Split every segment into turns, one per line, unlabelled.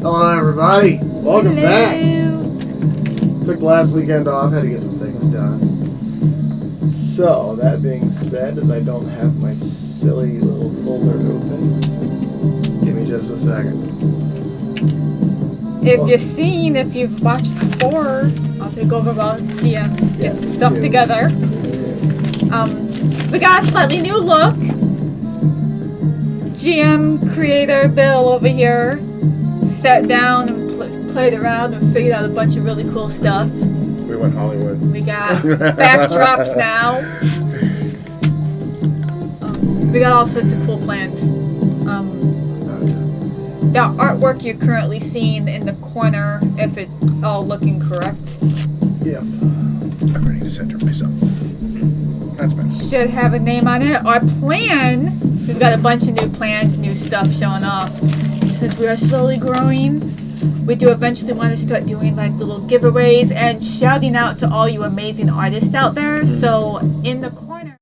Hello, everybody. Welcome
Hello.
back. Took last weekend off, had to get some things done. So, that being said, as I don't have my silly little folder open, give me just a second.
If you've watched before, I'll take over while DM gets stuff together. We got a slightly new look. GM creator Bill over here sat down and played around and figured out a bunch of really cool stuff.
We went Hollywood.
We got backdrops now. We got all sorts of cool plans. The artwork you're currently seeing in the corner, if it's all looking correct.
Yep.
I'm ready to center myself. That's better.
Should have a name on it. Our plan, we've got a bunch of new plans, new stuff showing off. Since we are slowly growing, we do eventually want to start doing like little giveaways and shouting out to all you amazing artists out there. So in the corner.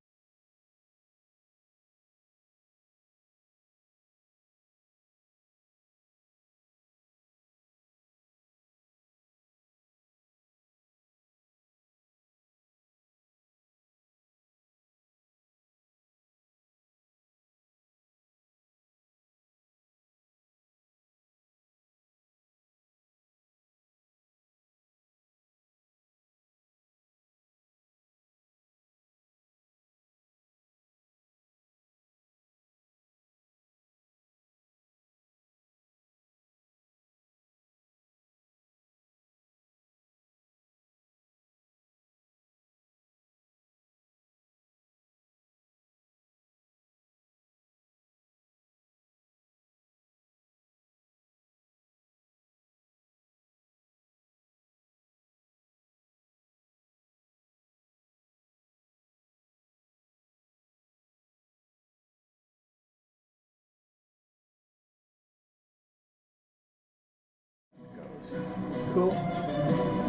Cool.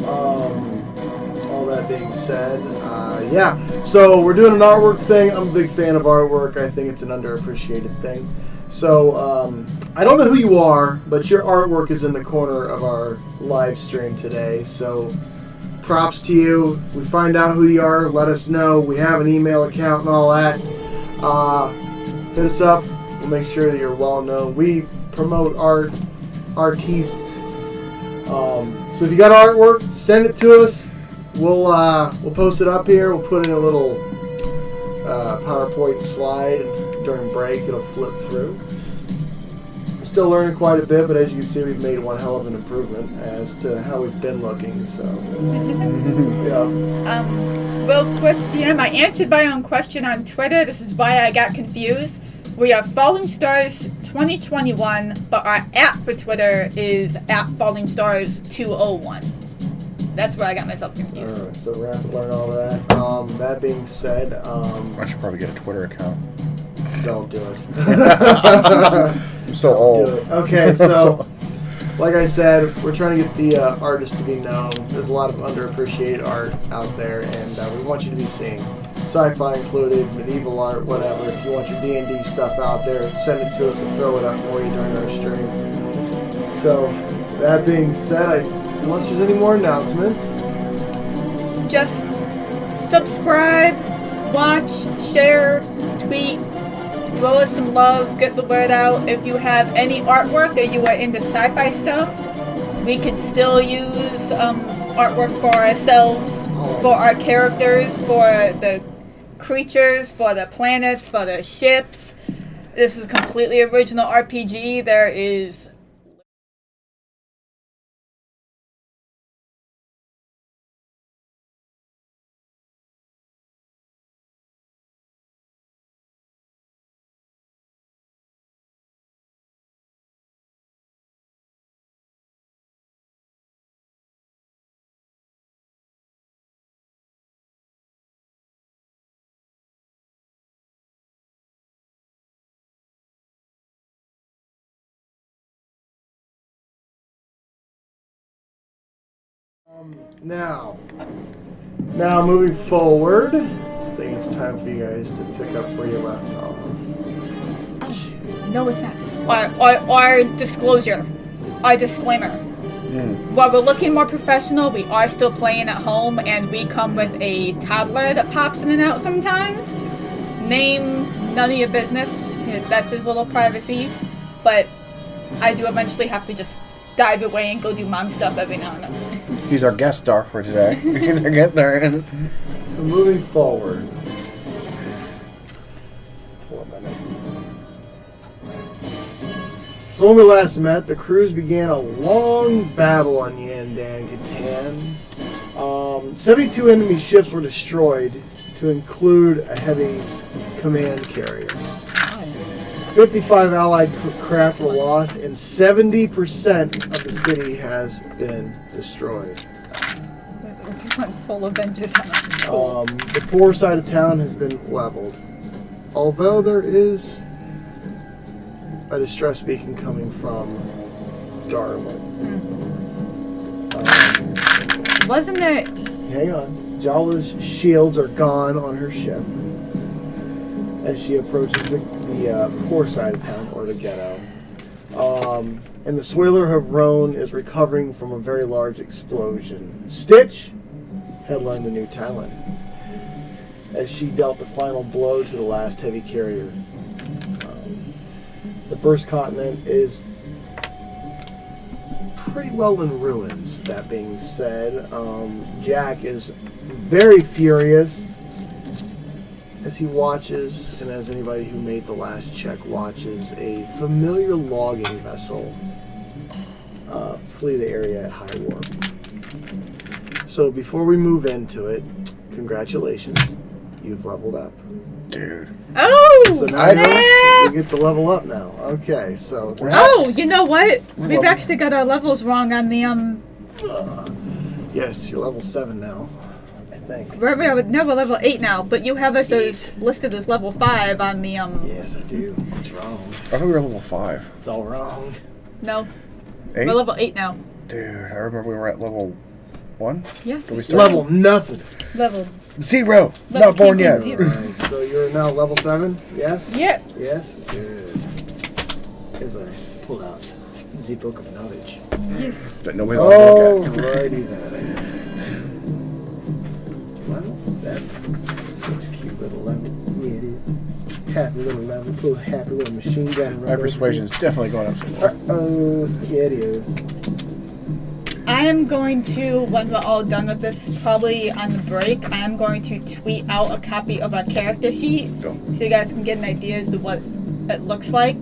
All that being said, yeah. So we're doing an artwork thing. I'm a big fan of artwork. I think it's an underappreciated thing. So I don't know who you are, but your artwork is in the corner of our live stream today. So props to you. If we find out who you are, let us know. We have an email account and all that. Hit us up. We'll make sure that you're well known. We promote artists. So if you got artwork, send it to us. We'll post it up here. We'll put in a little PowerPoint slide, and during break it'll flip through. Still learning quite a bit, but as you can see, we've made one hell of an improvement as to how we've been looking. So, yeah.
Real quick, DM, I answered my own question on Twitter. This is why I got confused. We are Falling Stars 2021, but our @ for Twitter is @FallingStars201. That's where I got myself confused.
Alright, so we're going to have to learn all that. That being said,
I should probably get a Twitter account.
don't do it.
I'm so old.
Do it. Okay, so like I said, we're trying to get the artists to be known. There's a lot of underappreciated art out there, and we want you to be seen. Sci-fi included, medieval art, whatever. If you want your D&D stuff out there, send it to us. We'll throw it up for you during our stream. So, that being said, unless there's any more announcements,
Just subscribe, watch, share, tweet, throw us some love, get the word out. If you have any artwork or you are into sci-fi stuff, we could still use artwork for ourselves, for our characters, for the creatures, for the planets, for the ships. This is a completely original RPG. There is
now moving forward, I think it's time for you guys to pick up where you left off.
no, it's not. Our disclosure. our disclaimer. While we're looking more professional, we are still playing at home, and we come with a toddler that pops in and out sometimes. Name none of your business. That's his little privacy. But I do eventually have to just dive away and go do mom stuff every now and then.
He's our guest star for today. He's our guest star.
So moving forward. So when we last met, the crews began a long battle on Yandan, Catan. 72 enemy ships were destroyed, to include a heavy command carrier. 55 allied craft were lost, and 70% of the city has been destroyed.
Everyone full Avengers.
The poor side of town has been leveled. Although there is a distress beacon coming from Darwin.
Wasn't it?
Hang on. Jala's shields are gone on her ship as she approaches the poor side of town, or the ghetto. And the Swaler of Rhone is recovering from a very large explosion. Stitch had learned a new talent as she dealt the final blow to the last heavy carrier. The first continent is pretty well in ruins. That being said, Jack is very furious as he watches, and as anybody who made the last check watches, a familiar logging vessel flee the area at high warp. So before we move into it, congratulations, you've leveled up.
Dude.
Oh,
So now we get to level up now. Okay, so
oh, you know what? We've actually got our levels wrong on the
yes, you're level 7 now, I think.
We're level 8 now, but you have us as listed as level 5 on the
Yes, I do. It's wrong.
I thought we were level 5.
It's all wrong.
No,
8?
we're level 8 now.
Dude, I remember we were at level 1.
Yeah.
Did we start?
Level nothing.
Level.
0.
Level
Not born yet.
zero.
Alright, so you're now level 7? Yes?
Yep.
Yes? Good. As I pull out the book of knowledge.
Yes.
But nobody wants to look at.
Alrighty then. Level 7. Such a cute little level. Yeah, it is. Happy little level. Pull a happy little machine gun.
My persuasion is definitely going up some more.
Uh-oh, spaghettios.
I am going to, when we're all done with this, probably on the break, I am going to tweet out a copy of our character sheet
Go.
so you guys can get an idea as to what it looks like.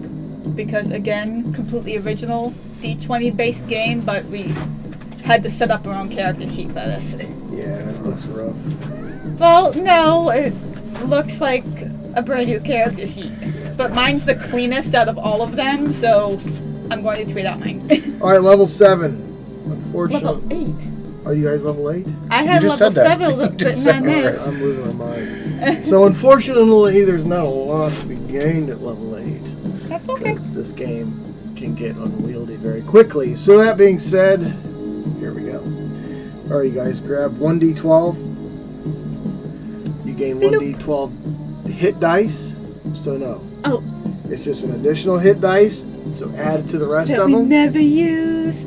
Because again, completely original D20 based game, but we had to set up our own character sheet for this.
Yeah, it looks rough.
Well, no, it looks like a brand new character sheet. But mine's the cleanest out of all of them, so I'm going to tweet out mine.
Alright, level 7. Unfortunately.
Level 8?
Are you guys level 8?
I had
just
level
said that.
7
You
written
just
on
said
this.
that.
I'm losing my mind. So unfortunately, there's not a lot to be gained at level 8.
That's okay.
Because this game can get unwieldy very quickly. So that being said, here we go. Alright, you guys grab 1d12. You gain 1d12 hit dice. So no.
Oh.
It's just an additional hit dice. So add it to the rest
That
of
we
them.
never use.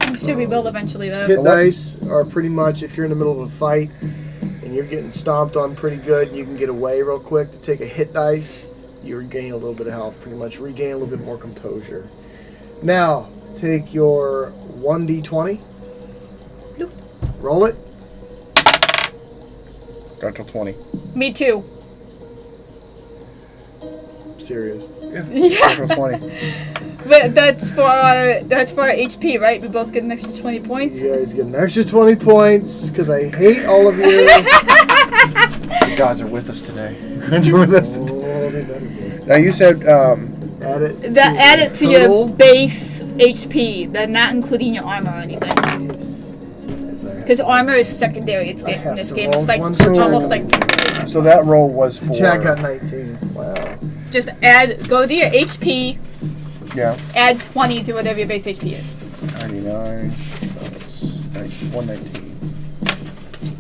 I'm sure we will eventually, though.
Hit dice are pretty much if you're in the middle of a fight and you're getting stomped on pretty good and you can get away real quick to take a hit dice, you regain a little bit of health, pretty much regain a little bit more composure. Now, take your 1d20.
Bloop.
Roll it.
Got 20.
Me too.
Serious.
Yeah.
Got 20.
But that's for our HP, right? We both get an extra 20 points.
You guys get an extra 20 points because I hate all of you.
The gods are with us today. The gods are with us today.
Oh, they better be.
Now you said,
Add it
To your base HP. They're not including your armor or anything.
Yes.
Because armor is secondary in this game. It's like
roll
almost
one
like temporary.
so that roll was for...
Jack got 19. Wow.
Just go to your HP,
Yeah.
add 20 to whatever your base HP is.
99. So it's 119.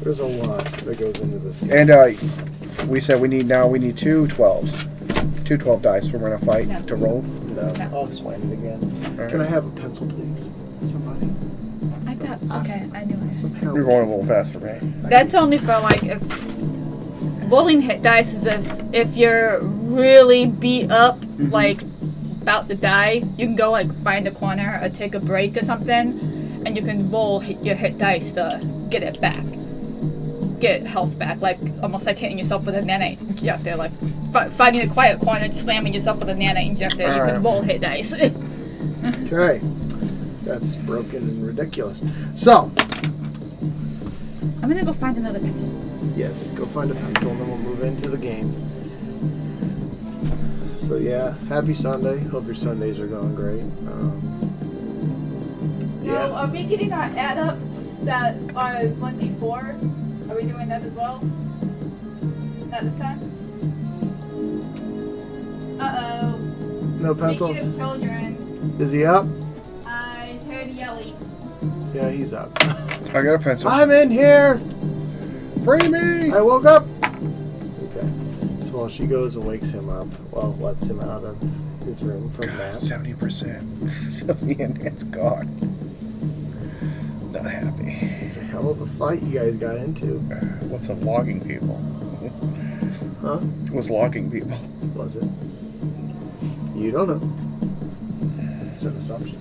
There's a lot that goes into this game.
And we said we need 2 12s. 2 12 dice we're going to fight to roll.
No,
No.
I'll explain it again.
All
Can I
right.
have a pencil, please? Somebody.
I thought, okay, I knew it.
Some help.
You're going a little faster, right?
That's only for like if rolling hit dice is if you're really beat up, like about to die, you can go like find a corner or take a break or something, and you can roll your hit dice to get it back, get health back, like almost like hitting yourself with a nanite injector, like finding a quiet corner, slamming yourself with a nanite injector. You can
Alright.
roll hit dice.
Okay. That's broken and ridiculous. So,
I'm gonna go find another pencil.
yes, go find a pencil and then we'll move into the game. So yeah, happy Sunday. Hope your Sundays are going great.
No, are we getting our add-ups that are 1d4? Are we doing that as well? Not this time? Uh-oh.
No
Speaking
pencils?
of children,
Is he up?
I heard yelling.
Yeah, he's up.
I got a pencil.
I'm in here!
Free me!
I woke up! Okay. So while she goes and wakes him up, well, lets him out of his room from
God,
that.
70%. And it's gone. Not happy.
It's a hell of a fight you guys got into.
What's up, logging people?
Huh?
What's logging people?
Was it? You don't know. It's an assumption.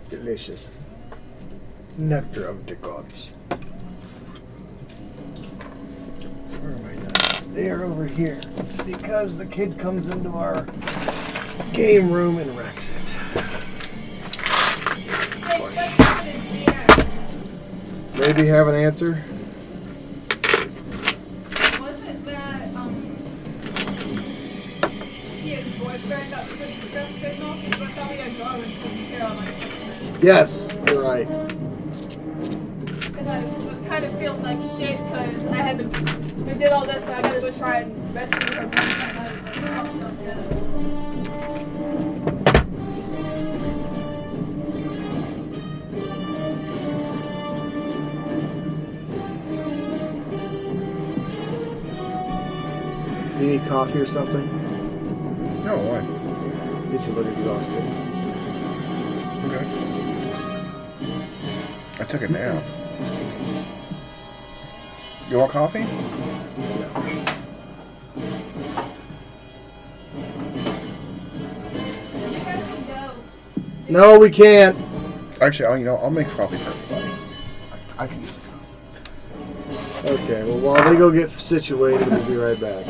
Delicious. Nectar of the gods. Where are my nuts? They are over here. Because the kid comes into our game room and wrecks it. Maybe have an answer?
Wasn't that, his boyfriend that was in distress signal? Because I thought we had Darwin taking care of him.
Yes, you're right.
Because I was kind of feeling like shit because I had to, we did all this and I had to go try and rescue her.
You need coffee or something?
No, why?
Did you look exhausted?
Okay. I took a nap. You want coffee?
No.
You guys can go.
No, we can't.
Actually, I'll make coffee for everybody. I can use it.
Okay, well, while they go get situated, we'll be right back.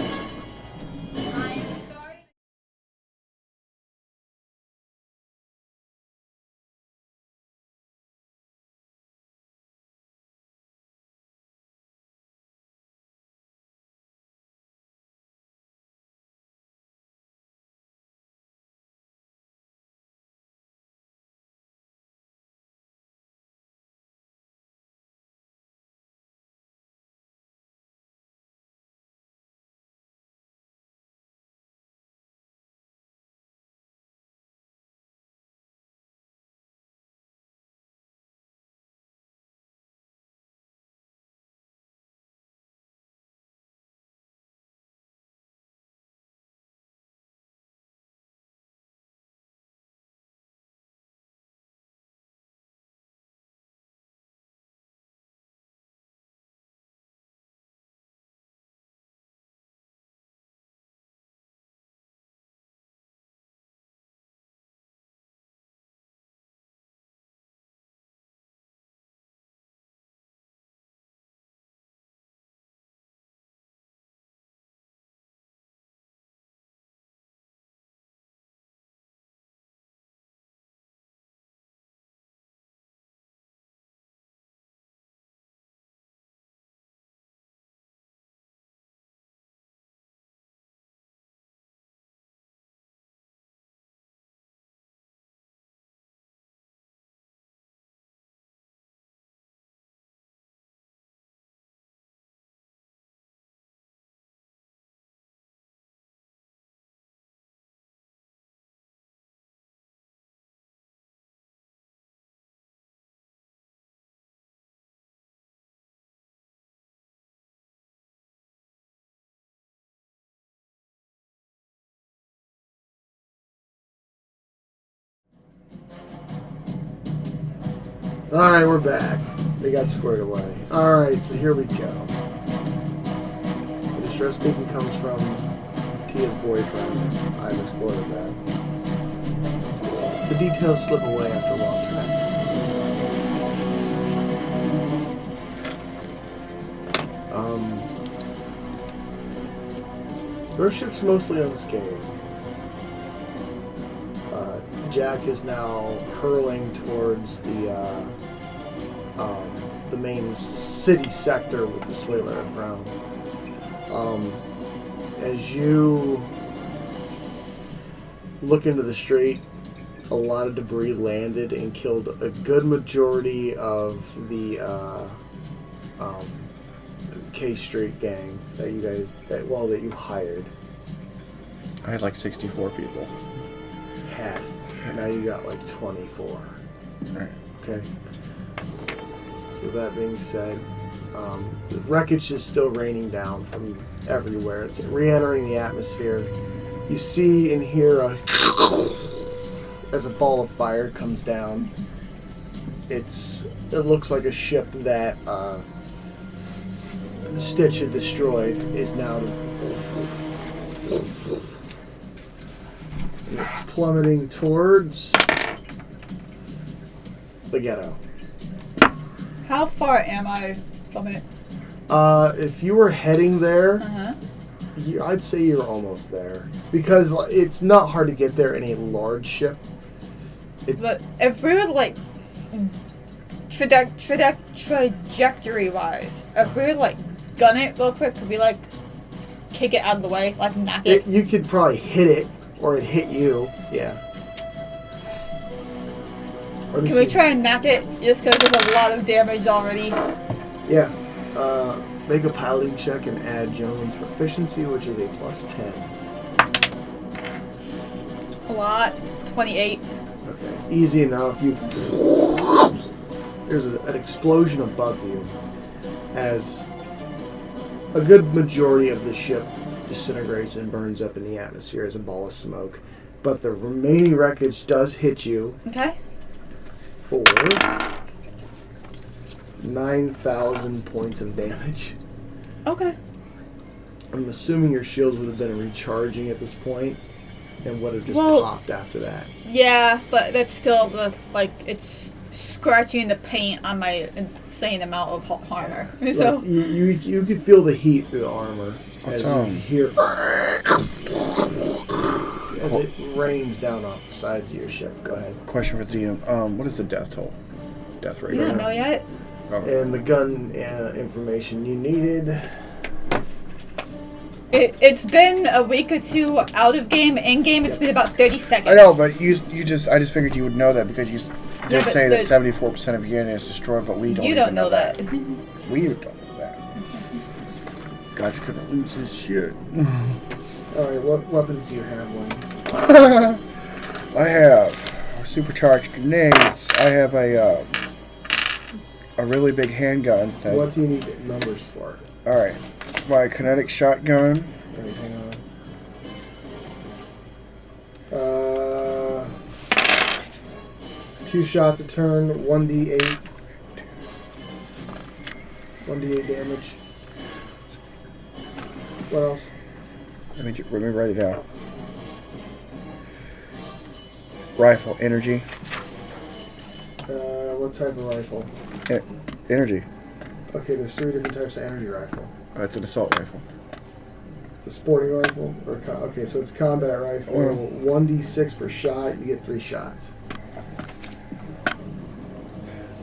Alright, we're back. They got squared away. Alright, so here we go. The distress speaking comes from Tia's boyfriend. I misquoted that. The details slip away after a long time. Your ship's mostly unscathed. Jack is now hurling towards the main city sector with the Swayler around. As you look into the street, a lot of debris landed and killed a good majority of the K Street gang that you hired.
I had like 64 people.
Now you got like 24.
Alright.
Okay. So that being said, the wreckage is still raining down from everywhere. It's re-entering the atmosphere. You see and hear as a ball of fire comes down. It looks like a ship that Stitch had destroyed is now. It's plummeting towards the ghetto.
How far am I from it?
If you were heading there, I'd say you're almost there. Because it's not hard to get there in a large ship.
But if we were like trajectory-wise, if we would like gun it real quick, could we like kick it out of the way, like knock it?
You could probably hit it, or it hit you. Yeah.
Can we try and knock it, just because there's a lot of damage already?
Yeah. Make a piloting check and add Jones' proficiency, which is a +10.
A lot. 28.
Okay. Easy enough. There's an explosion above you as a good majority of the ship disintegrates and burns up in the atmosphere as a ball of smoke. But the remaining wreckage does hit you.
Okay.
For 9,000 points of damage.
Okay.
I'm assuming your shields would have been recharging at this point and would have just popped after that.
Yeah, but that's still like it's scratching the paint on my insane amount of armor. So
like you could feel the heat through the armor as you hear as it rains down off the sides of your ship. Go ahead.
Question for DM. What is the death rate?
You don't know yet?
Oh.
And the gun information you needed.
It's been a week or two out of game. In game, it's been about 30 seconds.
I know, but I just figured you would know that because you did say that 74% of your unit is destroyed, but we don't.
You don't know that.
We don't know that. God's gonna lose his shit.
All right, what weapons do you have, Wayne?
I have supercharged grenades. I have a really big handgun.
What do you need numbers for?
All right, my kinetic shotgun.
All right, hang on. 2 shots a turn, 1d8. 1d8 damage. What else?
Let me write it down. Rifle, energy.
What type of rifle?
Energy.
Okay, there's 3 different types of energy rifle.
Oh, it's an assault rifle.
It's a sporting rifle? Okay, so it's a combat rifle. 1d6 per shot, you get 3 shots.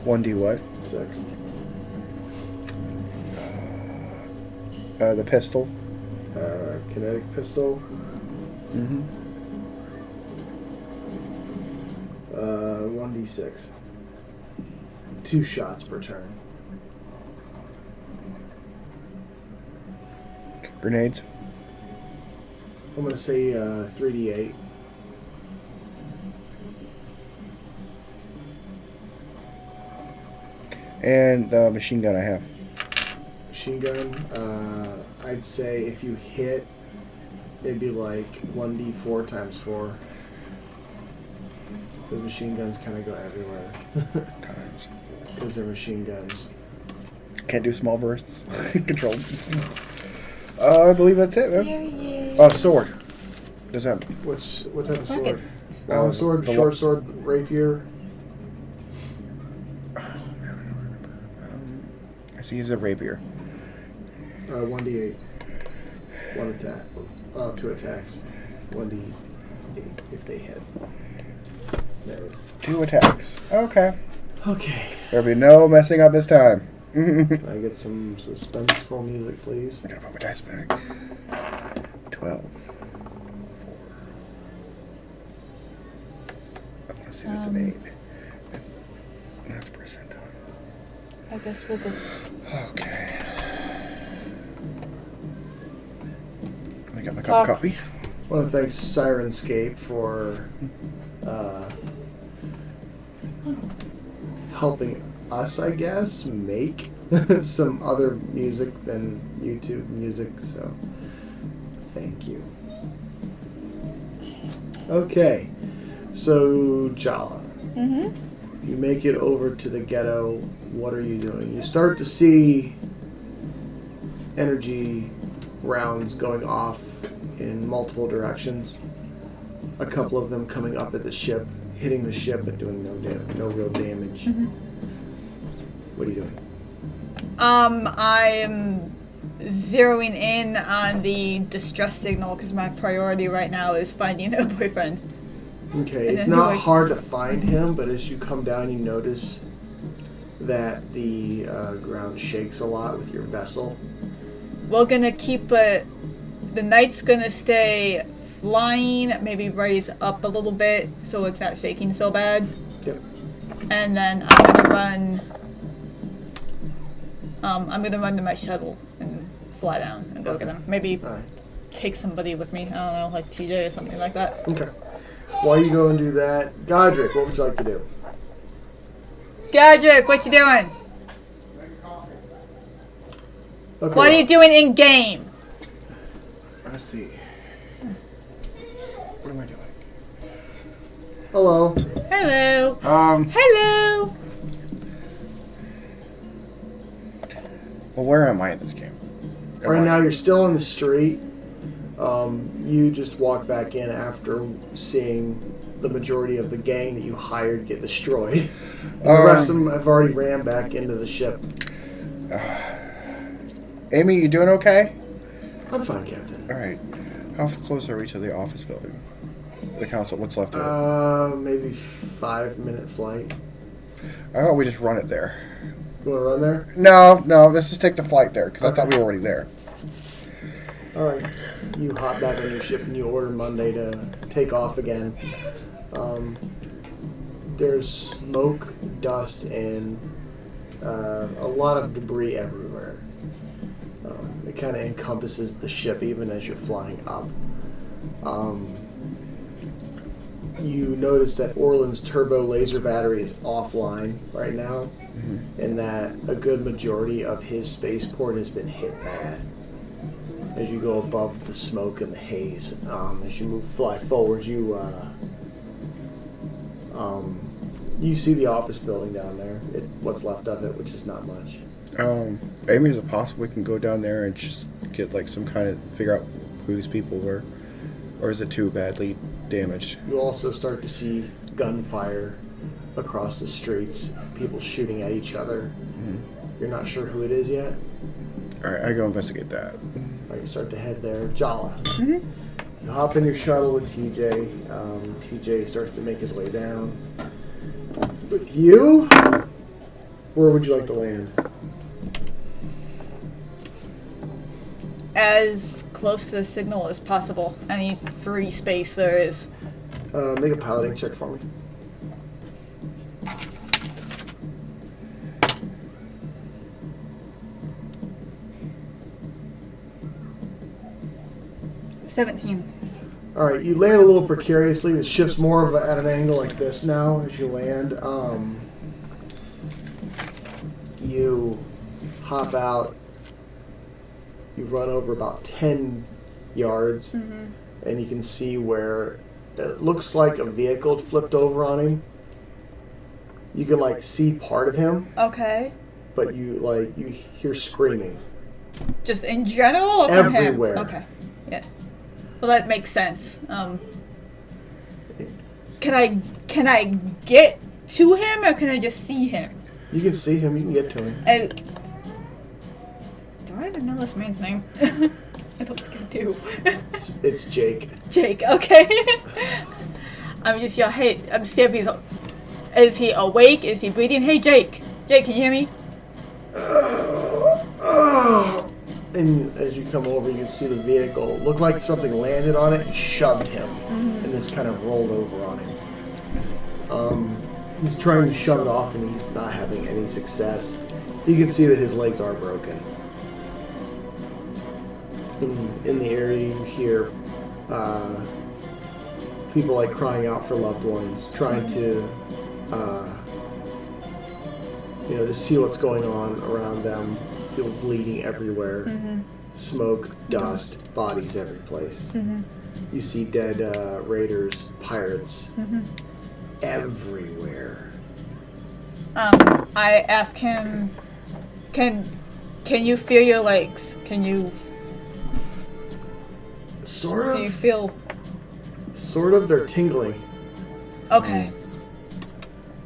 1d what?
6.
The pistol.
Kinetic pistol. 1d6. 2 shots per turn.
Grenades.
I'm going to say 3d8.
And the machine gun I have.
Machine gun, I'd say if you hit, it'd be like 1d4 times 4. The machine guns kind of go everywhere. Because they're machine guns.
Can't do small bursts. Controlled. I believe that's it, man. Oh, sword. Does that...
What type of sword? Long sword, short sword, rapier?
I see he's a rapier.
1d8. 1 attack. 2 attacks. 1d8 if they hit. There it is.
2 attacks. Okay.
Okay.
There'll be no messing up this time.
Can I get some suspenseful music, please?
I gotta put my dice back. 12. 4. Let's see, that's an 8. That's percentile.
I guess we'll go.
Okay. Let me get my cup of coffee.
I want to thank Syrinscape for helping us, I guess, make some other music than YouTube music, so thank you. Okay, so Jala, you make it over to the ghetto. What are you doing? You start to see energy rounds going off in multiple directions. A couple of them coming up at the ship, hitting the ship but doing no real damage. What are you doing?
I'm zeroing in on the distress signal because my priority right now is finding a boyfriend.
Okay, it's not hard to find him, but as you come down, you notice that the ground shakes a lot with your vessel.
We're gonna keep it. The night's gonna stay flying, maybe raise up a little bit so it's not shaking so bad.
Yep.
And then I'm gonna run to my shuttle and fly down and go get him. Maybe take somebody with me. I don't know, like TJ or something like that.
Okay. While you go and do that, Godric, what would you like to do?
Godric, what you doing?
Okay.
What are you doing in game?
Let's see. What am I doing?
Hello.
Hello. Hello.
Well, where am I in this game?
Right now, you're still on the street. You just walked back in after seeing the majority of the gang that you hired get destroyed. And the rest of them have already ran back into the ship.
Amy, you doing okay?
I'm fine, Captain.
All right. How close are we to the office building? The council, what's left of it?
Maybe 5-minute flight.
I thought we just run it there.
You want to run there?
No, let's just take the flight there, because I thought we were already there.
All right. You hop back on your ship and you order Monday to take off again. There's smoke, dust, and a lot of debris everywhere. It kind of encompasses the ship even as you're flying up. You notice that Orland's turbo laser battery is offline right now, and that a good majority of his spaceport has been hit bad. As you go above the smoke and the haze, as you fly forward, you see the office building down there. What's left of it, which is not much.
Amy, is it possible we can go down there and just get like some kind of figure out who these people were, or is it too badly damaged?
You also start to see gunfire across the streets, people shooting at each other. You're not sure who it is yet.
All right, I go investigate that.
All right, you start to head there. Jala. You hop in your shuttle with TJ. TJ starts to make his way down. With you, where would you like to land?
As close to the signal as possible. Any free space there is.
Make a piloting check for me. All right, you land a little precariously. The ship's more of at an angle like this now as you land. You hop out. You run over about 10 yards, and you can see where It looks like a vehicle flipped over on him. You can like see part of him,
Okay.
but you hear screaming.
Just in general or from
Everywhere.
him? Okay. Yeah. Well, that makes sense. Can I get to him or can I just see him?
You can see him. You can get to him.
Do I even know this man's name? I don't think I do.
It's Jake.
Jake. Okay. I'm just yell. Hey, I'm see if is he awake? Is he breathing? Hey, Jake. Jake, can you hear me?
And as you come over, you can see the vehicle. Looked like something landed on it and shoved him, and this kind of rolled over on him. He's trying to shove it off, and he's not having any success. You can see that his legs are broken. In the area, you hear people like crying out for loved ones, trying to, to see what's going on around them. People bleeding everywhere, smoke, dust, bodies every place. You see dead raiders, pirates, everywhere.
I ask him, can you feel your legs? Can you?
Sort of.
Do you feel?
Sort of. They're tingling.
Okay.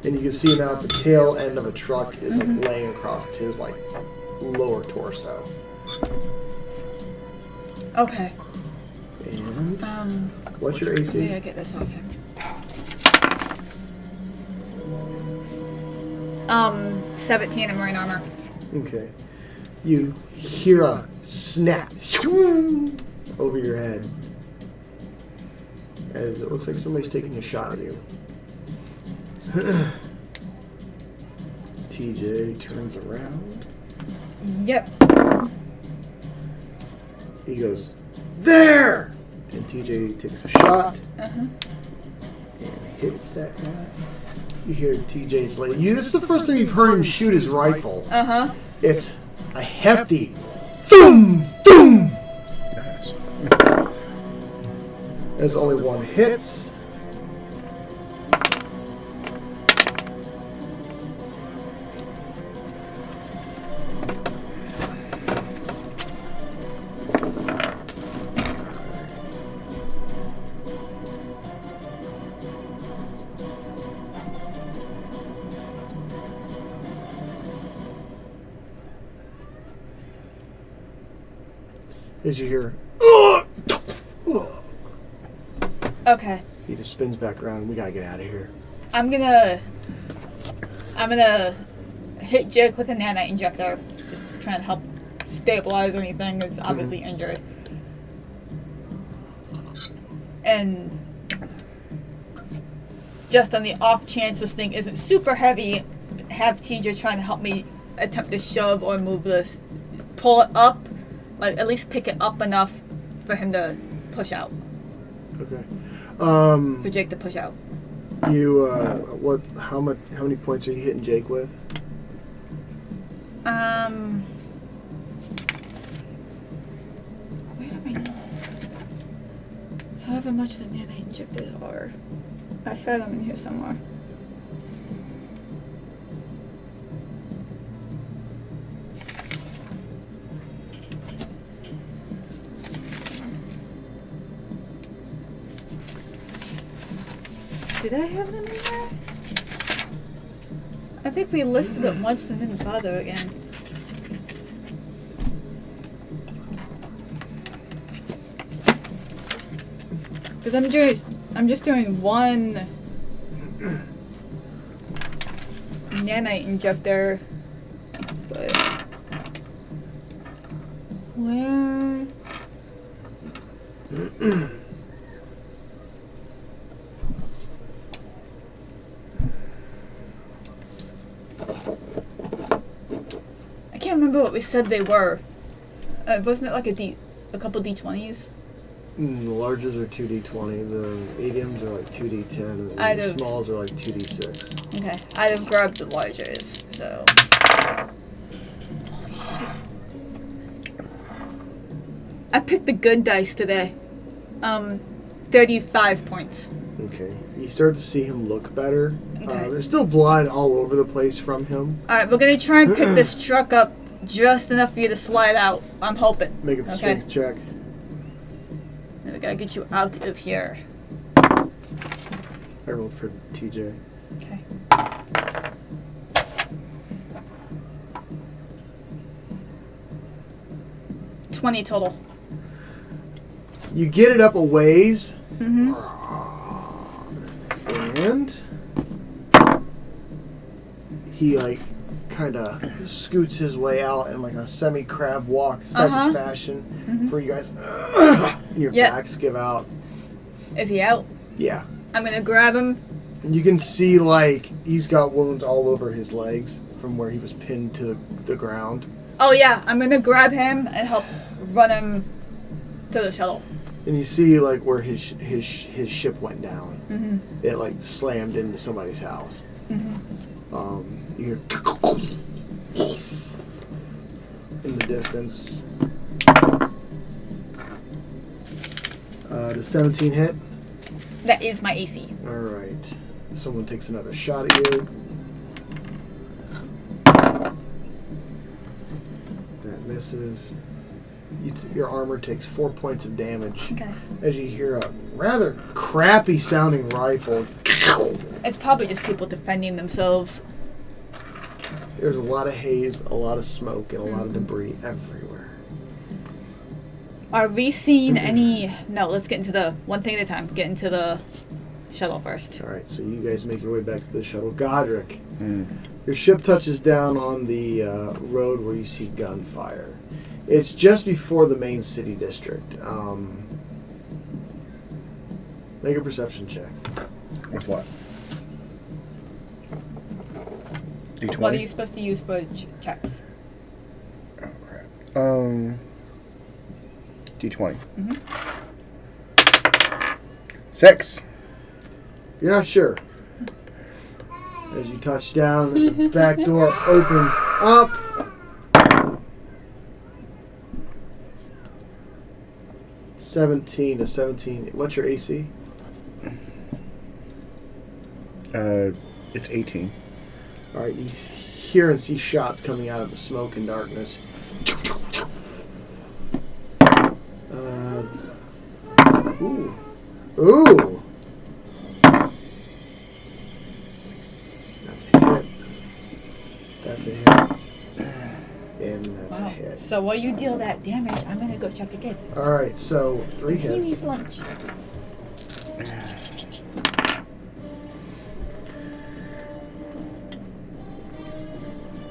And you can see now the tail end of a truck is like laying across his like lower torso.
Okay.
And what's your AC?
Maybe I get this off him. 17 in marine armor.
Okay. You hear a snap over your head as it looks like somebody's taking a shot at you. TJ turns around.
Yep.
He goes, there! And TJ takes a shot and hits that guy. You hear TJ's like, this is the first time you've heard him shoot his rifle. It's a hefty thum, thum.
Nice.
As only one hits. As you hear,
Okay.
he just spins back around and we gotta get out of here.
I'm gonna hit Jake with a nanite injector. Just trying to help stabilize anything that's obviously injured. And just on the off chance this thing isn't super heavy, have TJ trying to help me attempt to shove or move this. Pull it up, like at least pick it up enough for him to push out.
Okay.
For Jake to push out.
You how many points are you hitting Jake with?
However much the nanite injectors are. I had them in here somewhere. Did I have them in there? I think we listed it once and didn't bother again. Because I'm just doing one nanite injector, but where? I can't remember what we said they were. Wasn't it like a couple D20s?
The larges are 2d20, the mediums are like 2d10, and the smalls are like 2d6.
Okay, I'd have grabbed the largers, so. Holy shit. I picked the good dice today. 35 points.
Okay. You start to see him look better.
Okay.
There's still blood all over the place from him.
Alright, we're gonna try and pick this truck up just enough for you to slide out. I'm hoping.
Make a strength check.
Then we gotta get you out of here.
I rolled for TJ.
Okay. $20 total.
You get it up a ways.
Mm-hmm.
And he like kind of scoots his way out in like a semi-crab walk type of fashion for you guys. And your backs give out.
Is he out?
Yeah.
I'm gonna grab him.
You can see like he's got wounds all over his legs from where he was pinned to the ground.
Oh yeah, I'm gonna grab him and help run him to the shuttle.
And you see like where his ship went down. It like slammed into somebody's house. You hear in the distance. Does 17 hit?
That is my AC.
All right. Someone takes another shot at you. That misses. Your armor takes 4 points of damage as you hear a rather crappy sounding rifle.
It's probably just people defending themselves.
There's a lot of haze, a lot of smoke, and a lot of debris everywhere.
Are we seeing any... No, let's get into the... One thing at a time. Get into the shuttle first.
Alright, so you guys make your way back to the shuttle. Godric, your ship touches down on the road where you see gunfire. It's just before the main city district. Make a perception check.
With what? D20?
What are you supposed to use for checks?
Oh, crap. D20. 6.
You're not sure. As you touch down, the back door opens up. (17 to 17). What's your AC?
It's 18.
All right, you hear and see shots coming out of the smoke and darkness. Ooh. That's a hit. That's a hit. And that's a hit.
So while you deal that damage, I'm gonna go check again.
All right, so 3
He
hits.
needs lunch.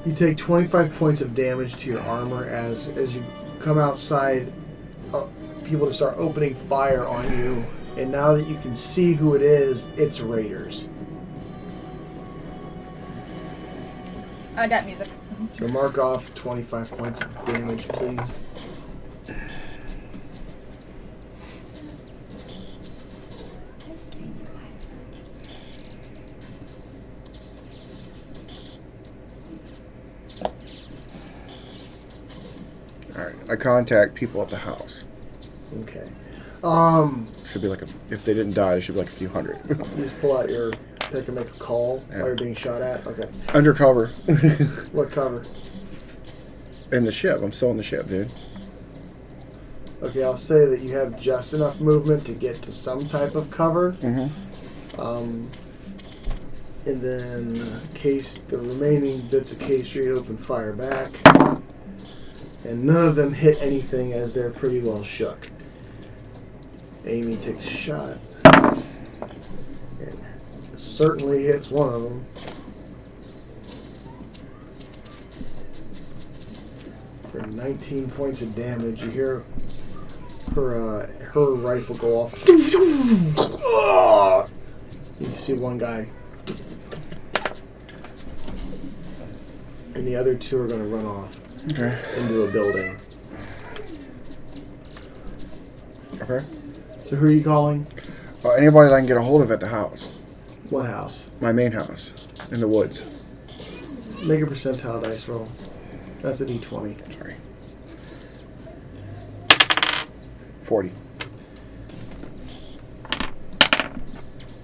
You take 25 points of damage to your armor as you come outside. People to start opening fire on you, and now that you can see who it is, it's raiders.
I got music.
So mark off 25 points of damage, please.
Alright, I contact people at the house.
Okay.
Should be like if they didn't die, there should be like a few hundred.
You just pull out your pick and make a call while you're being shot at. Okay.
Undercover.
What cover?
In the ship. I'm still in the ship, dude.
Okay, I'll say that you have just enough movement to get to some type of cover. And then case the remaining bits of case street open fire back. And none of them hit anything as they're pretty well shook. Amy takes a shot. And certainly hits one of them. For 19 points of damage. You hear her rifle go off. You see one guy. And the other two are going to run off.
Okay.
Into a building.
Okay.
So who are you calling?
Anybody that I can get a hold of at the house.
What house?
My main house. In the woods.
Make a percentile dice roll. That's a d20.
Sorry. 40.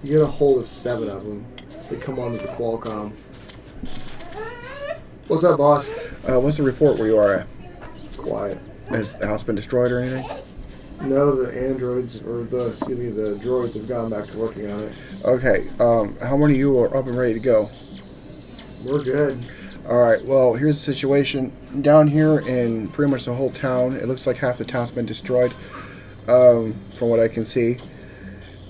You get a hold of 7 of them. They come onto the Qualcomm. What's up, boss?
What's the report where you are at?
Quiet.
Has the house been destroyed or anything?
No, the the droids have gone back to working on it.
Okay, how many of you are up and ready to go?
We're good.
Alright, well, here's the situation. Down here in pretty much the whole town, it looks like half the town's been destroyed, from what I can see.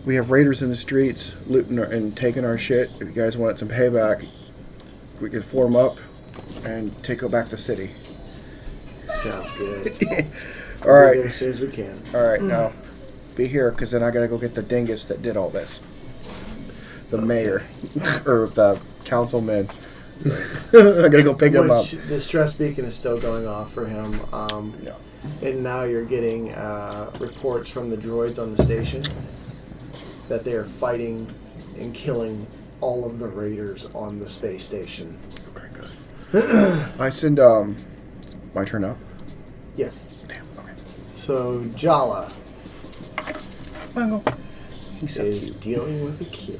We have raiders in the streets, looting and taking our shit. If you guys want some payback, we could form up and take back the city.
Sounds good.
Alright.
As soon as we can.
Alright, now, be here, because then I gotta go get the dingus that did all this. The mayor. Or the councilman. I gotta go pick him up.
The stress beacon is still going off for him.
Yeah.
And now you're getting reports from the droids on the station that they are fighting and killing all of the raiders on the space station.
Okay, good. I send, my turn up?
Yes.
Damn, okay.
So, Jala
Mango. He's so
is
cute.
dealing with a kid.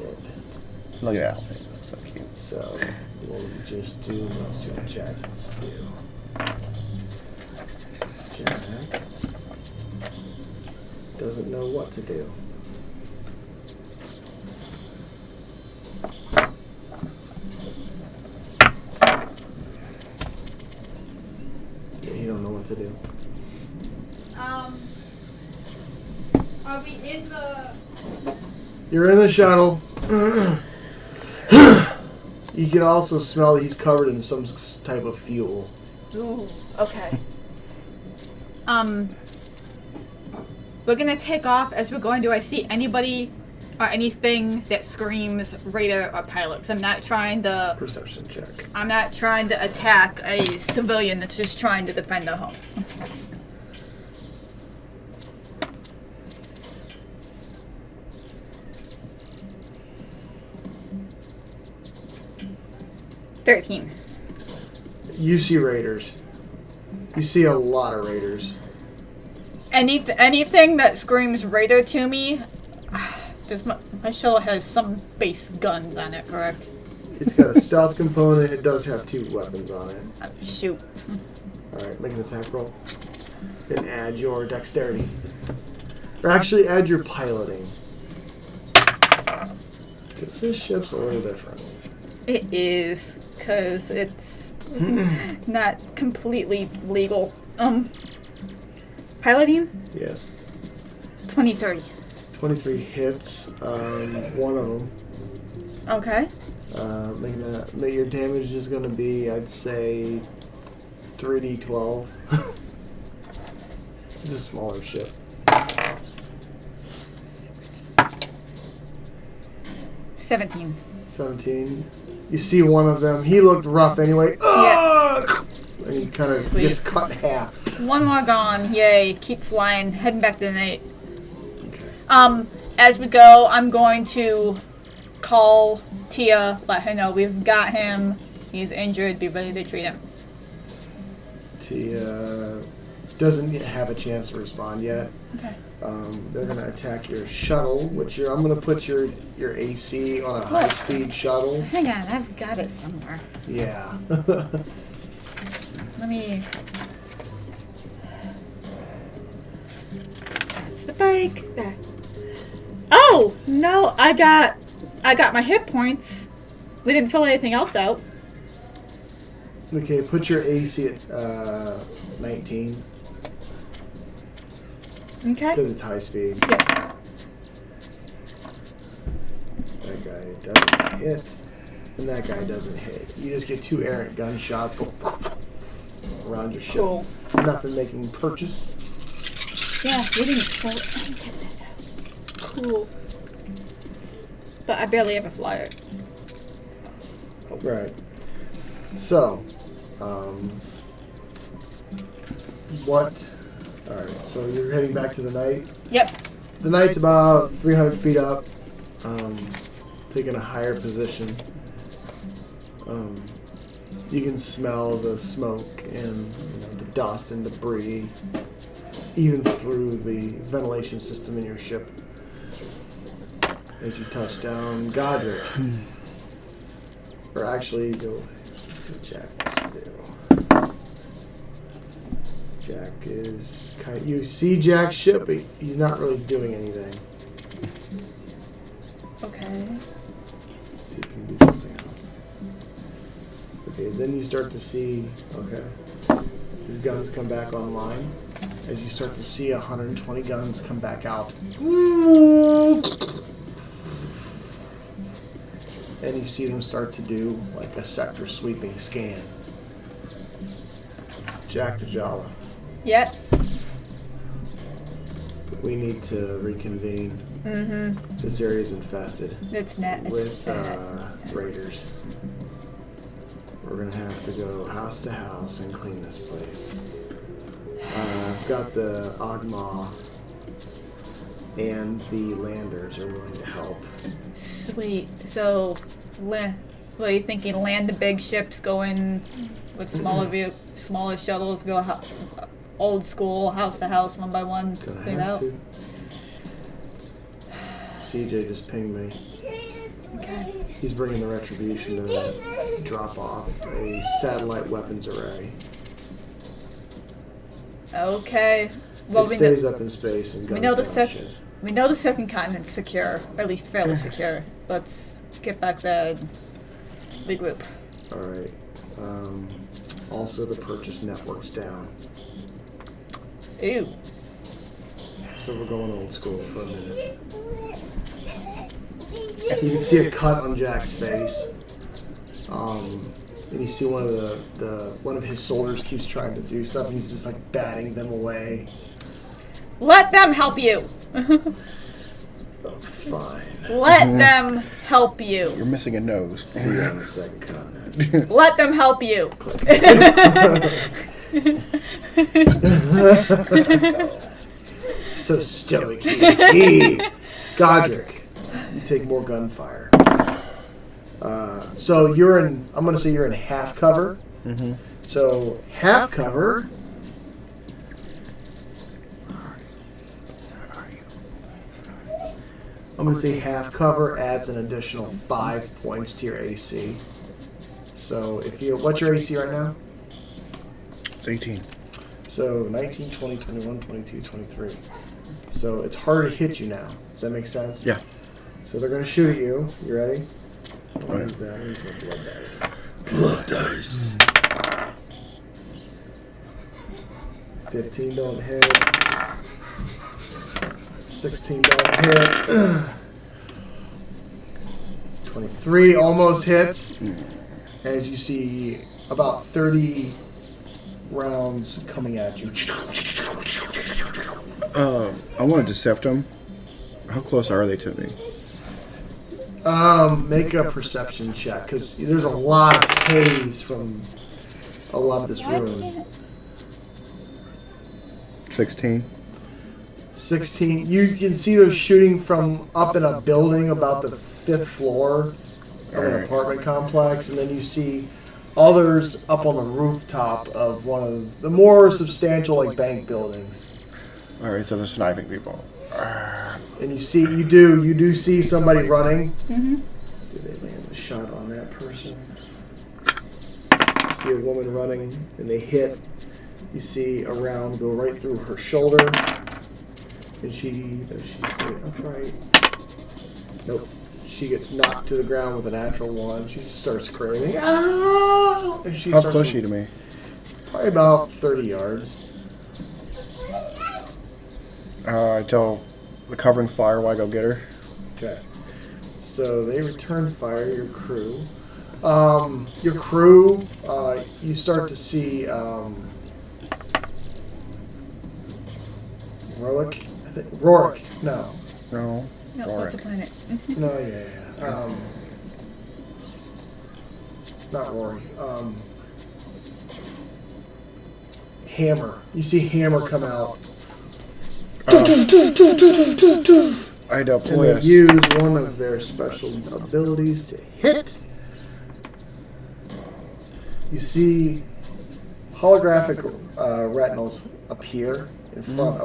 Look at that outfit. That's so cute.
So, we'll just do what Jack wants to do. Jack doesn't know what to do. Yeah, he don't know what to do.
Are we in the...
You're in the shuttle. You can also smell that he's covered in some type of fuel.
Ooh, okay. We're gonna take off. As we're going, do I see anybody or anything that screams raider or pilot? 'Cause I'm not trying to...
Perception check.
I'm not trying to attack a civilian that's just trying to defend their home. $13.
You see raiders. You see a lot of raiders.
Anything that screams raider to me, my shuttle has some base guns on it, correct?
It's got a stealth component. It does have 2 weapons on it.
Shoot.
Alright, make an attack roll. And add your dexterity. Or actually add your piloting. Because this ship's a little different.
It is, because it's not completely legal. Piloting?
Yes.
23.
23 hits. One of them.
Okay.
Your damage is going to be, I'd say, 3d12. It's a smaller ship.
17.
17. You see one of them. He looked rough anyway.
Yeah.
And he kind of gets cut in half.
One more gone. Yay. Keep flying. Heading back to the night.
Okay.
As we go, I'm going to call Tia, let her know we've got him. He's injured. Be ready to treat him.
Tia doesn't have a chance to respond yet.
Okay.
They're going to attack your shuttle, which I'm going to put your AC on a high-speed shuttle.
Hang on. I've got it somewhere.
Yeah.
Let me... That's the bike. There. Oh! No, I got my hit points. We didn't fill anything else out.
Okay, put your AC at 19.
Okay.
Because it's high speed.
Yeah.
That guy doesn't hit. And that guy doesn't hit. You just get 2 errant gunshots go around your ship.
Cool.
Nothing making purchase.
Yeah, we didn't fill... Let me get this out. Cool. But I barely ever fly it. Cool.
Right. So, what... Alright, so you're heading back to the night?
Yep.
The night's about 300 feet up, taking a higher position. You can smell the smoke and the dust and debris, even through the ventilation system in your ship. as you touch down Godric. Or actually, let's see what Jack wants to do. Jack is kind of, you see Jack's ship, but he's not really doing anything.
Okay.
Let's see if you can do something else. Okay, then you start to see, his guns come back online. As you start to see 120 guns come back out. And you see them start to do like a sector sweeping scan. Jack to Jala.
Yep.
We need to reconvene.
Mm-hmm.
This area is infested
It's
with
bad.
raiders. We're gonna have to go house to house and clean this place. I've got the Ogma and the Landers are willing to help.
Sweet. So, what are you thinking? Land the big ships, go in with smaller shuttles, go old school, house to house, one by one,
Gonna
clean
have
out.
to. CJ just pinged me.
Okay.
He's bringing the retribution to drop off a satellite weapons array.
Okay. Well,
It stays up in space and guns
know the
down shit.
we know the second continent's secure, or at least fairly secure. Let's get back there and regroup.
Alright. Also, the purchase network's down.
Ew.
So we're going old school for a minute. You can see a cut on Jack's face. And you see one of his soldiers keeps trying to do stuff and he's just like batting them away.
Let them help you.
Oh, fine.
Let them help you.
You're missing a nose.
See you on the second continent.
Let them help you.
So stoic he is. He, Godric, you take more gunfire. So you're in, I'm going to say you're in half cover.
Mm-hmm.
So half cover. I'm going to say half cover adds an additional 5 points to your AC. So if you, what's your AC right now?
It's 18.
So 19, 20, 21, 22, 23. So it's harder to hit you now. Does that make sense?
Yeah.
So they're going to shoot at you. You ready? I'll
Right.
use that. I'll use my blood dice.
Blood dice.
15 don't hit. 16 don't hit. 23 almost hits. As you see about 30 rounds coming at you.
I want to decept them. How close are they to me?
Make a perception check, because there's a lot of haze from a lot of this room.
16.
16. You can see those shooting from up in a building about the 5th floor of an apartment complex, and then you see others up on the rooftop of one of the more substantial like bank buildings.
Alright, so they're sniping people.
And you do see somebody running.
Mm-hmm.
Did they land a shot on that person? You see a woman running, and they hit. You see a round go right through her shoulder, and does she stay upright? Nope. She gets knocked to the ground with a natural one. She starts screaming, "Ah!" And she
How
starts
close is she to me?
Probably about 30 yards.
I tell the covering fire while I go get her.
Okay. So they return fire, your crew. You start to see Rorik. No.
No.
No,
Rorik.
what's the planet?
No, yeah. Not Rory. Hammer. You see Hammer come out.
I
And
deploy
they use one of their special abilities to hit. You see holographic retinals appear in front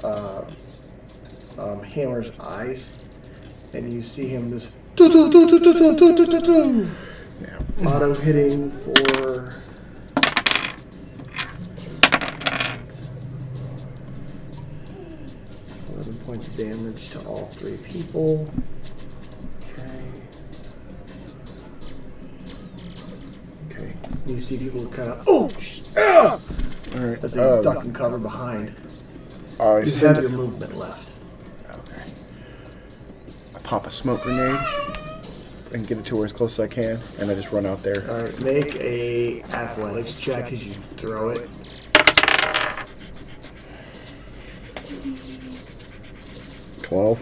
of Hammer's eyes, and you see him just auto hitting for 11 points of damage to all 3 people. Okay. You see people kind of
Alright.
as they duck and cover behind.
I
You have your movement left.
Okay. I pop a smoke grenade and get it to where as close as I can, and I just run out there.
All right, make a athletics check as you throw it.
$12.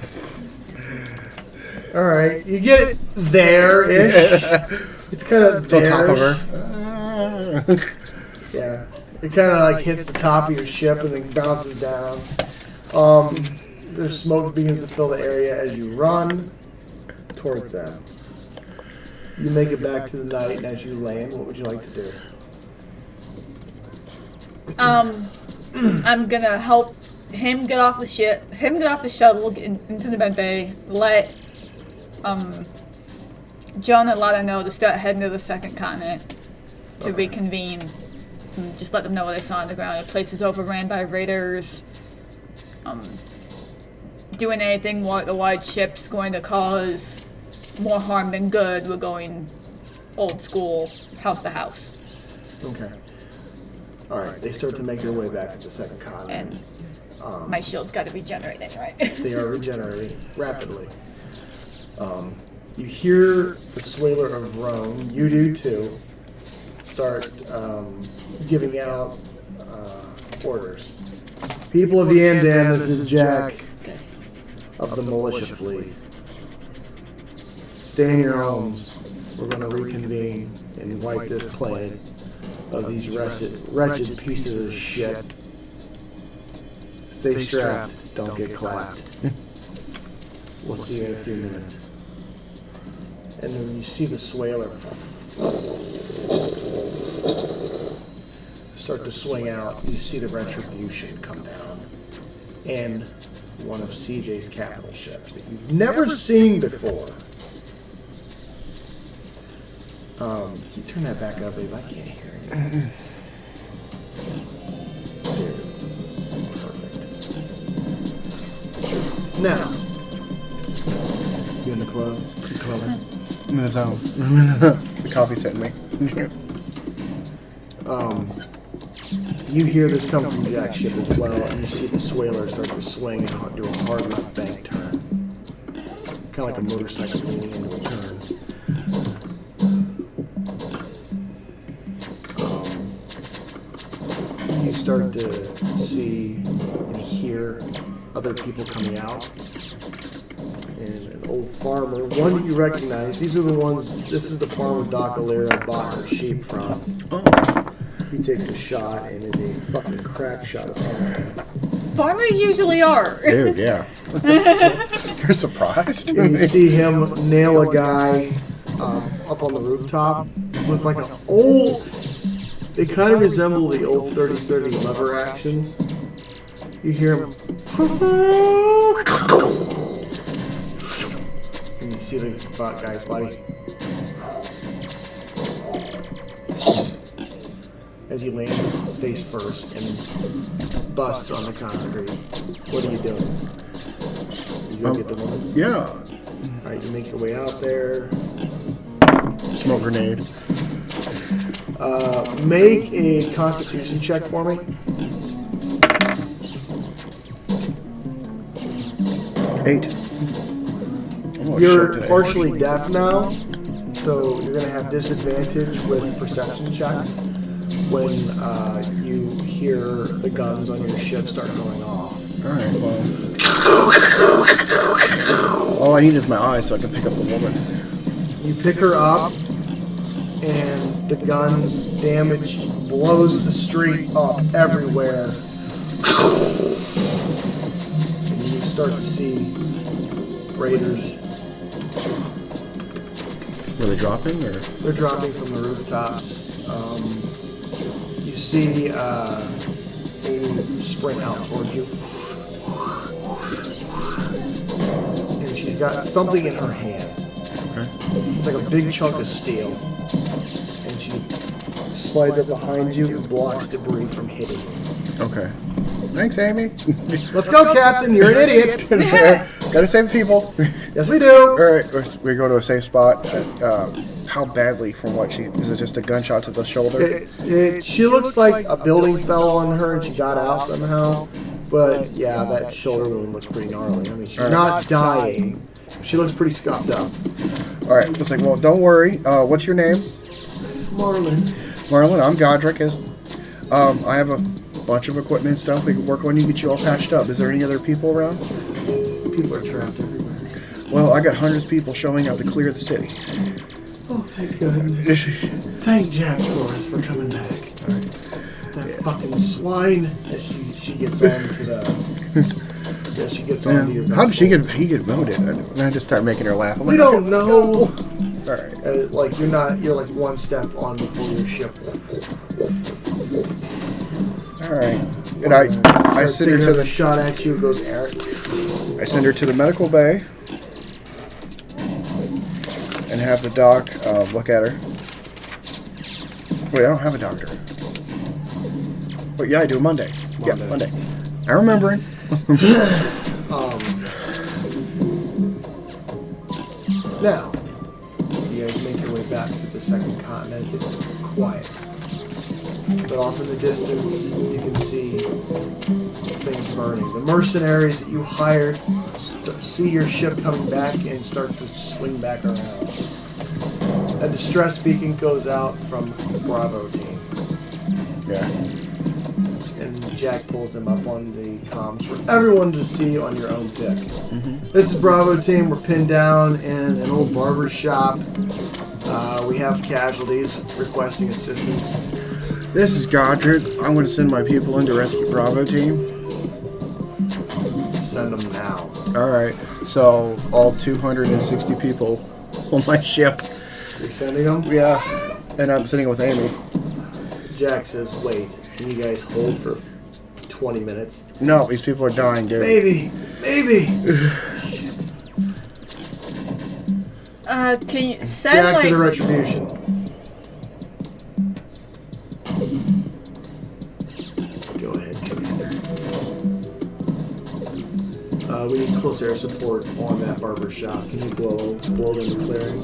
All right, you get it there-ish. It's kind of
On top of
there.
her.
Yeah, it kind of like hits the top of your ship and then bounces down. There's smoke begins to fill the area as you run towards them. You make it back to the night, and as you land, what would you like to do?
I'm gonna help him get off the ship, get off the shuttle, get into the med bay, let John and Lana know to start heading to the second continent to reconvene. And just let them know what they saw on the ground. The place is overran by raiders. Doing anything what the large ship's going to cause more harm than good. We're going old school, house to house.
Okay. All right, they start to make their way back to the second continent.
And my shield's got to regenerate anyway.
They are regenerating rapidly. You hear the Swaler of Rome, you do too, start giving out orders. People of the Andan, this is Jack of the militia fleet. Stay in your homes. We're going to reconvene and wipe this planet of these wretched pieces of shit. Stay strapped. Don't get clapped. We'll see you in a few minutes. And then you see the Swaler start to swing out. You see the Retribution come down. And one of CJ's capital ships that you've never seen before. Can you turn that back up, babe? I can't hear you. Dude. Perfect. Now, you in the club? You clubbing?
I'm in the zone. The coffee's hitting me.
You hear this come from Jack's ship as well, and you see the Swaler start to swing and do a hard enough bank turn. Kind of like a motorcycle leaning into a turn. You start to see and hear other people coming out. And an old farmer, one that you recognize. These are the ones, this is the farmer Doc Alera bought her sheep from. He takes a shot and is a fucking crack shot apparently.
Farmers usually are.
Dude, yeah. You're surprised?
And you see him nail a guy up on the rooftop with like an old... They kind of resemble the old 30-30 lever actions. You hear him... And you see the guy's body. As he lands face first and busts on the concrete. What are you doing? You go get the woman?
Yeah.
Alright, you make your way out there.
Smoke grenade.
Make a constitution check for me.
8.
You're partially deaf now, so you're going to have disadvantage with perception checks when you hear the guns on your ship start going off.
Alright, well. All I need is my eyes so I can pick up the woman.
You pick her up, and the gun's damage blows the street up everywhere. And you start to see raiders.
Were they dropping, or?
They're dropping from the rooftops. You see they sprint out towards you. and she's got something in her hand.
Okay.
It's like a big chunk of steel. And she slides up behind you and blocks debris from hitting you.
Okay. Thanks, Amy.
Let's go, Captain. You're an idiot.
Gotta save the people.
Yes, we do.
All right, we go to a safe spot. How badly? From what is it just a gunshot to the shoulder?
She looks like a building fell on her and she got out somehow. But yeah, that shoulder wound looks pretty gnarly. I mean, she's not dying. She looks pretty scuffed up.
All right, it's like, well, don't worry. What's your name?
Marlon.
Marlon, I'm Godric. I have a bunch of equipment and stuff. We can work on you, get you all patched up. Is there any other people around?
People are trapped everywhere.
Well, I got hundreds of people showing up to clear the city.
Oh, thank goodness. Thank Jack Forrest for coming back.
All right.
That fucking swine. As she gets on to the... Yeah, she gets on to your vessel.
How did he get voted? And I just start making her laugh. I'm
we
like,
don't know.
All right.
Like you're like one step on before your ship.
All right. And I send her to the
shot at you. It goes Eric.
I send her to the medical bay and have the doc look at her. Wait, I don't have a doctor. But yeah, I do Monday. Yeah, Monday. I remember it.
Now, you guys make your way back to the second continent. It's quiet. But off in the distance, you can see things burning. The mercenaries that you hired see your ship coming back and start to swing back around. A distress beacon goes out from the Bravo team.
Yeah.
And Jack pulls them up on the comms for everyone to see on your own deck.
Mm-hmm.
This is Bravo team. We're pinned down in an old barber shop. We have casualties requesting assistance.
This is Godric. I'm going to send my people in to rescue Bravo team.
Send them now.
All right. So all 260 people on my ship.
You're sending them?
Yeah. And I'm sitting with Amy.
Jack says, wait, can you guys hold for 20 minutes?
No, these people are dying, dude.
Maybe.
Can you send
Jack to the retribution. Go ahead, Commander. We need close air support on that barber shop. Can you blow them to clearing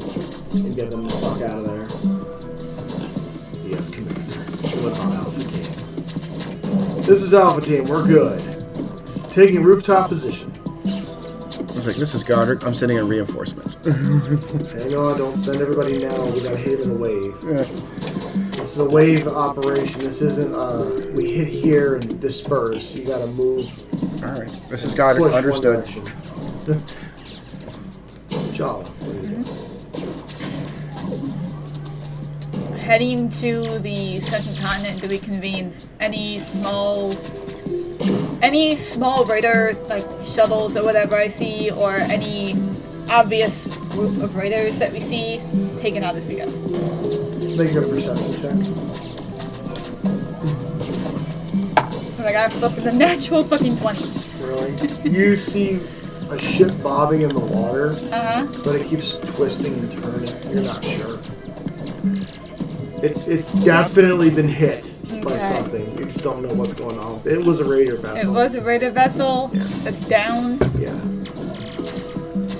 and get them the fuck out of there? Yes, Commander. What about Alpha Team? This is Alpha Team. We're good. Taking rooftop position.
I was like, this is Godric. I'm sending in reinforcements.
Hang on, don't send everybody now. We gotta hit him in the wave.
Yeah.
This is a wave operation. This isn't, we hit here and disperse. You gotta move.
Alright. This is Godric. Understood.
Jala, what are you doing?
heading to the second continent? Do we convene any small raider like shuttles or whatever I see, or any obvious group of raiders that we see taken out as we go?
Make a perception check.
I got the natural fucking 20.
Really? You see a ship bobbing in the water, but it keeps twisting and turning. You're not sure. It's definitely been hit by something. You just don't know what's going on. It was a raider vessel.
It was a raider vessel.
Yeah.
That's down.
Yeah.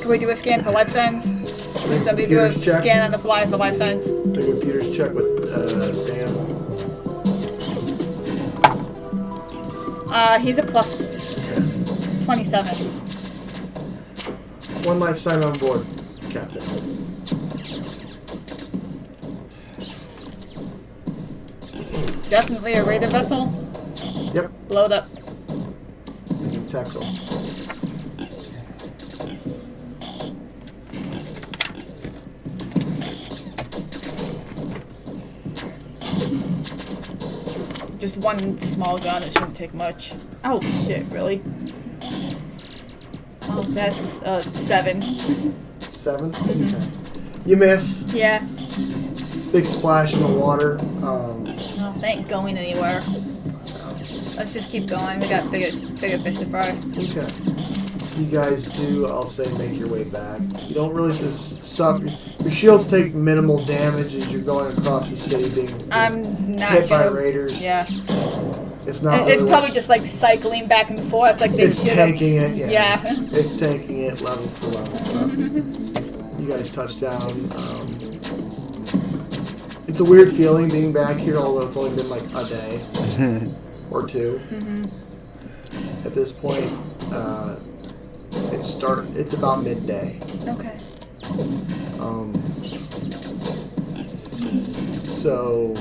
Can we do a scan for life signs? Can somebody do a scan on the fly for life signs?
Make a computer's check with Sam.
He's a plus 27.
One life sign on board, Captain.
Definitely a raider vessel.
Yep.
Blow it up.
Making tackle.
Just one small gun, it shouldn't take much. Oh shit, really? Oh, that's 7.
7? Okay. You miss.
Yeah.
Big splash in the water.
Well, they ain't going anywhere. Let's just keep going. We got bigger fish to fry.
Okay. you guys do, I'll say make your way back. You don't really suck. Your shields take minimal damage as you're going across the city being
I'm not
hit by
gonna.
raiders.
Yeah.
It's not.
It's
really
probably just like cycling back and forth, like they
It's
should
tanking it. Yeah.
Yeah.
It's tanking it level for level. So you guys touch down. It's a weird feeling being back here, although it's only been like a day or two. At this point, it's about midday.
Okay.
So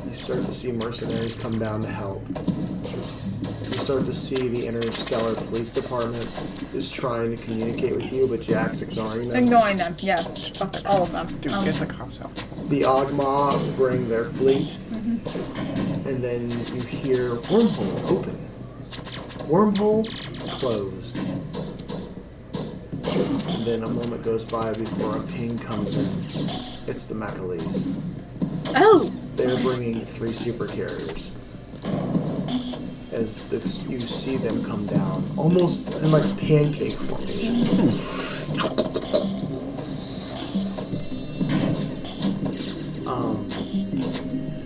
you start to see mercenaries come down to help. You start to see the Interstellar Police Department is trying to communicate with you, but Jack's ignoring them.
Ignoring them, yeah. Fuck all of them.
Dude, get the cops out.
The Ogma bring their fleet, and then you hear wormhole open. Wormhole closed. And then a moment goes by before a ping comes in. It's the Mechalees.
Oh!
They're bringing 3 super carriers. As you see them come down, almost in like a pancake formation.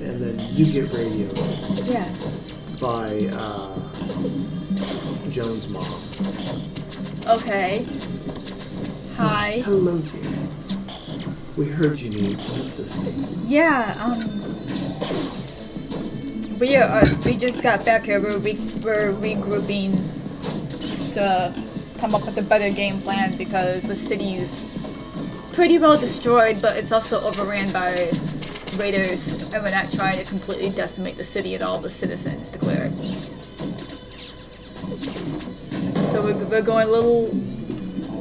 And then you get radioed
Yeah.
by Joan's mom.
Okay. Hi.
Hello, dear. We heard you needed some assistance.
Yeah, we just got back here. We're regrouping to come up with a better game plan because the city's pretty well destroyed, but it's also overran by raiders, and we're not trying to completely decimate the city and all the citizens to clear it. So we're going a little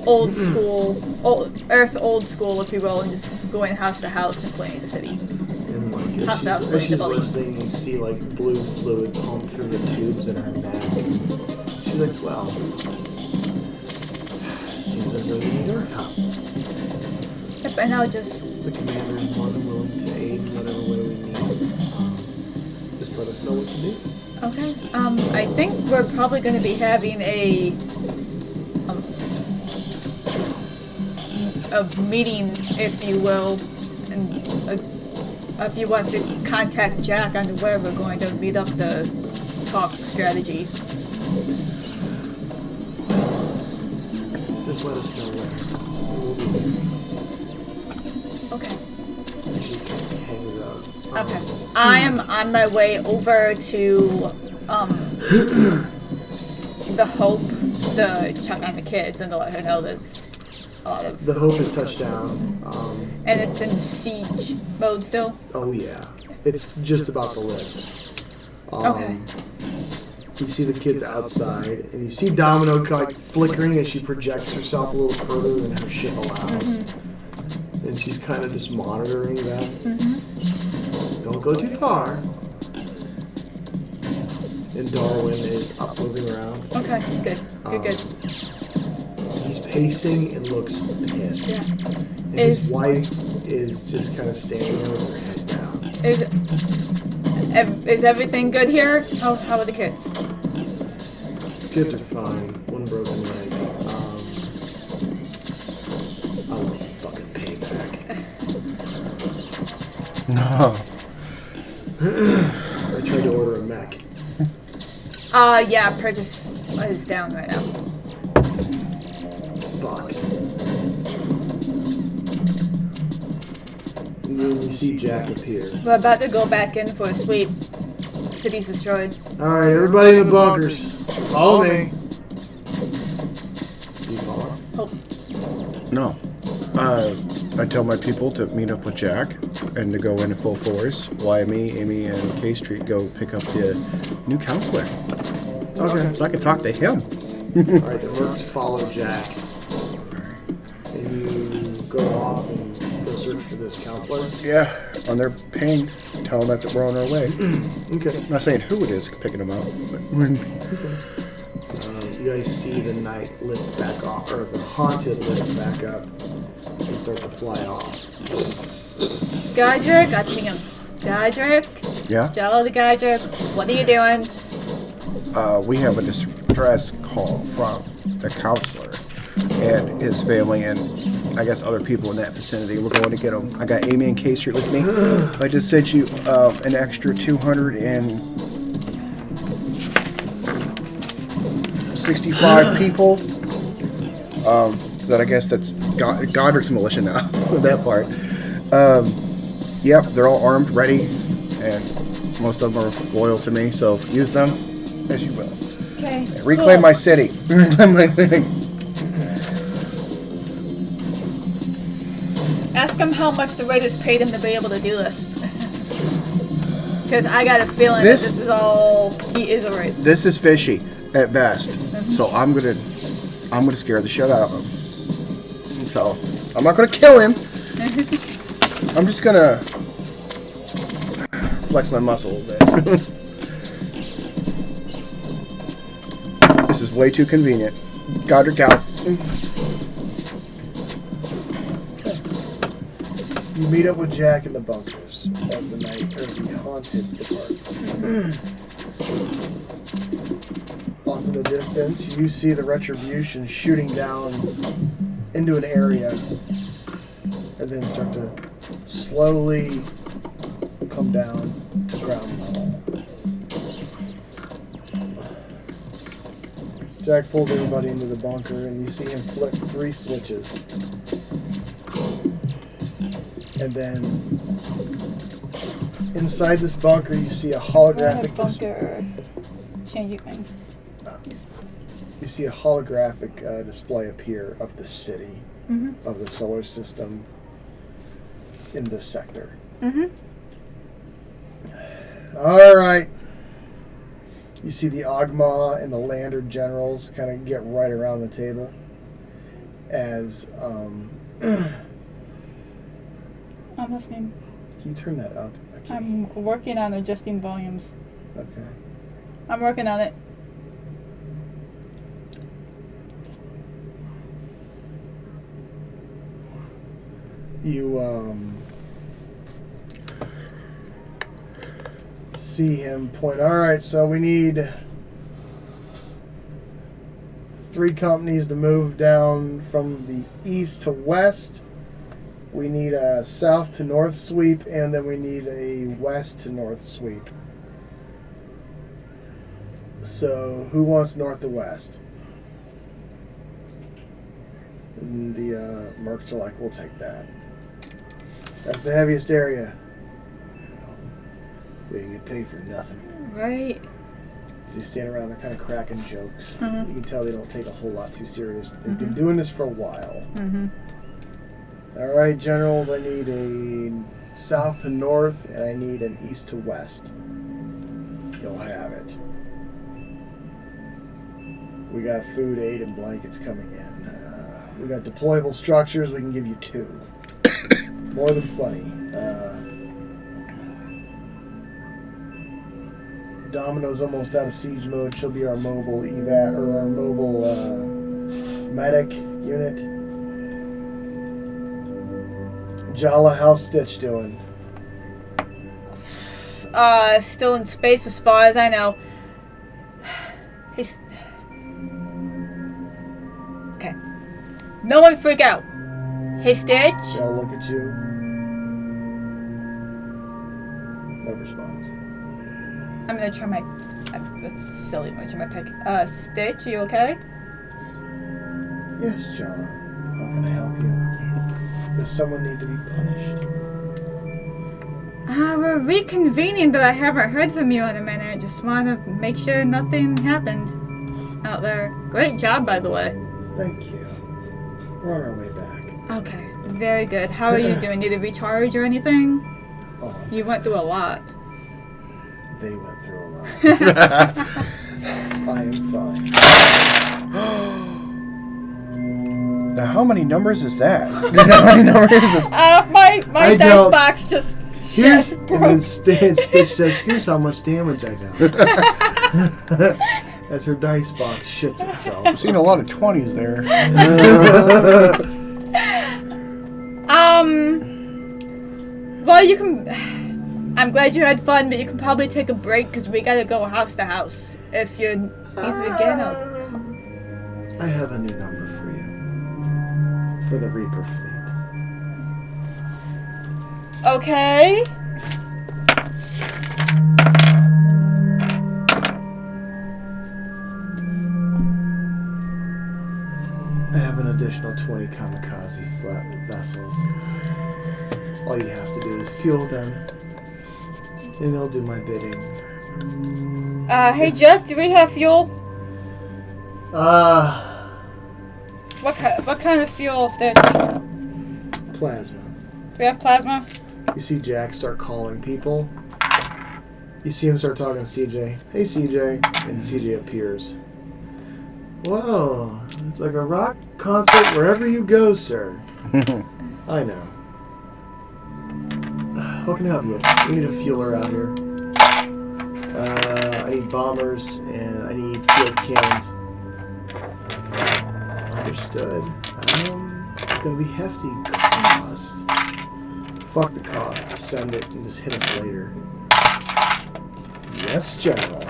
old school, old school, if you will, and just going house to house and cleaning the city.
And like as she's listening, you see like blue fluid pump through the tubes in her neck. And she's like, "Well, seems as though you need our help.
Yep, and I'll just.
The commander is more than willing to aid in whatever way we need. Just let us know what to do."
Okay. I think we're probably going to be having a meeting, if you will, and if you want to contact Jack on where we're going to meet up to talk strategy.
Just let us know where. We'll be there.
Okay.
She hangs up.
Okay. I am on my way over to the Hope to check on the kids and to let her know there's a lot of.
The Hope is touched down.
And it's in siege mode still?
Oh yeah. It's just about to lift.
Okay.
You see the kids outside, and you see Domino like flickering as she projects herself a little further than her ship allows. And she's kind of just monitoring them. Don't go too far. And Darwin is up moving around.
Okay, good. Good.
He's pacing and looks pissed.
Yeah.
And his wife is just kind of standing there with her head down.
Is everything good here? How are the kids?
Kids are fine. One broken leg. I want some fucking payback.
No.
I tried to order a mech.
Yeah, purchase is down right now.
Fuck. And then you see Jack appear.
We're about to go back in for a sweep. City's destroyed.
Alright, everybody in the bunkers. Follow me. Do you follow?
Hope.
No. I tell my people to meet up with Jack and to go in full force. Why me, Amy, and K Street go pick up the new counselor.
Okay.
So I can talk to him.
Alright, the mercs follow Jack. And you go off and go search for this counselor.
Yeah, on their ping. Tell them that we're on our way.
Okay.
I'm not saying who it is picking them up, but
You guys see the night lift back off, or the haunted lift back up and start to fly off.
Godric, I ping him. Godric?
yeah.
Jello the Godric, what are you doing?
We have a distress call from a counselor and his family, and I guess other people in that vicinity. We're going to get them. I got Amy and Casey with me. I just sent you an extra 265 people. That I guess that's Godric's militia now. That part. Yep, they're all armed, ready, and most of them are loyal to me. So use them as you will.
Okay.
Reclaim my city. Reclaim my city.
Ask him how much the Raiders paid him to be able to do this. Because I got a feeling that this is all he is a Raider.
This is fishy at best. So I'm gonna scare the shit out of him. So I'm not gonna kill him. I'm just gonna flex my muscle a little bit. This is way too convenient. Godric out.
You meet up with Jack in the bunkers as the night or the haunted departs. Off in the distance, you see the Retribution shooting down into an area and then start to slowly come down to ground level. Jack pulls everybody into the bunker and you see him flick 3 switches. And then inside this bunker you see a holographic
Changing things.
You see a holographic display appear of the city, of the solar system in this sector. All right. You see the Ogma and the Lander generals kind of get right around the table as...
I'm listening.
Can you turn that up?
I'm working on adjusting volumes.
Okay.
I'm working on it.
You see him point. All right, so we need 3 companies to move down from the east to west. We need a south to north sweep, and then we need a west to north sweep. So, who wants north to west? And the mercs are like, we'll take that. That's the heaviest area. We didn't get paid for nothing.
Right.
As they stand around, they're kind of cracking jokes. You can tell they don't take a whole lot too serious. They've been doing this for a while. All right, generals, I need a south to north, and I need an east to west. You'll have it. We got food, aid, and blankets coming in. We got deployable structures. We can give you 2. More than plenty. Domino's almost out of siege mode. She'll be our mobile evac or our mobile medic unit. Jala, how's Stitch doing?
Still in space as far as I know. He's... Okay. No one freak out. Hey, Stitch?
I'll look at you. No response.
I'm gonna try my... That's silly. I'm gonna try my pick. Stitch, are you okay?
Yes, Jala. How can I help you? Does someone need to be punished?
We're reconvening, but I haven't heard from you in a minute. Just want to make sure nothing happened out there. Great job, by the way.
Thank you. We're on our way back.
Okay, very good. How are you doing? Need a recharge or anything?
Oh,
You went through a lot.
they went through a lot. I am fine.
Now, how many numbers is that? How many numbers is this?
My dice box just...
Here's, and then Stitch says, here's how much damage I dealt. As her dice box shits itself.
I've seen a lot of 20s there.
Well, you can... I'm glad you had fun, but you can probably take a break because we gotta go house to house. If you're either again or...
I have a new number for you. For the Reaper fleet.
Okay.
I have an additional 20 kamikaze vessels. All you have to do is fuel them, and they'll do my bidding.
Hey Jeff, do we have fuel? What kind of fuel is there?
Plasma.
We have plasma?
You see Jack start calling people. You see him start talking to CJ. Hey CJ. And CJ appears. Whoa, it's like a rock concert wherever you go, sir. I know. What can I help you with? We need a fueler out here. I need bombers and I need field cannons. Understood. It's gonna be hefty cost. Fuck the cost. Send it and just hit us later. Yes, General.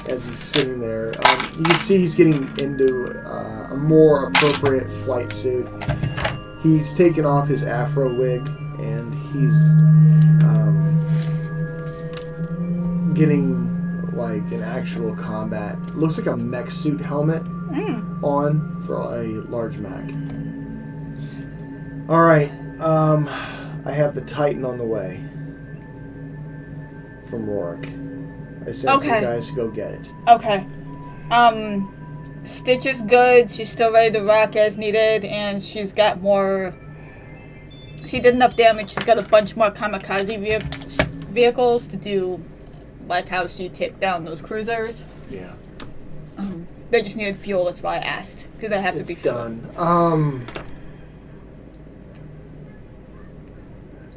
As he's sitting there, you can see he's getting into a more appropriate flight suit. He's taken off his afro wig and he's getting like an actual combat. Looks like a mech suit helmet on for a large mech. All right, I have the Titan on the way from Rourke. I sent some guys to go get it.
Okay. Stitch is good. She's still ready to rock as needed, and she's got more. She did enough damage. She's got a bunch more kamikaze vehicles to do, like how she took down those cruisers.
Yeah.
They just needed fuel. That's why I asked, because they have to be
done.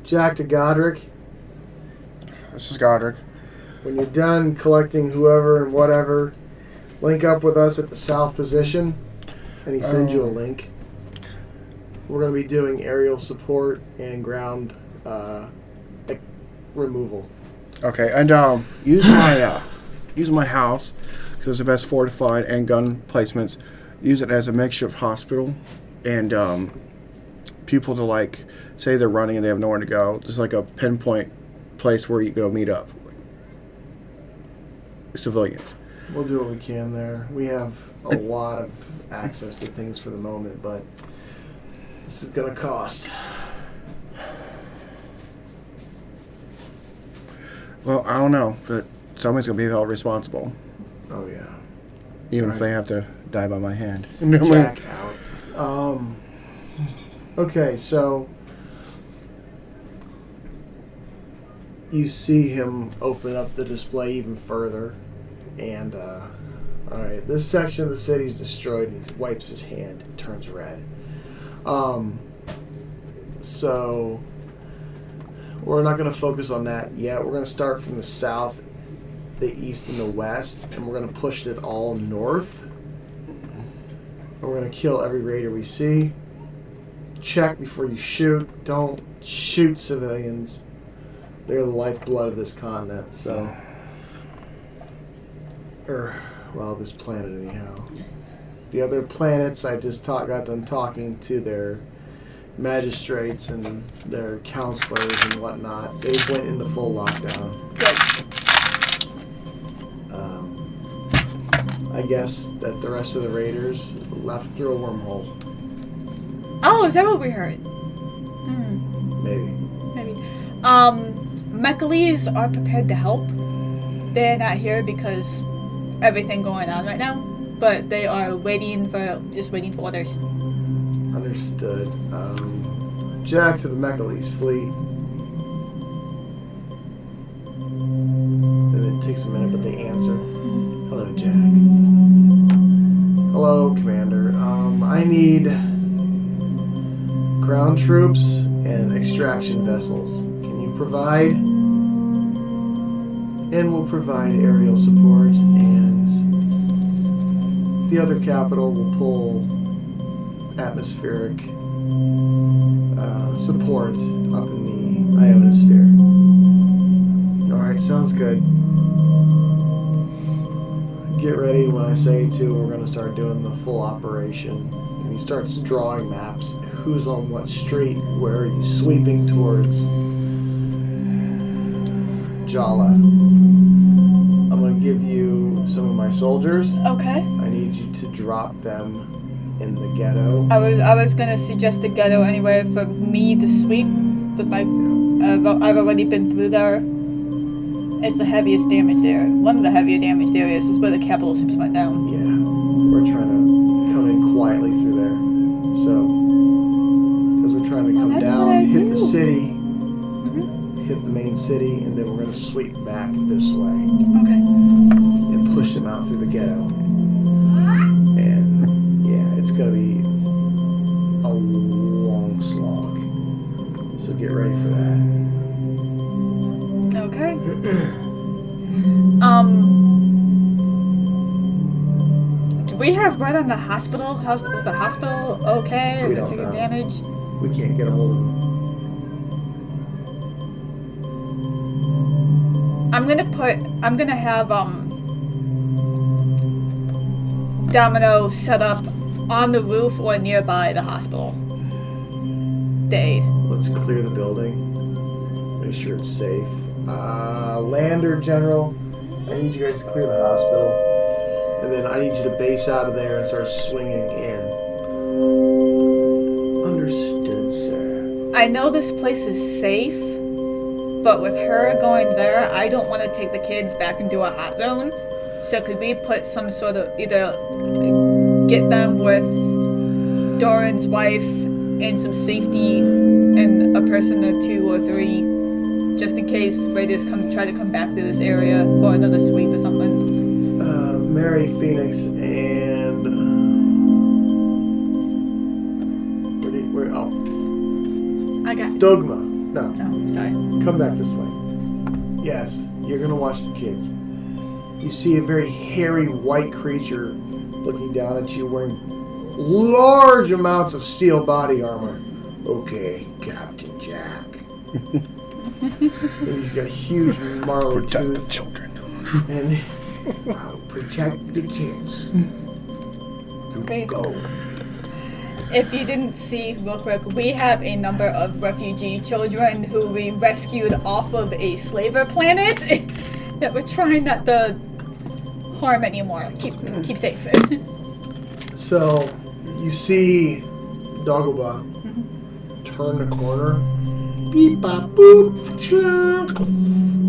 Jack to Godric.
This is Godric.
When you're done collecting whoever and whatever, link up with us at the south position, and he sends you a link. We're going to be doing aerial support and ground removal.
Okay, and use my house because it's the best fortified and gun placements. Use it as a makeshift hospital and people to like say they're running and they have nowhere to go. Just like a pinpoint place where you go meet up. Civilians.
We'll do what we can there. We have a lot of access to things for the moment, but this is going to cost.
Well, I don't know, but somebody's going to be held responsible.
Oh, yeah.
Even if they have to die by my hand.
Jack out. Okay, so you see him open up the display even further, and alright, this section of the city is destroyed, and he wipes his hand and turns red. So we're not going to focus on that yet. We're going to start from the south, the east, and the west, and we're going to push it all north. And we're going to kill every raider we see. Check before you shoot. Don't shoot civilians. They're the lifeblood of this continent, so... well, this planet anyhow. The other planets, I just got them talking to their magistrates and their counselors and whatnot. They went into full lockdown.
Good.
I guess that the rest of the raiders left through a wormhole.
Oh, is that what we heard?
Maybe.
Mechalees are prepared to help. They're not here because everything going on right now, but they are waiting for orders.
Understood. Jack to the Mechalees fleet. And it takes a minute, but they answer. Hello, Jack. Hello, Commander. I need ground troops and extraction vessels. Can you provide? And we'll provide aerial support, and the other capital will pull atmospheric support up in the ionosphere. Alright, sounds good. get ready. When I say to, we're going to start doing the full operation. And he starts drawing maps. Who's on what street? Where are you sweeping towards? Jala. I'm going to give you some of my soldiers.
Okay.
I need you to drop them in the ghetto.
I was gonna suggest the ghetto anyway for me to sweep, but I've already been through there. It's the heaviest damage there. One of the heavier damaged areas is where the capital ships went down.
Yeah, we're trying to come in quietly through there. So, because we're trying to come down, hit the city, hit the main city, and then we're gonna sweep back this way.
Okay.
And push them out through the ghetto. And yeah, it's gonna be a long slog. So get ready for that.
Okay. Do we have word on the hospital? Is the hospital okay?
We
Is it
don't
taking
know.
damage?
We can't get a hold of them.
I'm gonna have Domino set up on the roof or nearby the hospital. The aid.
Let's clear the building. Make sure it's safe. Lander, General, I need you guys to clear the hospital. And then I need you to base out of there and start swinging in. Understood, sir.
I know this place is safe, but with her going there, I don't want to take the kids back into a hot zone. So could we put some sort of, either get them with Doran's wife and some safety and a person or two or three, just in case raiders try to come back to this area for another sweep or something?
Mary, Phoenix, and
I got
Dogma. No,
No, sorry.
come back this way. Yes, you're gonna watch the kids. You see a very hairy white creature looking down at you, wearing large amounts of steel body armor. Okay, Captain Jack. And he's got a huge marley
Protect
tooth.
the children.
And I'll protect the kids. You
Great.
go.
If you didn't see real quick, we have a number of refugee children who we rescued off of a slaver planet that we're trying not to harm anymore. Keep safe.
So, you see Dogglebah turn the corner. Beep, bop, boop.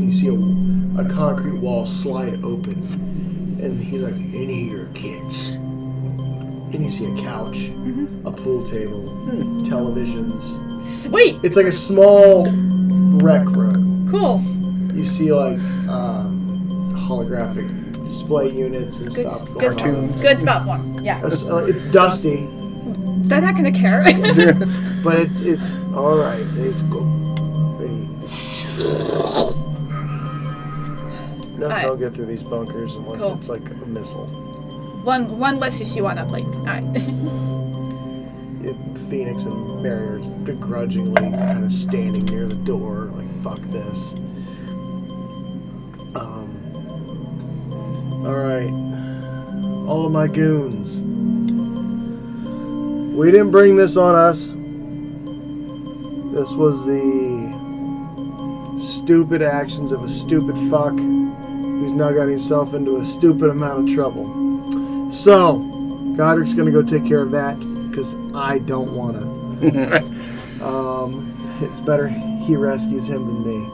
You see a concrete wall slide open. And he's like, any of your kids. And you see a couch, a pool table, televisions.
Sweet.
It's like a small rec room.
Cool.
You see like holographic display units and stuff going on.
Good spot for 'em. Yeah.
It's dusty,
They're not gonna care.
but it's all right. Let's go. Ready. Nothing will get through these bunkers unless
Cool.
it's like a missile.
One less issue on that plate. Alright.
Phoenix and Mary are begrudgingly kind of standing near the door, like, fuck this. Alright. All of my goons. We didn't bring this on us. This was the stupid actions of a stupid fuck who's now got himself into a stupid amount of trouble. So, Godric's gonna go take care of that, because I don't wanna. It's better he rescues him than me.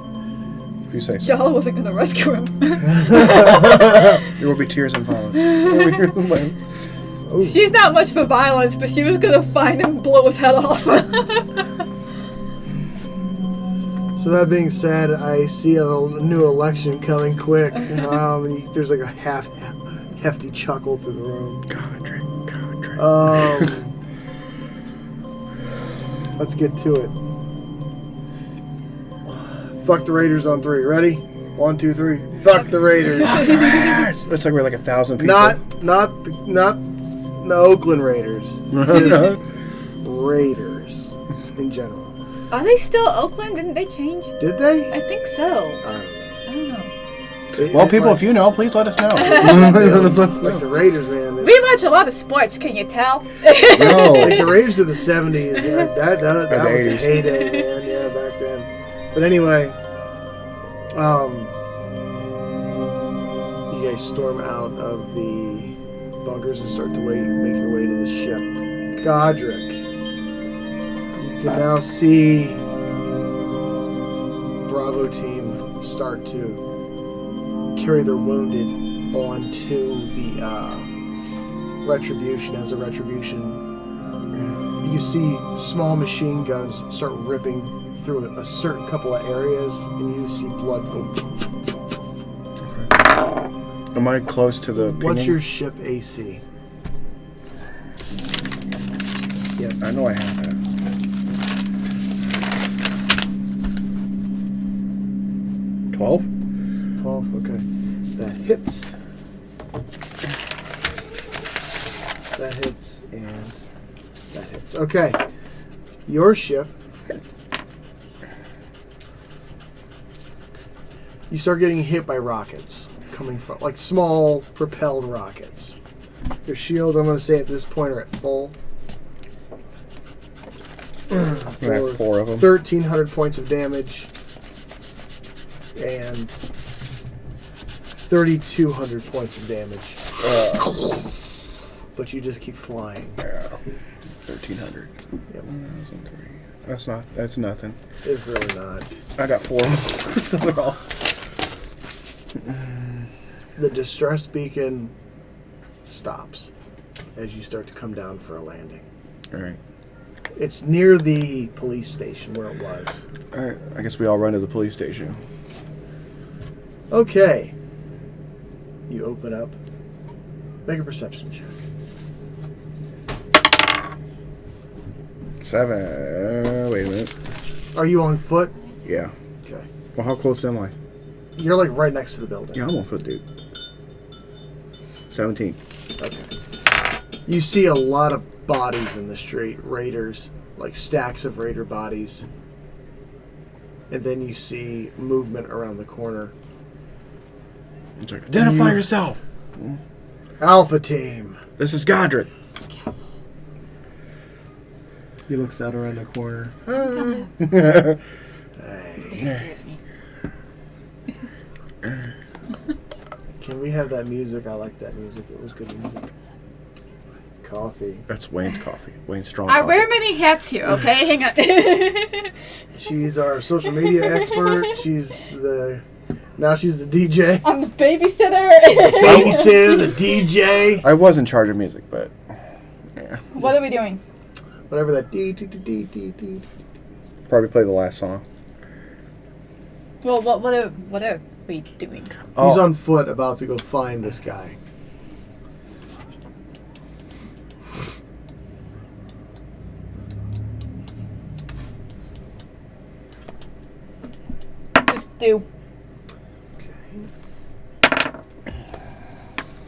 If you say so.
Jala wasn't gonna rescue him.
There will be tears and violence. There will be tears and violence.
Ooh.
She's not much for violence, but she was gonna find him and blow his head off.
So that being said, I see a new election coming quick. There's like a hefty chuckle through the room.
Godric.
Let's get to it. Fuck the Raiders on 3. Ready? 1, 2, 3. Fuck the Raiders.
Looks like we're like 1,000 people.
Not the Oakland Raiders. Just Raiders in general.
Are they still Oakland? Didn't they change?
Did they?
I think so.
I don't know.
I don't know.
Well, people, if you know, please let us know.
Like the Raiders, man.
We watch a lot of sports, can you tell?
No.
Like the Raiders of the 70s. That was the
80s.
heyday, man. Yeah, back then. But anyway, you guys storm out of the bunkers and start to make your way to the ship. Godric, you can now see Bravo team start to carry their wounded onto the Retribution. As a Retribution, you can see small machine guns start ripping through a certain couple of areas, and you see blood go.
Am I close to the pinging?
What's your ship AC?
Yeah, I know I have it. 12?
12, okay. That hits. That hits, and that hits. Okay. Your ship. You start getting hit by rockets coming from, like small propelled rockets. Your shields, I'm going to say at this point, are at full.
have 4 of them.
1,300 points of damage. And 3,200 points of damage. But you just keep flying.
Yeah. 1,300.
Yep.
That's nothing.
It's really not.
I got 4 of them. So they're all...
The distress beacon stops as you start to come down for a landing.
Alright.
It's near the police station where it was.
Alright, I guess we all run to the police station.
Okay. You open up. Make a perception check.
7. Wait a minute.
Are you on foot?
Yeah.
Okay.
Well, how close am I?
You're like right next to the building.
Yeah, I'm on foot, dude. 17.
Okay. You see a lot of bodies in the street. Raiders. Like stacks of Raider bodies. And then you see movement around the corner.
It's like, identify yourself!
Alpha Team.
This is Godric.
He looks out around the corner.
Hey.
Excuse me.
Can we have that music? I like that music. It was good music. Coffee.
That's Wayne's coffee. Wayne's strong
I
coffee.
wear many hats here, okay? Hang on.
She's our social media expert. Now she's the DJ.
I'm the babysitter.
Babysitter, the DJ.
I was in charge of music, but... Yeah.
What are we doing?
Whatever that D.
Probably play the last song.
Well, what are we doing?
Oh.
He's on foot about to go find this guy.
Just do.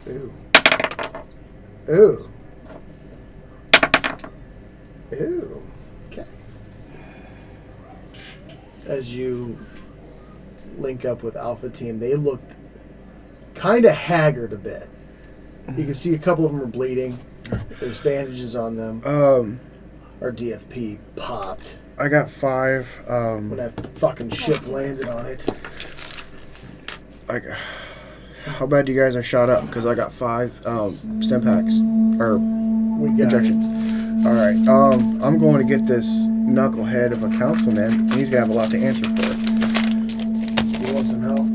Ooh. Ooh. Ooh. Okay. As you link up with Alpha Team, they look kind of haggard a bit. You can see a couple of them are bleeding. There's bandages on them. Our DFP popped
I got 5.
when that fucking ship landed on it.
How bad you guys are shot up? Because I got 5 stem packs. Or
We got
injections. Alright, I'm going to get this knucklehead of a councilman. And he's going to have a lot to answer for.
You want some help?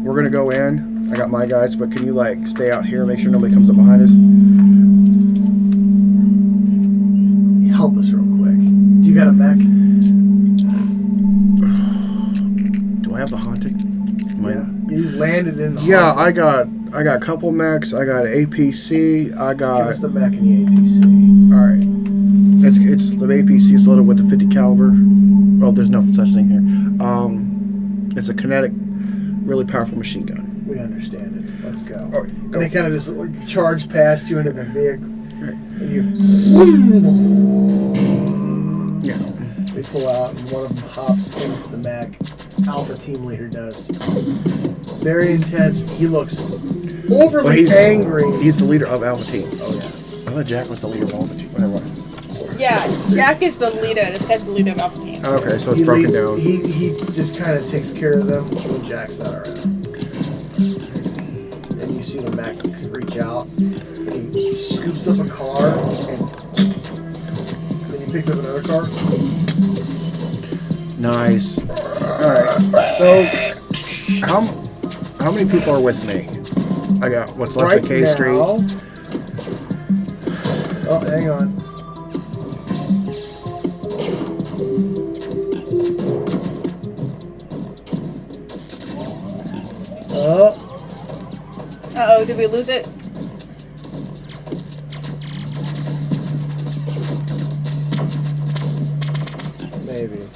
We're going to go in. I got my guys, but can you, like, stay out here, make sure nobody comes up behind us?
Help us real quick. You got a mech?
Do I have the haunted?
Yeah. You landed in the
Yeah,
haunted.
I got a couple mechs. I got an APC. I
Give
got...
us the mech and the APC.
Alright. It's the APC is loaded with the 50 caliber. Well, there's no such thing here. It's a kinetic, really powerful machine gun.
We understand it. Let's go.
All right,
And
go.
they kind of just like, charge past you into the vehicle.
Right.
And you...
Yeah.
They pull out and one of them hops into the mech. Alpha team leader does. Very intense. He looks overly angry.
He's the leader of Alpha Team.
Oh, yeah.
I thought Jack was the leader of Alpha Team. Whatever.
Yeah, Jack is the leader. This guy's the leader of Alpha Team.
Okay, so it's broken down.
He just kind of takes care of them when Jack's not around. And you see the Mac reach out, and he scoops up a car, and then he picks up another car.
Nice. Alright, so how many people are with me? I got what's left of K Street.
Oh, hang on.
Uh-oh, did we lose it?
Maybe.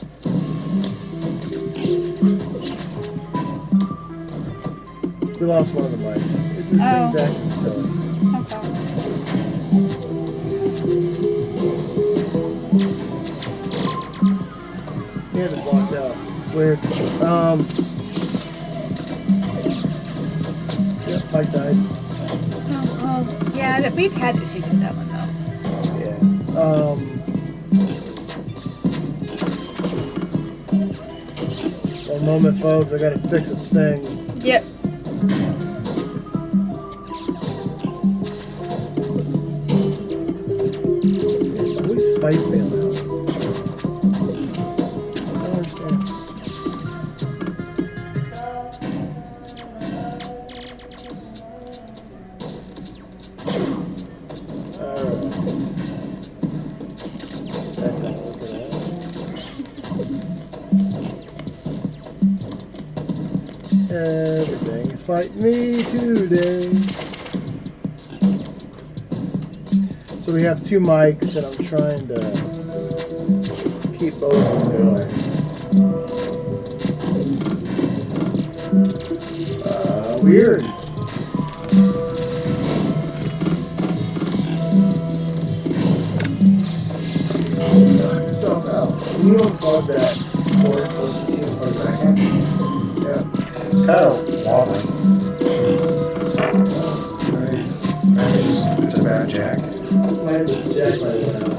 We lost one of the mics. This thing's acting silly.
Okay.
Yeah, it's locked out. It's weird. Yep, mic died.
Oh, yeah, we've had issues with that one, though.
Yeah. One moment, folks. I gotta fix a thing.
Yep.
It always fights me on that one. I don't understand. Everything is fighting me today. So we have two mics, and I'm trying to keep both of them going. Weird. Knock yourself out. Can you unplug that cord close to you and plug it back in? Yeah.
It's kind of wobbly. It's a bad jack.
My jack might have went out.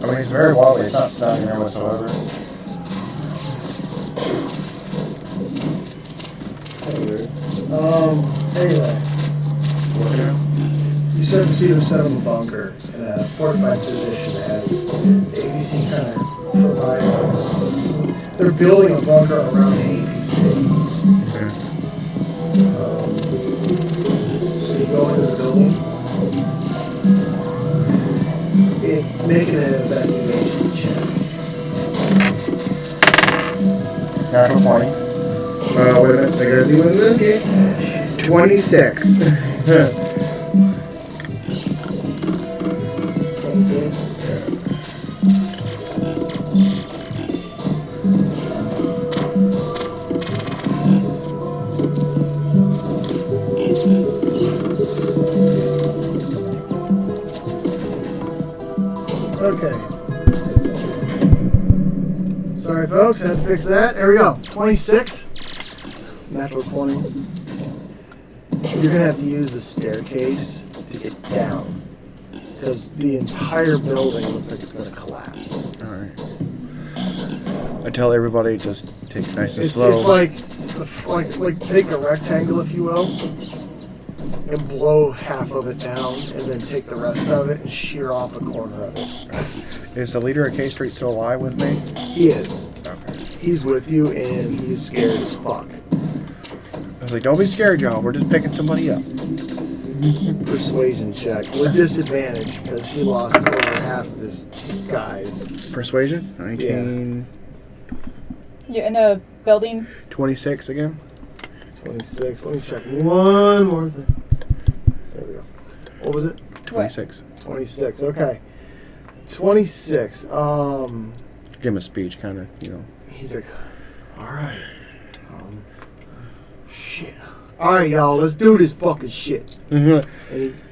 I mean, it's very wobbly. It's not snapping there whatsoever.
Anyway. You start to see them set up a bunker in a fortified position as the ABC kind of provides. They're building a bunker around the ABC.
Okay.
So you go into the building. Making an investigation check.
Natural 20. Wait a minute. I gotta see what it is. 26.
26? Okay. Sorry, folks. Had to fix that. There we go. 26. Natural 20. You're going to have to use the staircase to get down. Because the entire building looks like it's going to collapse.
Alright. I tell everybody just take it nice and slow.
It's like take a rectangle, if you will, and blow half of it down, and then take the rest of it and shear off a corner of it.
Is the leader of K Street still alive with me?
He is.
Okay.
He's with you, and he's scared as fuck.
I was like, don't be scared, y'all. We're just picking somebody up.
Persuasion check with disadvantage because he lost over half of his guys.
Persuasion? 19.
You're in a building.
26 again?
26. Let me check one more thing. There we go. What was it?
26.
26. Okay. 26.
Give him a speech, kind of, you know.
He's like, all right. Shit. All right, y'all. Let's do this fucking shit. And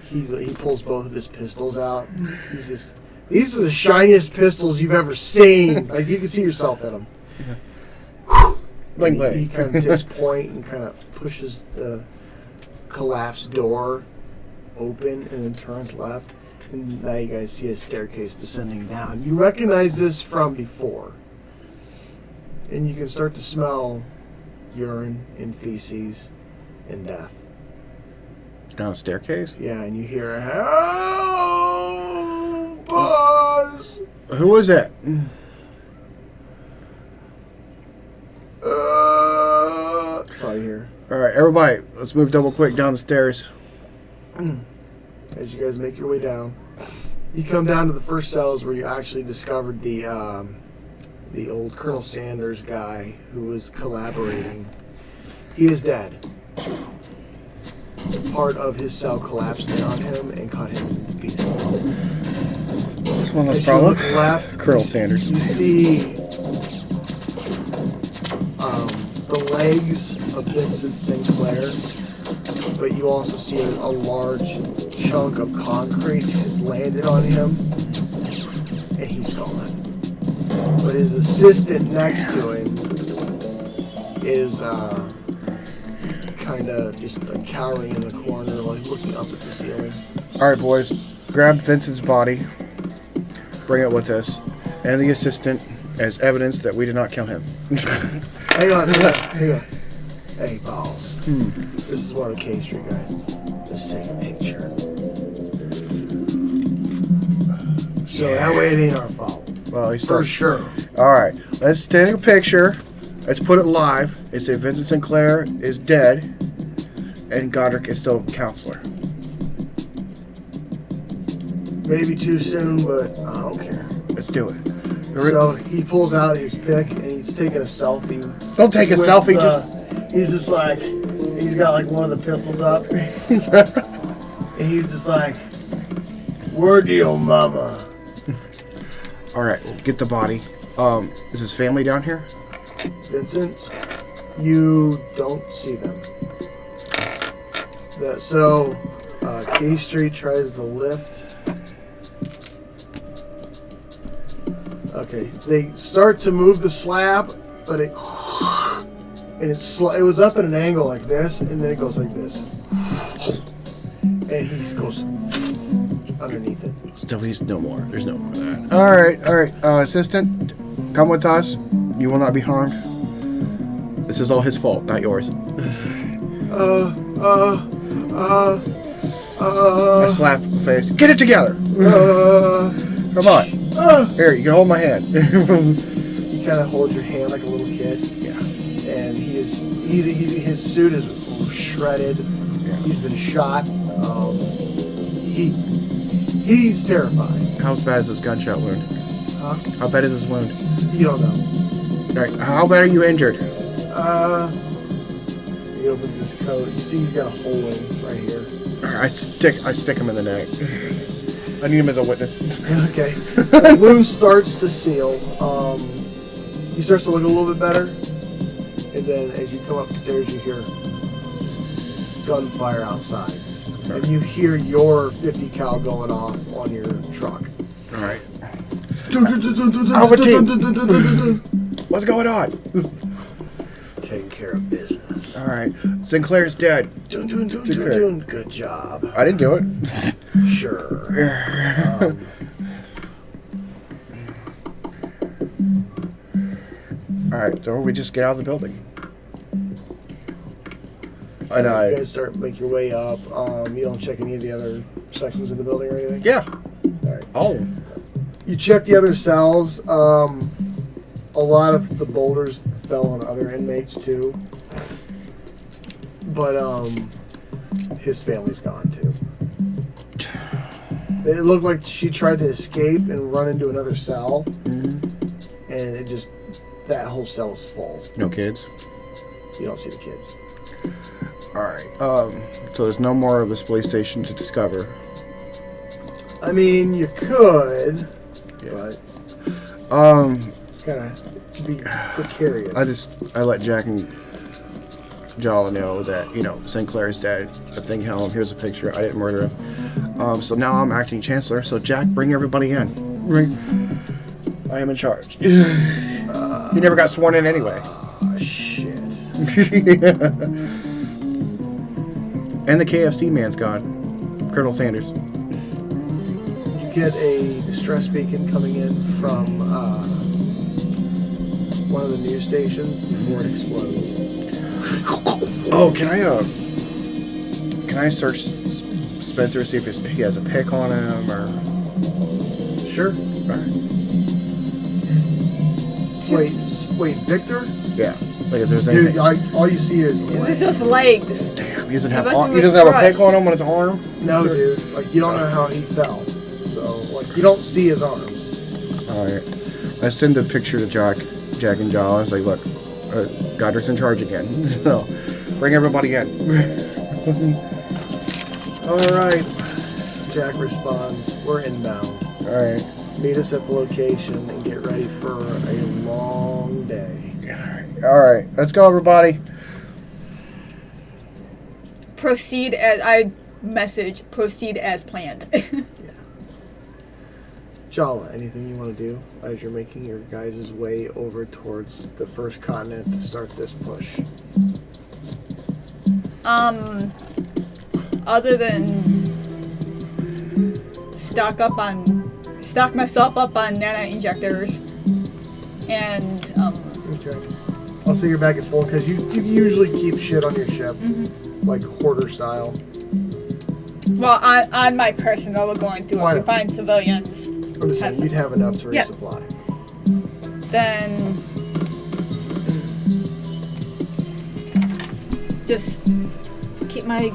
he pulls both of his pistols out. He's just. These are the shiniest pistols you've ever seen. Like you can see yourself in them.
Bling,
He
bling.
kind of takes point and kind of pushes the collapsed door open and then turns left. And now you guys see a staircase descending down. You recognize this from before. And you can start to smell urine and feces and death.
Down a staircase?
Yeah, and you hear a help us.
Who was that?
That's all you hear.
Alright, everybody, let's move double quick down the stairs.
As you guys make your way down, you come down to the first cells where you actually discovered the old Colonel Sanders guy who was collaborating. He is dead. Part of his cell collapsed in on him and cut him into pieces.
This one was
As you
probably
look left,
Colonel Sanders.
you see the legs of Vincent Sinclair, but you also see a large chunk of concrete has landed on him, and he's gone. But his assistant next to him is kind of just cowering in the corner, like looking up at the ceiling.
Alright, boys, grab Vincent's body, bring it with us, and the assistant as evidence that we did not kill him.
Hang on. Hey, balls. This is one of the K Street guys. Let's take a picture. So that way it ain't our fault.
Well, he's
For sure.
Alright, let's take a picture. Let's put it live. It says Vincent Sinclair is dead, and Godric is still counselor.
Maybe too soon, but I don't care.
Let's do it.
So he pulls out his pick and he's taking a selfie.
Don't take a
with
selfie,
He's just like, he's got like one of the pistols up. And he's just like, word to your mama.
Alright, we'll get the body. Is his family down here?
Vincent's, you don't see them. So, K Street tries to lift. Okay, they start to move the slab, but it was up at an angle like this, and then it goes like this, and he goes underneath it.
Still, he's no more. There's no more of that. Alright, assistant, come with us. You will not be harmed. This is all his fault, not yours. I slap the face. Get it together! Come on. Here, you can hold my hand.
You kind of hold your hand like a little kid.
Yeah.
And his suit is shredded.
Yeah.
He's been shot. He's terrified.
How bad is this gunshot wound?
Huh?
How bad is this wound?
You don't know.
Alright, how bad are you injured?
He opens his coat. You see, you got a hole in right here.
I stick him in the neck. I need him as a witness.
Okay. The wound starts to seal. He starts to look a little bit better. And then as you come up the stairs, you hear gunfire outside. And you hear your 50 cal going off on your truck.
Alright.
Alpha
team. What's going on?
Taking care of business.
Alright. Sinclair's dead.
Good job.
I didn't do it.
Sure.
Alright, so we just get out of the building.
You guys start make your way up. You don't check any of the other sections of the building or anything?
Yeah.
Alright.
Oh.
You check the other cells. A lot of the boulders fell on other inmates too. But his family's gone too. It looked like she tried to escape and run into another cell. And it just, that whole cell is full.
No kids?
You don't see the kids.
Alright. So there's no more of this police station to discover.
I mean, you could,
Yeah.
but it's kind of be precarious.
I let Jack and Jala know that, Sinclair's dead. I think, here's a picture. I didn't murder him. So now I'm acting chancellor. So Jack, bring everybody in. I am in charge. You never got sworn in anyway.
Shit.
And the KFC man's gone. Colonel Sanders.
You get a distress beacon coming in from one of the news stations before it explodes.
Oh, can I search Spencer, see if he has a pick on him or?
Sure.
Alright.
Wait, Victor?
Yeah. Like if there's
Dude,
anything.
all you see is
It's just legs.
Damn, he doesn't have
He must
he doesn't have a pick
crushed.
on him on his arm.
no, dude. Like you don't know how he fell, so like you don't see his arms.
All right. I send a picture to Jack and John. I was like, look, Goddard's in charge again. So bring everybody in.
All right. Jack responds, "We're inbound.
All right.
Meet us at the location and get ready for a long day."
All right. Let's go, everybody.
Proceed as I message. Proceed as planned.
Jala, anything you want to do as you're making your guys' way over towards the first continent to start this push?
Other than stock myself up on nano injectors, and
Okay. I'll say you're back at full because you usually keep shit on your ship, like hoarder style.
well, on my person while we're going through
Why
it
not?
to find civilians.
I'm just saying
Have
you'd have enough to
Yeah.
resupply.
Then just keep my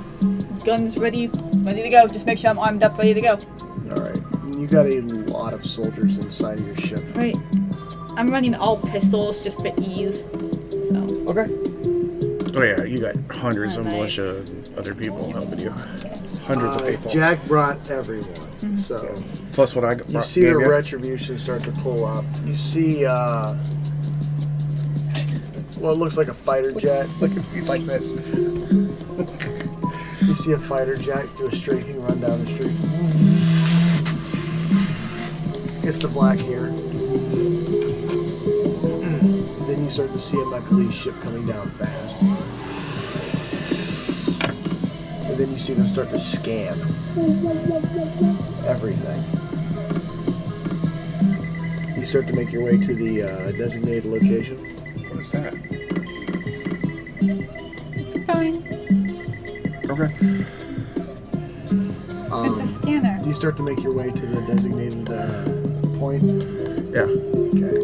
guns ready to go. Just make sure I'm armed up, ready to go.
All right. You got a lot of soldiers inside of your ship.
Right. I'm running all pistols just for ease. So
Okay.
Oh yeah, you got hundreds of
Nice.
militia and other people helping you. Hundreds of people.
Jack brought everyone, so
Plus what I got.
you see the retribution start to pull up. You see what looks like a fighter jet.
Look, he's like this.
You see a fighter jet do a strafing run down the street. It's the black here. Then you start to see a Mechalese ship coming down fast. And then you see them start to scan everything. You start to make your way to the designated location.
What is that?
it's fine.
Okay.
It's a scanner.
You start to make your way to the designated point.
Yeah.
Okay.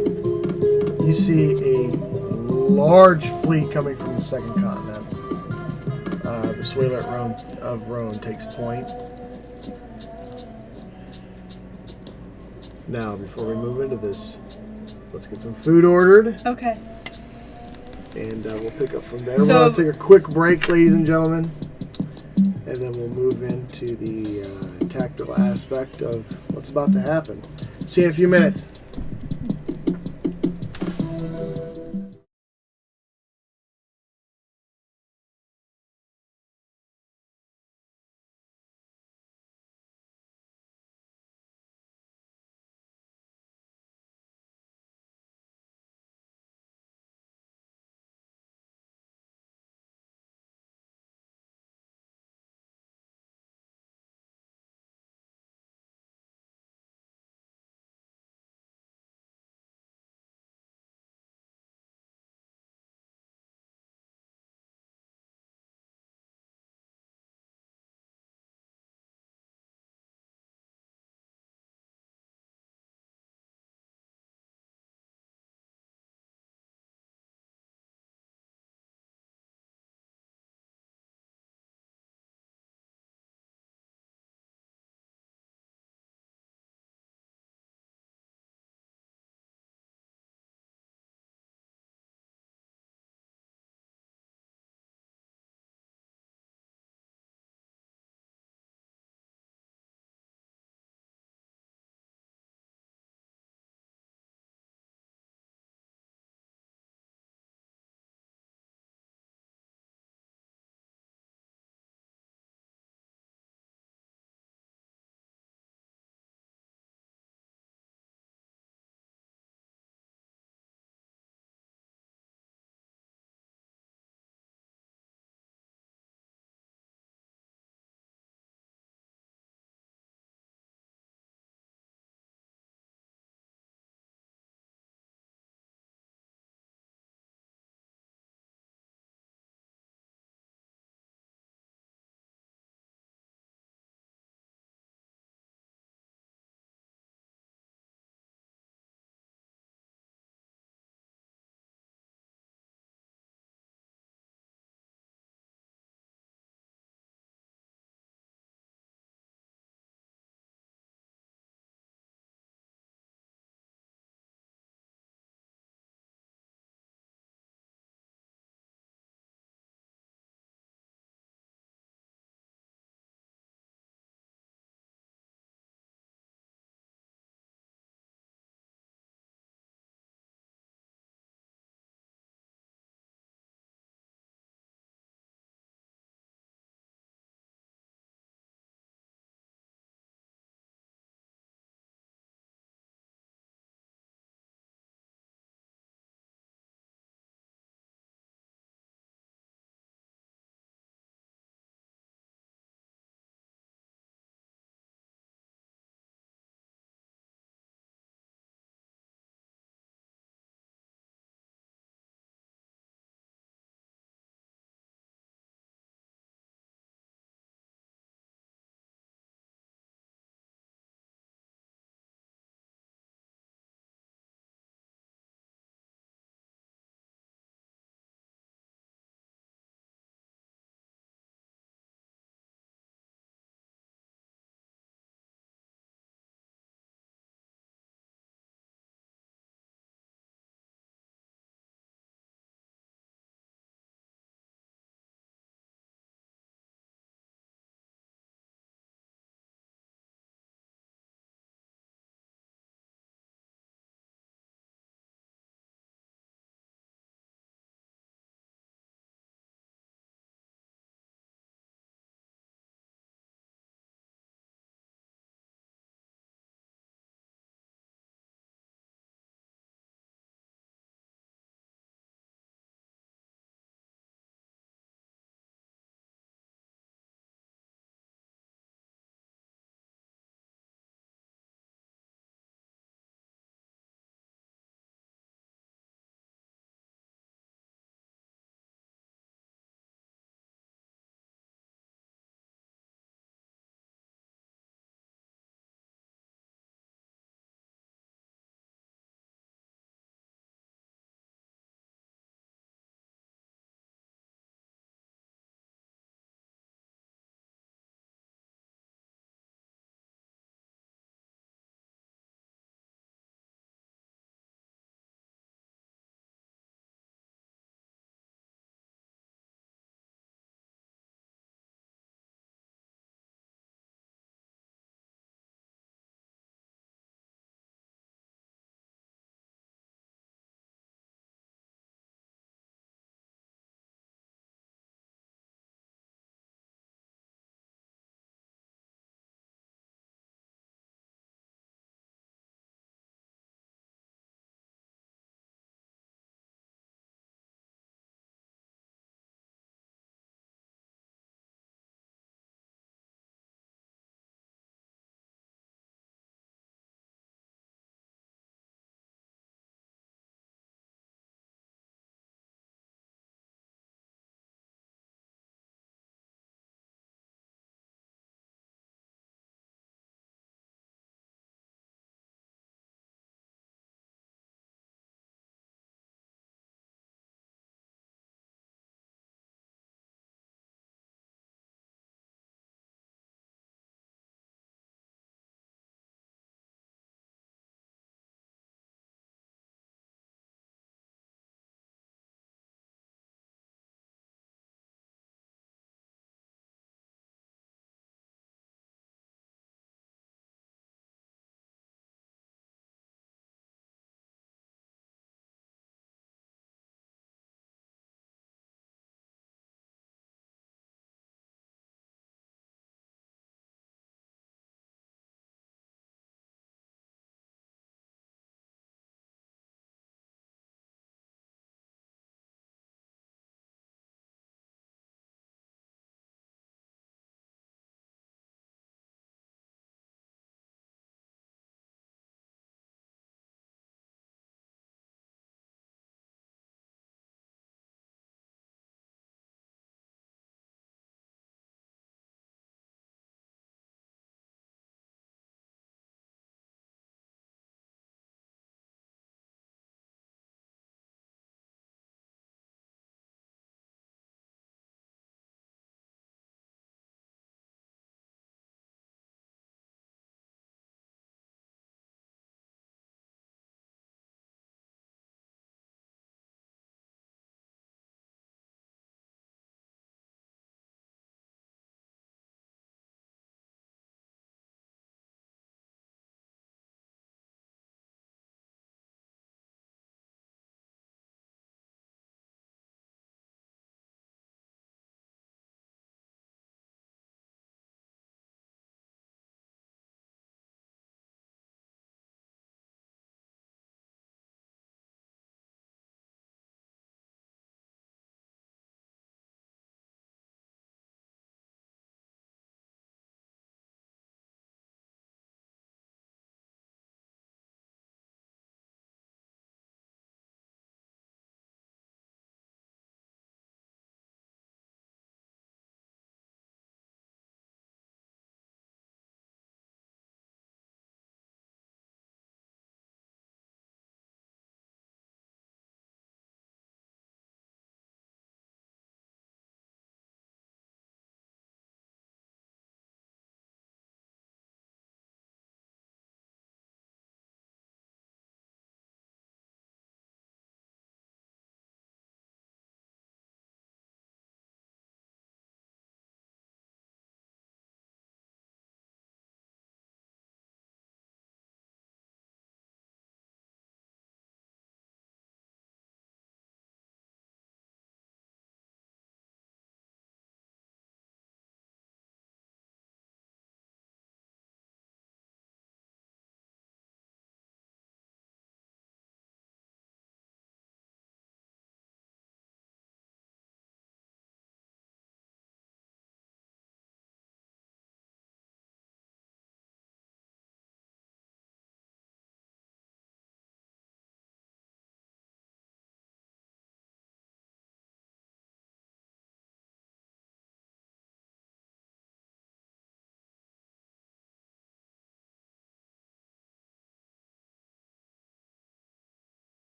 You see a large fleet coming from the second continent. The Swalet of Rhone takes point. Now, before we move into this, let's get some food ordered,
Okay.
and we'll pick up from there. We're
So-
going to take a quick break, ladies and gentlemen, and then we'll move into the tactical aspect of what's about to happen. See you in a few minutes.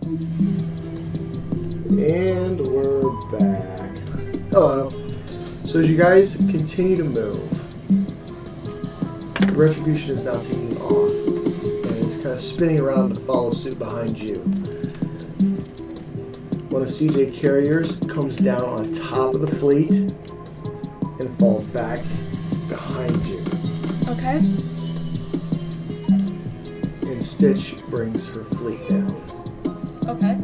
And we're back. Hello. So as you guys continue to move, Retribution is now taking off. And it's kind of spinning around to follow suit behind you. One of CJ Carriers comes down on top of the fleet and falls back behind you.
Okay.
And Stitch brings her fleet down.
Okay.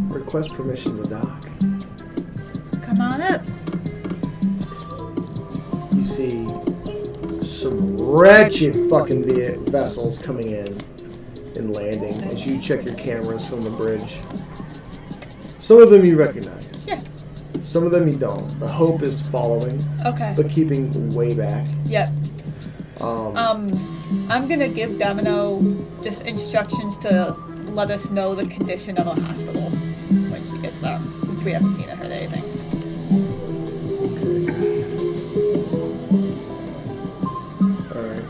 Request permission to dock.
Come on up.
You see some wretched fucking vessels coming in and landing as you check your cameras from the bridge. Some of them you recognize.
Yeah.
Some of them you don't. The Hope is following,
Okay.
but keeping way back.
Yep. I'm gonna give Domino just instructions to let us know the condition of a hospital when she gets there, since we haven't seen or heard anything.
Alright.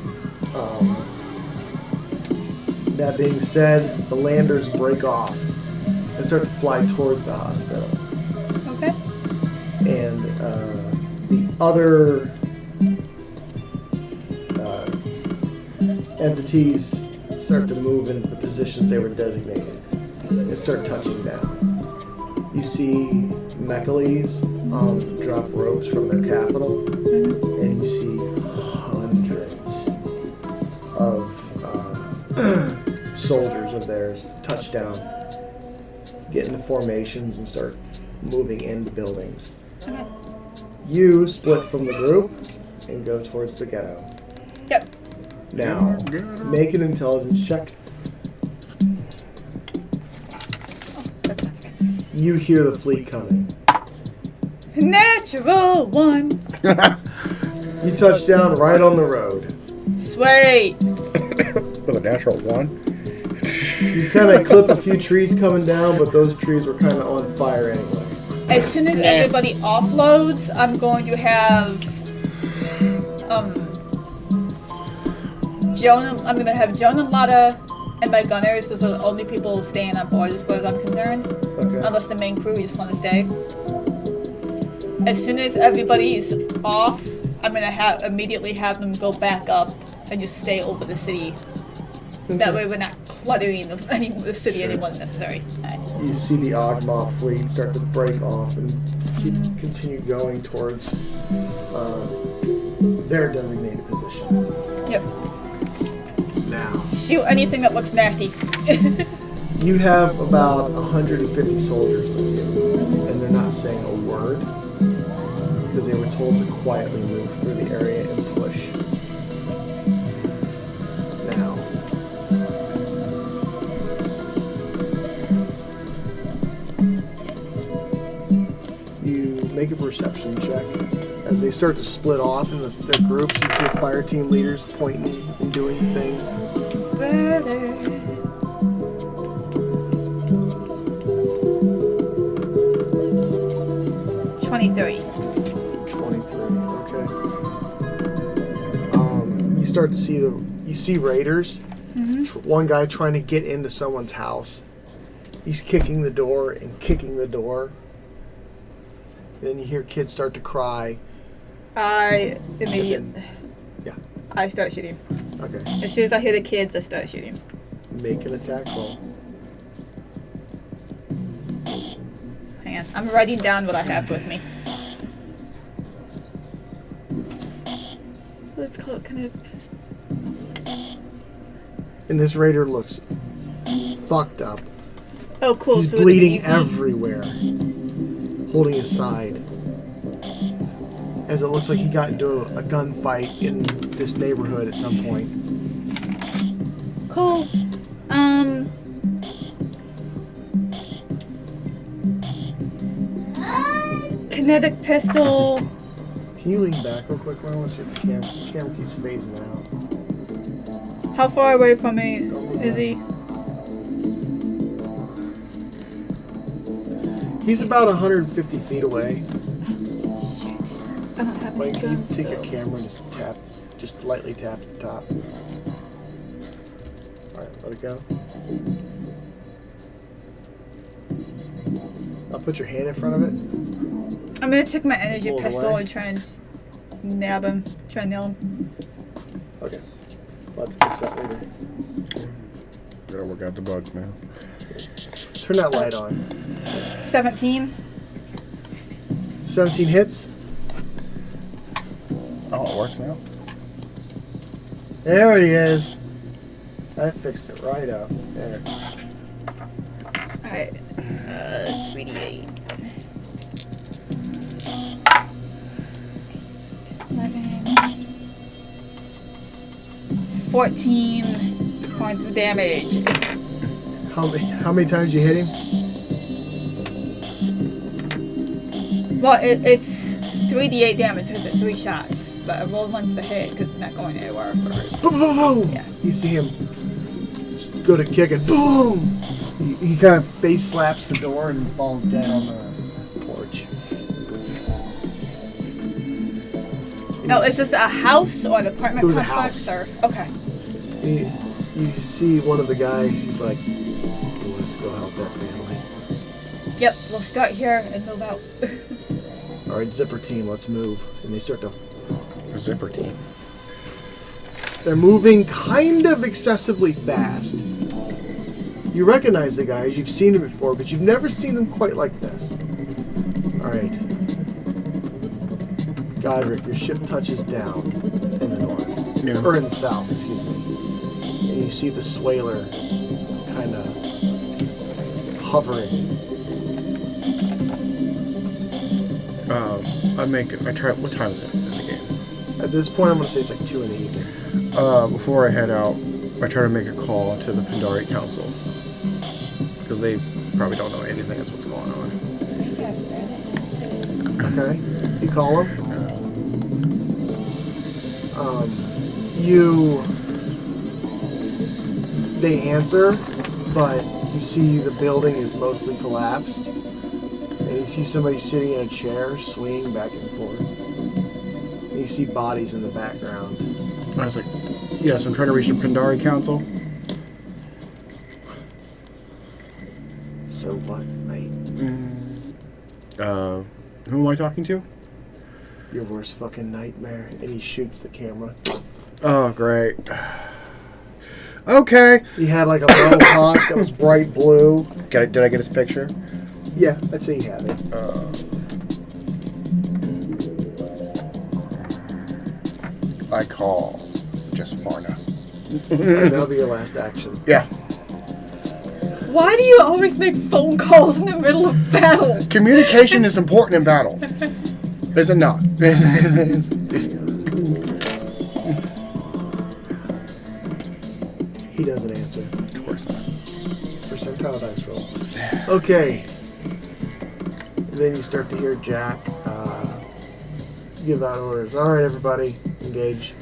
That being said, the landers break off and start to fly towards the hospital.
Okay.
And the other entities start to move into the positions they were designated and start touching down. You see Mechales drop ropes from their capital, and you see hundreds of soldiers of theirs touch down, get into formations, and start moving into buildings.
Okay.
You split from the group and go towards the ghetto.
Yep.
Now, make an intelligence check.
That's not good.
You hear the fleet coming.
Natural one.
You touch down right on the road.
Sweet.
With a natural one.
You kind of clip a few trees coming down, but those trees were kind of on fire anyway.
As soon as everybody offloads, I'm going to have Joan. I'm gonna have Joan and Lotta and my gunners. Those are the only people staying on board, as far as I'm concerned.
Okay.
Unless the main crew just want to stay. As soon as everybody's off, I'm gonna immediately have them go back up and just stay over the city. That way, we're not cluttering the city any more than necessary. Right.
You see the Ogma fleet start to break off and continue going towards their designated position.
Yep.
Now,
Shoot anything that looks nasty.
you have about 150 soldiers with you, and they're not saying a word because they were told to quietly move through the area and push. Now, you make a perception check. As they start to split off in their groups, you hear fire team leaders pointing and doing things.
Better. 23.
23. Okay. You start to see you see raiders. One guy trying to get into someone's house. He's kicking the door and kicking the door. Then you hear kids start to cry.
I start shooting.
Okay.
As soon as I hear the kids, I start shooting.
Make an attack roll.
Hang on. I'm writing down what I have with me. Let's call it kind of...
And this raider looks fucked up.
Oh, cool.
He's
so it'll be
bleeding
easy.
everywhere. Holding his side. As it looks like he got into a gunfight in this neighborhood at some point.
Cool. Kinetic pistol.
Can you lean back real quick? I want to see if the camera keeps phasing out.
How far away from me is he?
He's about 150 feet away.
Shit. I don't have
Like,
any
can you
guns.
take your
though.
camera and just lightly tap at the top. Alright, let it go. Put your hand in front of it.
I'm gonna take my energy
Pull it
pistol
away.
and try and nab him. Try and nail him.
Okay. We'll have to fix that later.
Gotta work out the bugs, man.
Turn that light on.
17.
17 hits.
Oh, it works now.
There he is. That fixed it right up. There.
Alright. 3d8. 11. 14 points of damage.
How many times you hit him?
Well, it's 3d8 damage because it's 3 shots. But I rolled once to hit because it's not going anywhere.
Boom, boom, boom.
Yeah.
You see him just go to kick and boom! He kind of face slaps the door and falls dead on the porch.
No, is this a house or an apartment
It was a
complex?
house.
Or okay.
You see one of the guys, he's like, he wants to go help that family.
Yep, we'll start here and move out.
All right, zipper team, let's move. And they start to...
A zipper team.
They're moving kind of excessively fast. You recognize the guys, you've seen them before, but you've never seen them quite like this. All right. Godric, your ship touches down in the north.
Yeah.
Or in the south, excuse me. And you see the Swaler kind of hovering.
I try. What time is it in the game?
At this point, I'm going to say it's like 2 in the evening.
Before I head out, I try to make a call to the Pandari Council. Because they probably don't know anything that's what's going on.
Okay? You call them? They answer, but you see the building is mostly collapsed. And you see somebody sitting in a chair, swinging back and forth. And you see bodies in the background.
I was like, yes, I'm trying to reach the Pandari Council.
So what, mate?
Who am I talking to?
Your worst fucking nightmare. And he shoots the camera.
Oh, great. Okay.
He had like a mohawk that was bright blue.
Did I get his picture?
Yeah, I'd say you have it.
I call just Farna.
Alright, that'll be your last action.
Yeah.
Why do you always make phone calls in the middle of battle?
Communication is important in battle. Is it not?
He doesn't answer.
Of course not.
Percentile dice roll. Okay. And then you start to hear Jack give out orders. All right, everybody, engage.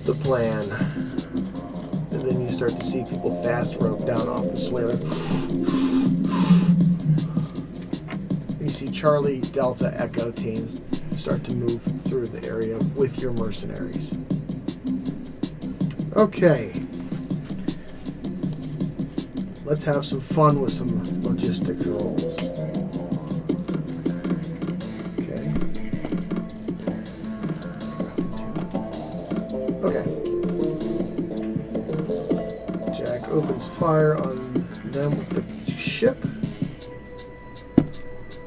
The plan. And then you start to see people fast rope down off the Swaler. And you see Charlie, Delta, Echo team start to move through the area with your mercenaries. Okay. Let's have some fun with some logistics rolls. Okay. Okay. Jack opens fire on them with the ship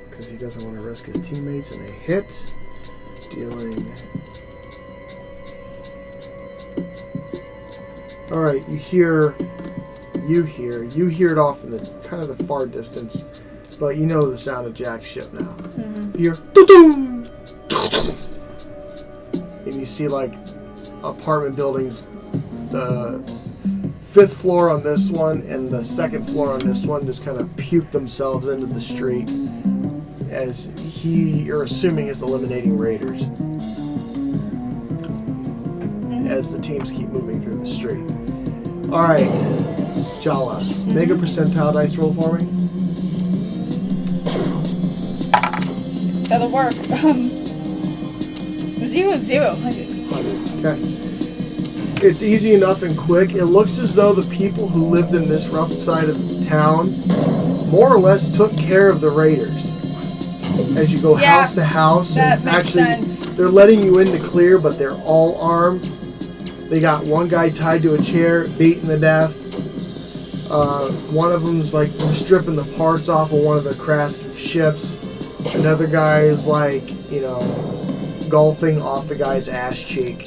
because he doesn't want to risk his teammates, and they hit, dealing. All right, you hear it off in the kind of the far distance, but you know the sound of Jack's ship now. Mm-hmm. You hear doo-doo! And you see like apartment buildings, the 5th floor on this one and the 2nd floor on this one just kind of puke themselves into the street as you're assuming is eliminating raiders as the teams keep moving through the street. All right, Jala, make a percentile dice roll for me.
That'll work. 0, 0.
100. Okay. It's easy enough and quick. It looks as though the people who lived in this rough side of town more or less took care of the raiders. As you go house to house,
that
and
makes
actually
sense.
they're letting you in to clear, but they're all armed. They got one guy tied to a chair, beaten to death. One of them's like stripping the parts off of one of the crashed ships. Another guy is like, golfing off the guy's ass cheek.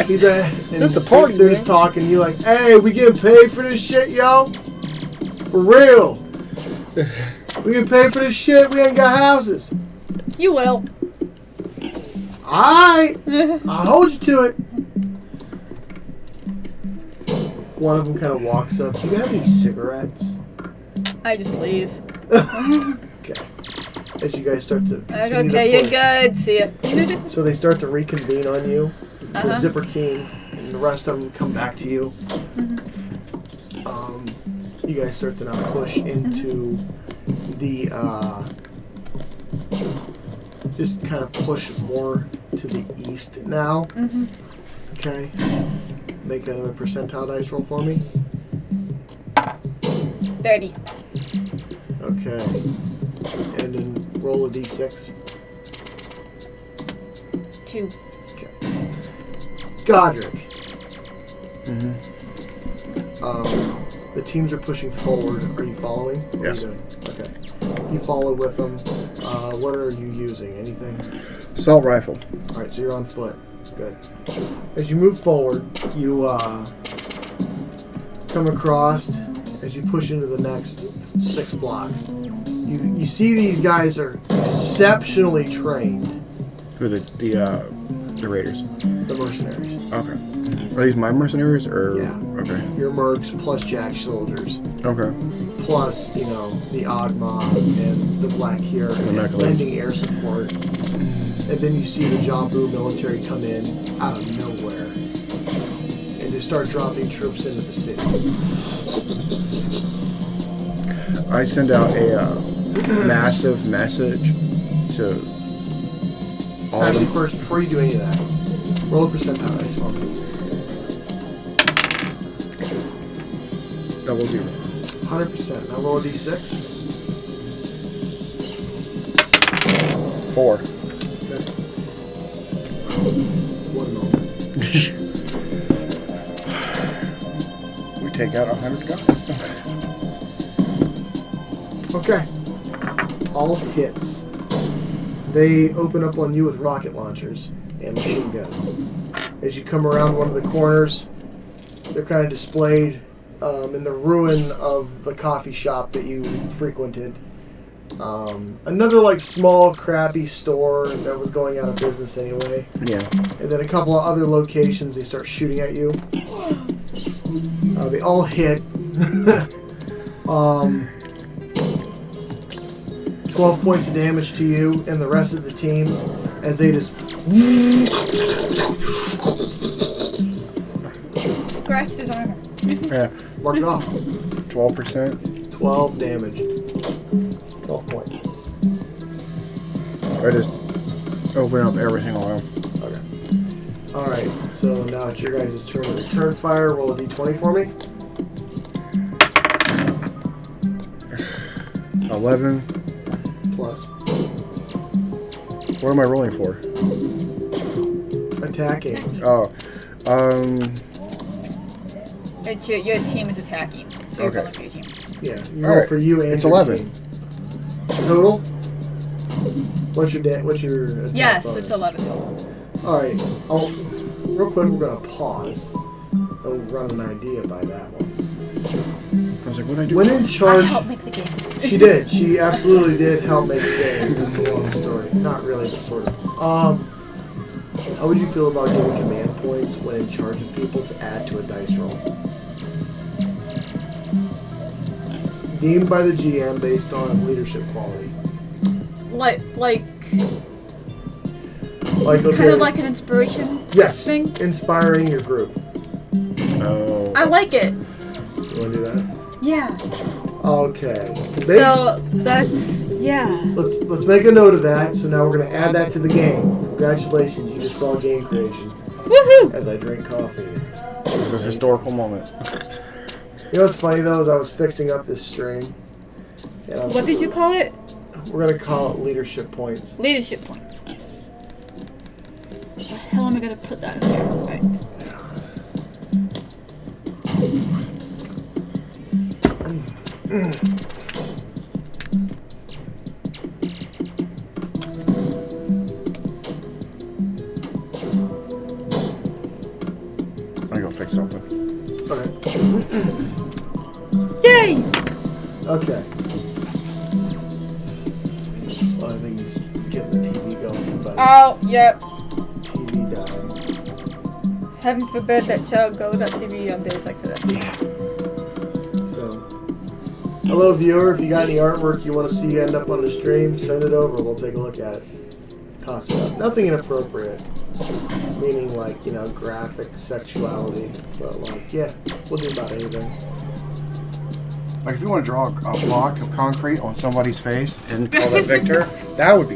He's
That's a party.
They're just talking. You're like, hey, we getting paid for this shit, yo? For real. We get paid for this shit. We ain't got houses.
You will.
Alright. I'll hold you to it. One of them kind of walks up. Do you have any cigarettes?
I just leave.
Okay. As you guys start to continue
Okay,
the
you're
push.
good. See ya.
So they start to reconvene on you. The zipper team and the rest of them come back to you. You guys start to now push into the just kind of push more to the east now. Okay. Make another percentile dice roll for me.
30.
Okay. And then roll a d6.
2.
Okay. Godric. The teams are pushing forward. Are you following? What
Yes.
are you doing? Okay. You follow with them. What are you using? Anything?
Assault rifle.
Alright, so you're on foot. Good. As you move forward, you come across, as you push into the next 6 blocks, you see these guys are exceptionally trained.
Who the raiders?
The mercenaries.
Okay. Are these my mercenaries or?
Yeah.
Okay.
Your mercs plus Jack soldiers.
Okay.
Plus, the Ogma and the Black here and
Mechanics.
lending air support. And then you see the Jambu military come in out of nowhere and just start dropping troops into the city.
I send out a massive message to all of
Actually,
them.
first, before you do any of that, roll a percentile dice for me.
00.
100%. Now roll a d6.
4.
Okay. One moment.
We take out 100 guys.
Okay. All hits. They open up on you with rocket launchers and machine guns. As you come around one of the corners, they're kind of displayed in the ruin of the coffee shop that you frequented. Another small crappy store that was going out of business anyway.
Yeah.
And then a couple of other locations, they start shooting at you. They all hit. 12 points of damage to you and the rest of the teams as they just
Scratched his armor.
Yeah.
mark it off.
12%.
12 damage. 12 points.
I just open up everything around.
Okay. Alright, so now it's your guys' turn to return fire. Roll a d20 for me.
11.
Plus.
What am I rolling for?
Attacking.
Oh.
It's your team is attacking. So you're
Okay.
rolling for your team.
Yeah, you
All
roll
right.
for you and
It's
your
11.
team. Total? What's your attack
Yes,
bonus?
it's 11 total.
Alright, real quick we're going to pause and run an idea by that one.
I was like, what did I do?
When in
I
charge...
helped make the game.
She did. She absolutely did help make the game. It's a long story. Not really, but sort of. How would you feel about giving command points when in charge of people to add to a dice roll? Deemed by the GM based on leadership quality.
Like
Okay,
kind of like an inspiration
yes,
thing.
inspiring your group.
Oh.
I like it.
You want to do that?
Yeah.
Okay.
So that's
Let's make a note of that. So now we're going to add that to the game. Congratulations, you just saw game creation.
Woohoo!
As I drink coffee.
It's a historical moment.
You know what's funny though is I was fixing up this stream. And
What did you call it?
We're gonna call it leadership points.
Leadership points. What the hell am I gonna put that in there? Right.
I'm gonna go fix something.
Okay.
Yay!
Okay. Well, I think he's getting the TV going for buddy.
Oh, yep.
TV died.
Heaven forbid that child go without TV on days like today.
Yeah. So, hello viewer, if you got any artwork you want to see end up on the stream, send it over. We'll take a look at it. Toss it up. Nothing inappropriate. Meaning like, you know, graphic sexuality. But like, yeah, we'll do about anything.
Like if you want to draw a block of concrete on somebody's face and call that Victor, that would be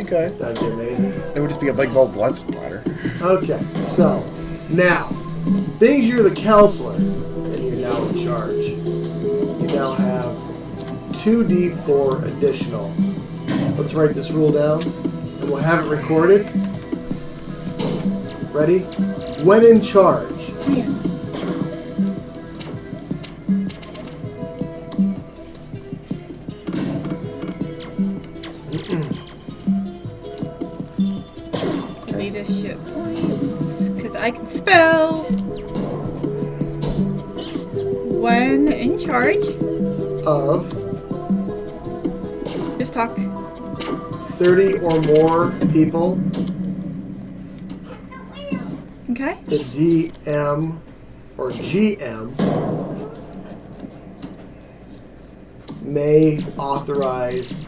good.
That'd be amazing.
It would just be a big old blood splatter.
Okay, so now, being you're the counselor and you're now in charge, you now have 2d4 additional. Let's write this rule down and we'll have it recorded. Ready? When in charge.
Leadership points. Because I can spell. When in charge.
Of
Just talk.
30 or more people,
Okay.
the DM or GM may authorize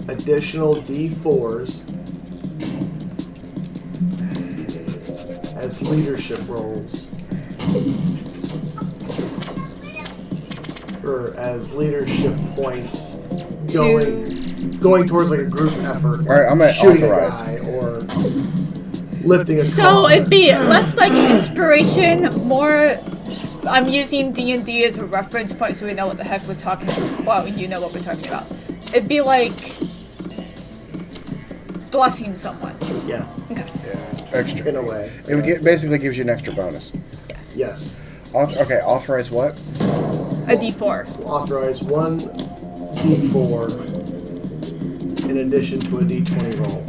additional D4s as leadership roles or as leadership points going towards like a group effort.
All right, I'm gonna
shooting
authorize.
a guy or lifting a
So
car.
it'd be less like inspiration, more. I'm using D&D as a reference point so we know what the heck we're talking about. Well, you know what we're talking about. It'd be like blessing someone.
Yeah,
Okay.
Yeah, extra.
in a way.
It would basically gives you an extra bonus.
Yes.
Okay, authorize what?
A D4.
Authorize 1 D4 in addition to a D20 roll.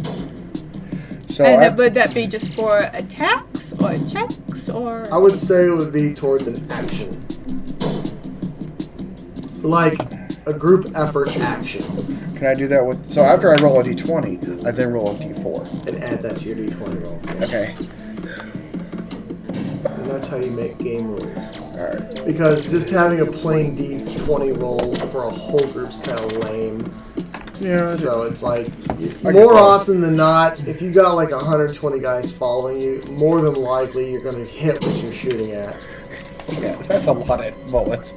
So
And then would that be just for attacks or checks or?
I would say it would be towards an action. Like a group effort action.
can I do that with? So after I roll a d20, I then roll a d4.
And add that to your D20 roll.
Okay.
And that's how you make game rules.
All right.
Because just having a plain D20 roll for a whole group's kind of lame.
Yeah.
So it's like,
I
more
get that.
often than not, if you got like 120 guys following you, more than likely you're going to hit what you're shooting at.
Yeah, that's a lot of bullets.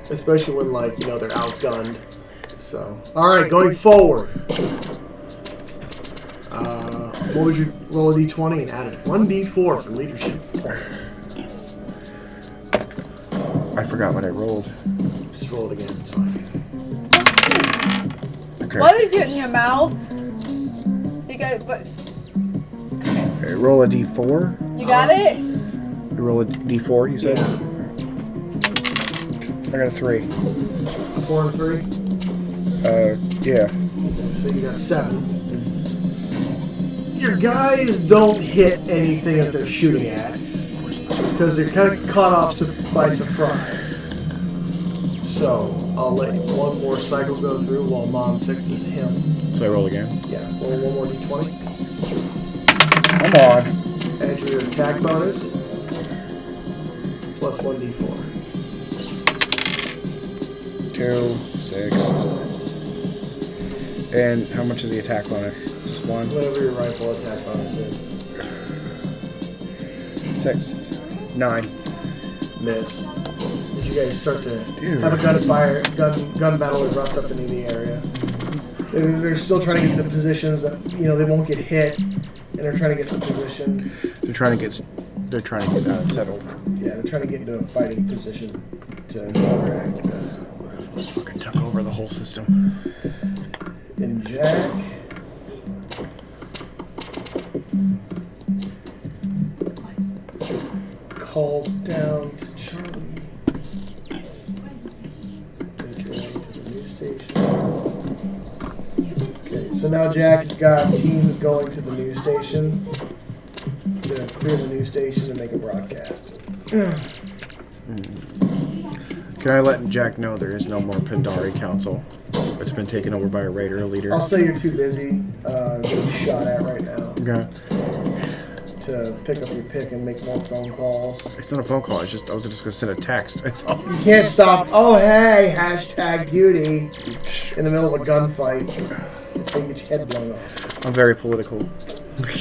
Especially when, like, you know, they're outgunned. So, alright, going forward. What would you roll a d20 and added 1 d4 for leadership points?
I forgot what I rolled.
Just roll it again, it's fine.
Okay.
What is it in your mouth? You got it, but
Okay, roll a d4.
you got it?
You roll a d4, you said?
Yeah.
I got a 3.
A 4 and 3?
Yeah.
Okay, so you got 7. Your guys don't hit anything that they're shooting at because they're kind of caught off by surprise. So I'll let one more cycle go through while Mom fixes him.
So I roll again.
Yeah, roll one more d20.
Come on.
Add your attack bonus plus 1 d4.
2, 6. And how much is the attack bonus? Just 1?
Whatever your rifle attack bonus is.
6. 9.
Miss. As you guys start to
Dude.
have a gun battle erupt up into the area. They're still trying to get to the positions that, you know, they won't get hit, and they're trying to get to the position.
They're trying to get settled.
Yeah, they're trying to get into a fighting position to counteract this.
Fucking took over the whole system.
And Jack. Calls down to Charlie. Make your way to the news station. Okay, so now Jack has got teams going to the news station to clear the news station and make a broadcast.
Can I let Jack know there is no more Pandari Council? It's been taken over by a Raider leader.
I'll say you're too busy getting shot at right now
Okay.
to pick up your pick and make more phone calls.
It's not a phone call. I was just gonna send a text. That's all.
You can't stop. Oh hey, hashtag beauty in the middle of a gunfight. It's gonna get your head blown off.
I'm very political.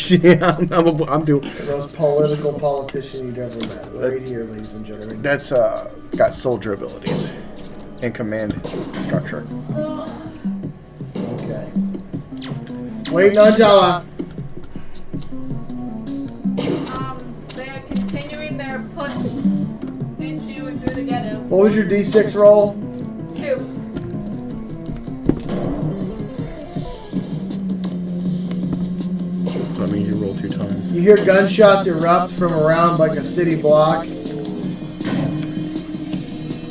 Yeah, I'm doing.
The most political politician you've ever met. Right here, ladies and gentlemen.
That's got soldier abilities and command structure.
Okay. Waiting on Jala.
They're continuing their push into and through the ghetto.
What was your D6 roll?
2.
So that means you roll 2 times.
You hear gunshots erupt from around like a city block.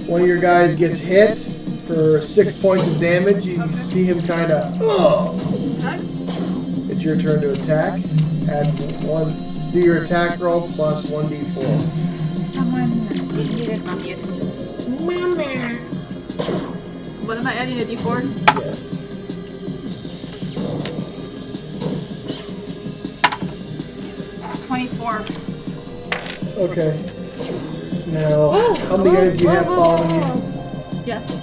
One of your guys gets hit for 6 points of damage. You see him kind of. It's your turn to attack. Add 1. Do your attack roll plus 1d4.
Someone needed mommy attention. Mama. What am I adding a d4?
Yes. Okay. Now, how many guys do you have following you?
Yes.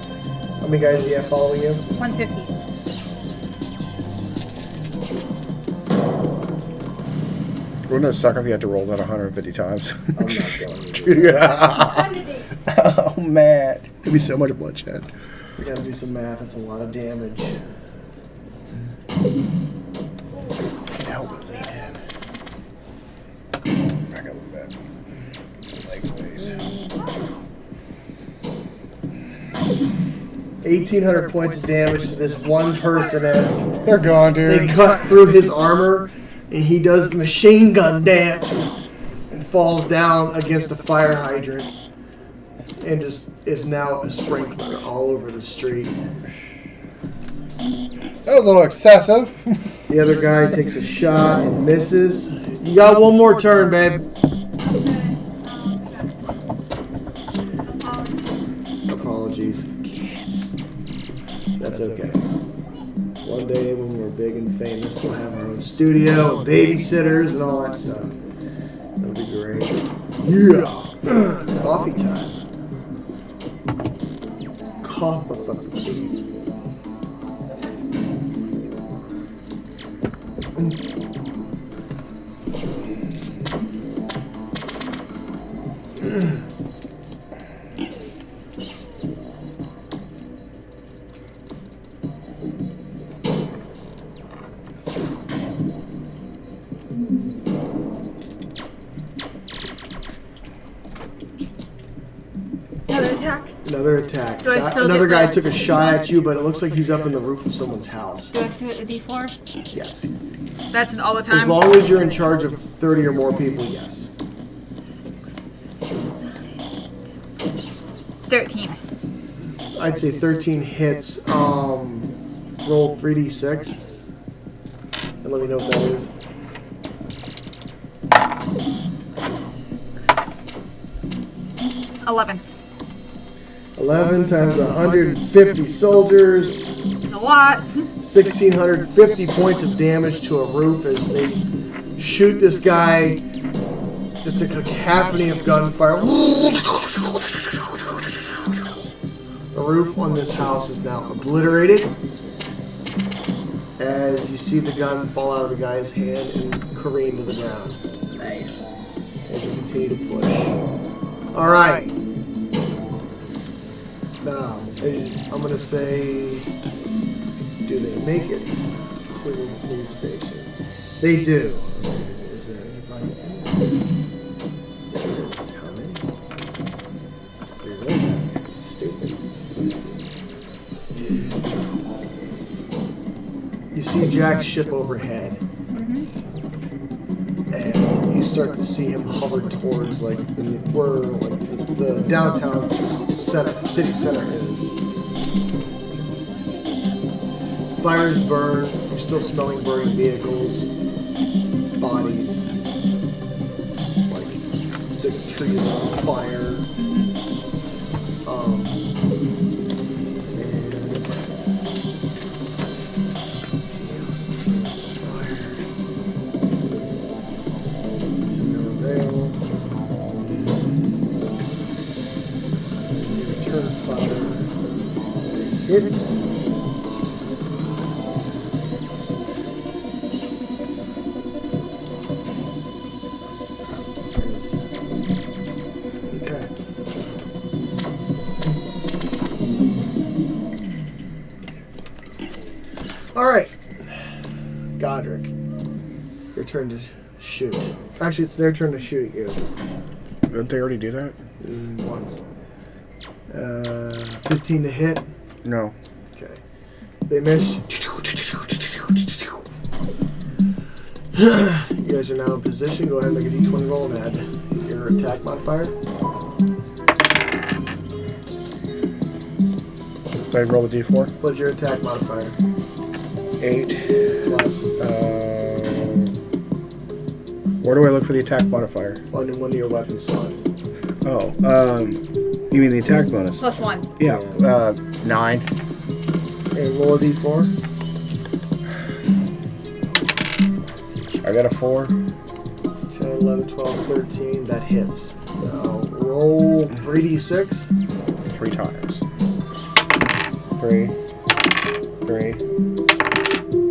How many guys do you have following you?
150.
Wouldn't it suck if you had to roll that 150 times?
I'm not going to do that.
Oh, man. It'd be so much bloodshed.
We gotta do some math. That's a lot of damage.
Can't help but lean in. Back up a bit. Some leg space.
1,800 points of damage to this one person as
They're gone, dude.
they cut through his armor, and he does the machine gun dance and falls down against a fire hydrant and just is now a sprinkler all over the street.
That was a little excessive.
The other guy takes a shot and misses. You got one more turn, babe. Apologies. Kids. That's okay. One day when we're big and famous, we'll have our own studio and babysitters and all that stuff. That'll be great. Yeah. Coffee time. Coffee.
Another attack?
Another attack.
Do I still
Another
get
guy
the-
took a shot at you, but it looks like he's up in the roof of someone's house.
Do I still get a d4?
Yes.
That's an all the time?
As long as you're in charge of 30 or more people, yes.
13.
I'd say 13 hits. Roll 3d6. And let me know what that is.
11.
11 times 150 soldiers.
It's a lot.
1,650 points of damage to a roof as they shoot this guy. Just a cacophony of gunfire. The roof on this house is now obliterated as you see the gun fall out of the guy's hand and careen to the ground.
Nice.
As you continue to push. Alright. Now, I'm going to say, do they make it to the police station? They do. Is there anybody? There is. How many? You see Jack's ship overhead. And you start to see him hover towards like the downtown city center is. Fires burn. You're still smelling burning vehicles, bodies. It's like the trees are on fire. And let's see how it's fire. To no avail. Return fire. Hit. Okay. All right, Godric, your turn to shoot. Actually, it's their turn to shoot at you.
Didn't they already do that?
Once. 15 to hit.
No.
Okay. They miss. You guys are now in position. Go ahead and make a d20 roll and add your attack modifier.
Did I roll a d4?
What's your attack modifier?
8.
Plus
Where do I look for the attack modifier?
one of your weapon slots.
Oh, you mean the attack bonus?
+1.
Yeah, 9.
Okay, roll a d4.
I got a 4.
10, 11, 12, 13. That hits. Now roll 3d6.
3 times. 3,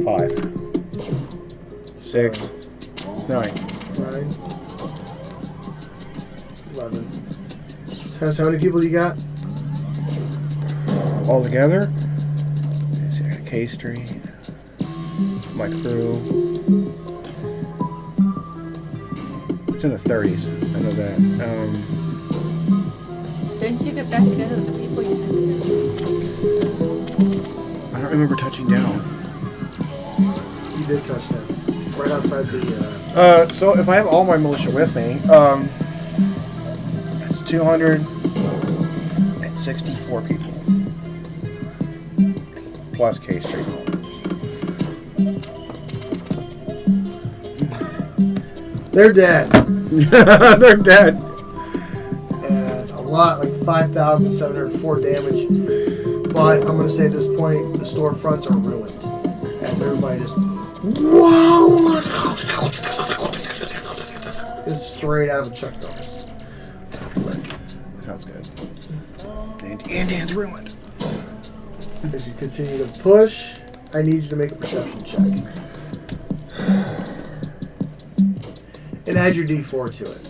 5, 6, 9.
9, 11. Times how many people you got?
All together? I got K Street, my crew. It's in the 30s. I know that.
Didn't you get back together with the people you sent to
I don't remember touching down.
You did touch down. Right outside the...
So if I have all my militia with me, it's 264 people. Plus K Street.
They're dead.
They're dead.
And a lot, like 5,704 damage. But I'm going to say at this point, the storefronts are ruined. As everybody just... Whoa! It's straight out of a Chuck Norris. Flick.
Sounds good. And Dan's ruined.
As you continue to push, I need you to make a perception check. And add your d4 to it.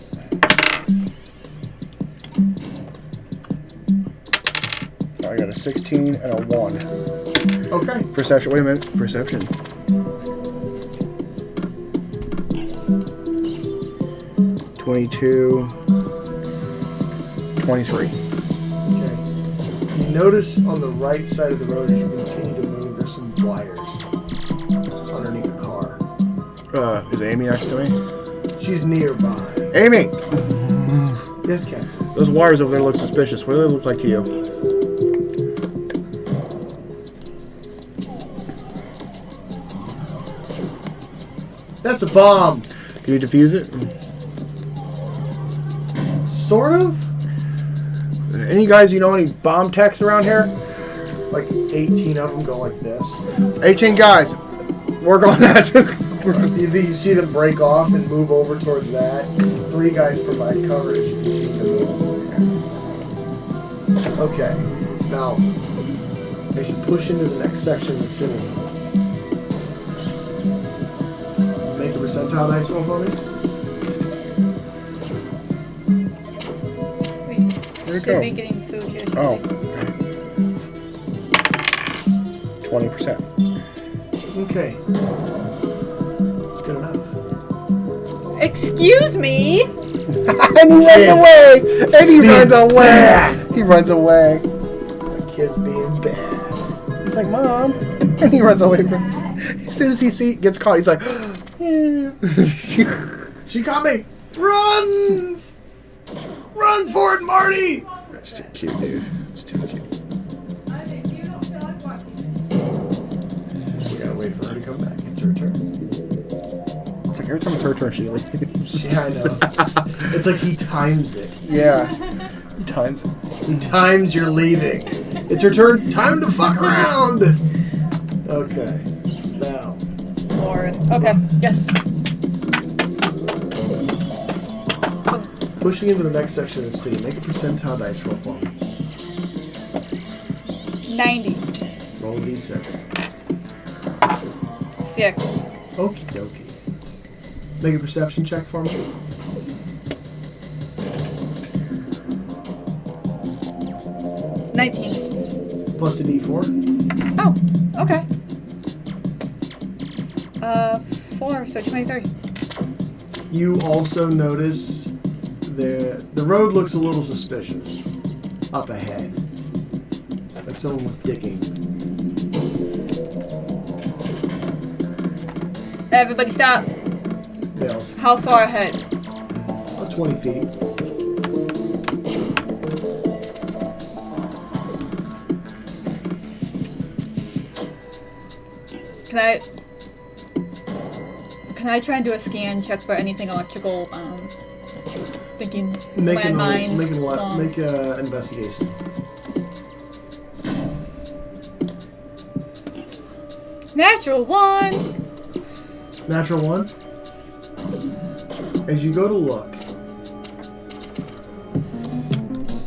I got a 16 and a 1.
Okay.
Perception. Wait a minute. Perception. 22. 23.
Okay. You notice on the right side of the road as you continue to move, there's some wires underneath a car.
Is Amy next to me?
She's nearby.
Amy!
Yes, Captain.
Those wires over there look suspicious. What do they look like to you?
That's a bomb.
Can you defuse it?
Sort of.
Any guys you know any bomb techs around here?
Like 18 of them go like this.
18 guys. Work on that.
You see them break off and move over towards that. 3 guys provide cover as you continue to move. Okay. Now, as you push into the next section of the city, make a percentile dice roll for me.
There you
should
go.
be getting food here.
Oh. 20%.
Okay. Good enough.
Excuse me?
And he runs away! And he runs away!
Bad.
He runs away.
The kid's being bad.
He's like, Mom. And he runs away from As soon as he gets caught, he's like,
She got me! Run! Run for it, Marty!
That's too cute, dude. It's too cute.
We gotta wait for her to come back. It's her turn.
It's like every time it's her turn, she leaves.
Yeah, I know. It's like he times it.
Yeah. He times it.
He times you're leaving. It's her turn. Time to fuck around! Okay. Now.
Lord. Okay. Yes.
Pushing into the next section of the city. Make a percentile dice roll for me.
90.
Roll a d6.
6.
Okie dokie. Make a perception check for me. Plus a d4.
Oh, okay. 4, so 23.
You also notice the road looks a little suspicious up ahead. Like someone was digging.
Everybody stop.
Bales.
How far ahead?
About 20 feet.
Can I try and do a scan check for anything electrical? Thinking
Make
landmines.
an
bombs.
investigation.
Natural 1.
Natural 1. As you go to look,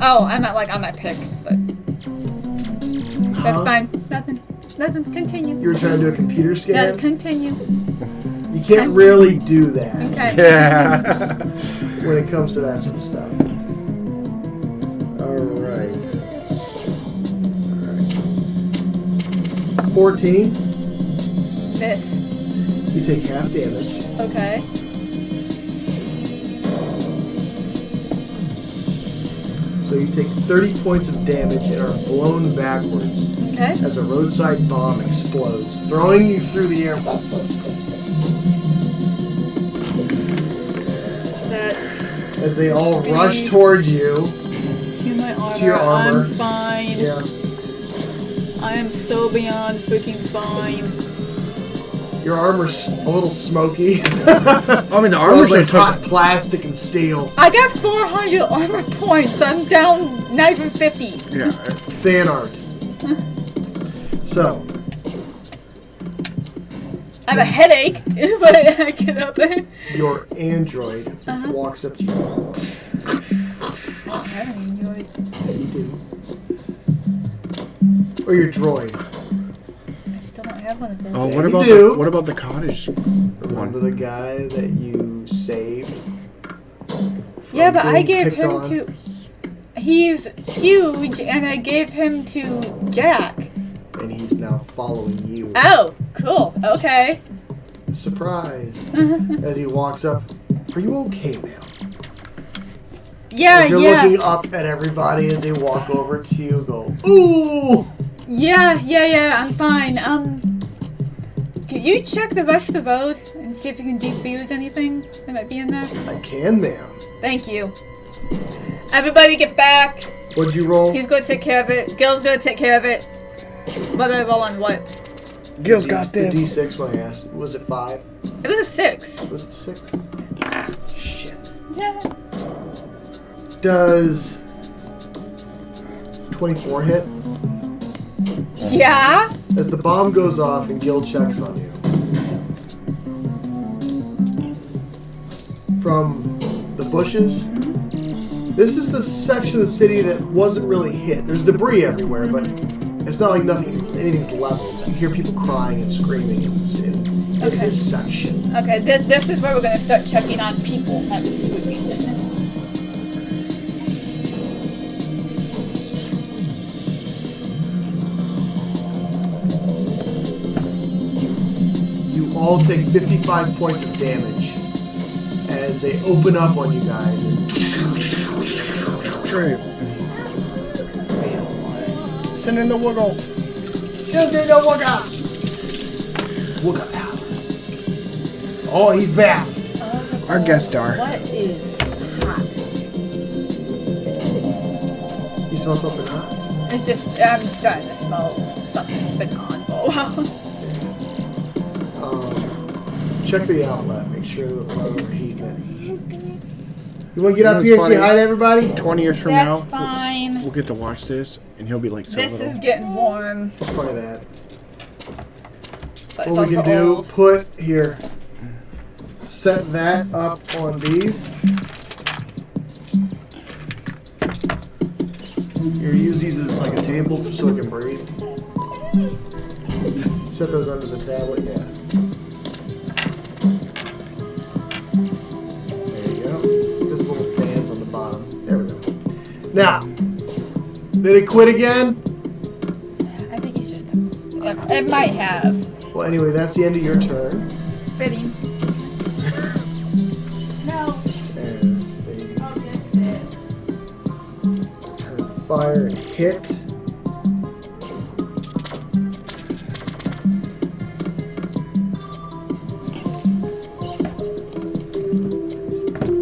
Oh, I'm at on my pick, but that's
Huh?
fine. Nothing. Continue.
you were trying to do a computer
Yeah,
scan.
continue.
You can't really do that
Okay.
Yeah.
when it comes to that sort of stuff. Alright. 14.
Miss.
You take half damage.
Okay.
So you take 30 points of damage and are blown backwards
Okay.
as a roadside bomb explodes, throwing you through the air.
That's
As they all rush towards you.
to my armor.
To your armor.
I'm fine.
Yeah.
I am so beyond freaking fine.
Your armor's a little smoky.
I mean, the
Smells
armor's
like
like took.
hot plastic and steel.
I got 400 armor points. I'm down not even 50.
Yeah.
Fan art. So,
I have a headache when I get up.
your android walks up to you.
I don't enjoy it.
Yeah, you do. Or your droid.
I still don't have one of those.
Oh,
Yeah,
what
you
about
do.
what about the cottage?
Remember the guy that you saved?
Yeah,
from
but I
being
gave
picked
him
on?
to... He's huge, and I gave him to Jack.
And he's now following you.
Oh, cool. Okay.
Surprise. As he walks up. Are you okay, ma'am?
Yeah,
As you're
yeah.
looking up at everybody as they walk over to you, go, ooh!
Yeah, I'm fine. Could you check the rest of the road and see if you can defuse anything that might be in there?
I can, ma'am.
Thank you. Everybody get back.
What'd you roll?
He's gonna take care of it. Gil's gonna take care of it. What did I roll on what?
Gil's got
The
this.
D6 when I asked. Was it 5?
It was a 6.
Was it 6? Shit.
Yeah.
Does 24 hit?
Yeah?
As the bomb goes off and Gil checks on you. From the bushes, this is the section of the city that wasn't really hit. There's debris everywhere, but it's not like anything's leveled. You hear people crying and screaming in
Okay.
this section.
Okay, this is where we're gonna start checking on people, not just sweeping.
You all take 55 points of damage as they open up on you guys and
True. Send in the wiggle.
Wooga power. Oh, he's back.
Our guest star.
What is hot?
You smell something hot?
It's just, I'm starting to smell something that's been on for a while.
Check the outlet. Make sure that we're not overheating it. You want to get up here and say hi to everybody?
20 years from
That's
now,
fine.
we'll get to watch this, and he'll be like so
This
little.
is getting warm.
Let's try that.
But
What
it's
we can
also
do,
old.
put here, set that up on these. Here, use these as like a table so it can breathe. Set those under the tablet, yeah. There you go. There's little fans on the bottom. There we go. Now, did it quit again?
I think he's just. It might have.
Well, anyway, that's the end of your turn.
Fitting. No.
There's the turn fire and hit.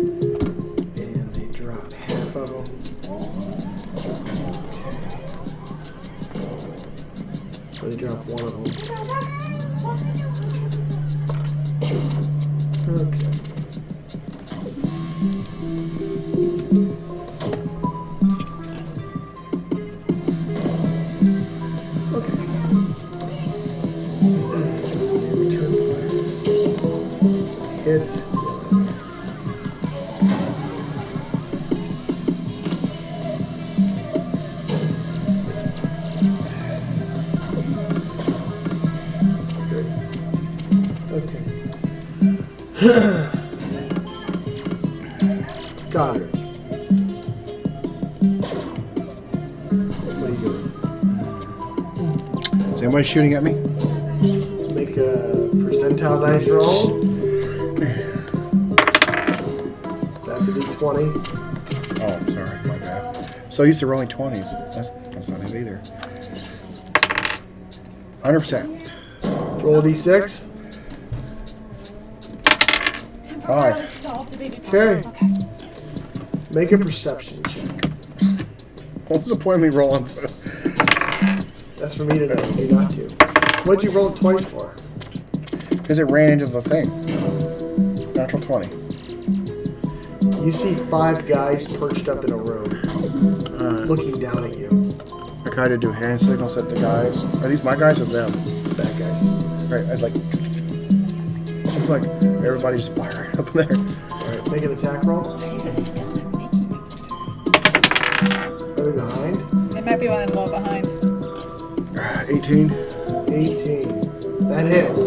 And they drop half of them. Okay. So they drop one of them. Okay. Okay. Return fire. Hits. Okay. Got it. What are you doing?
Is anybody shooting at me?
Make a percentile dice roll. That's a d20.
Oh, sorry, my bad. So used to rolling 20s. That's not it either. 100%.
Roll a d6.
Temporarily solve the baby
Okay.
problem. Okay.
Make a perception check.
What was the point of me rolling?
That's for me to know, you not to. What'd you roll it twice for?
Because it ran into the thing. Natural 20.
You see 5 guys perched up in a room, looking down at you.
I kind of do hand signals at the guys. Are these my guys or them?
Bad guys.
Right, I'd like everybody's firing up there.
Alright, make an attack roll.
He's a still making.
Are they behind?
It might be one of them more behind.
18.
18. That hits.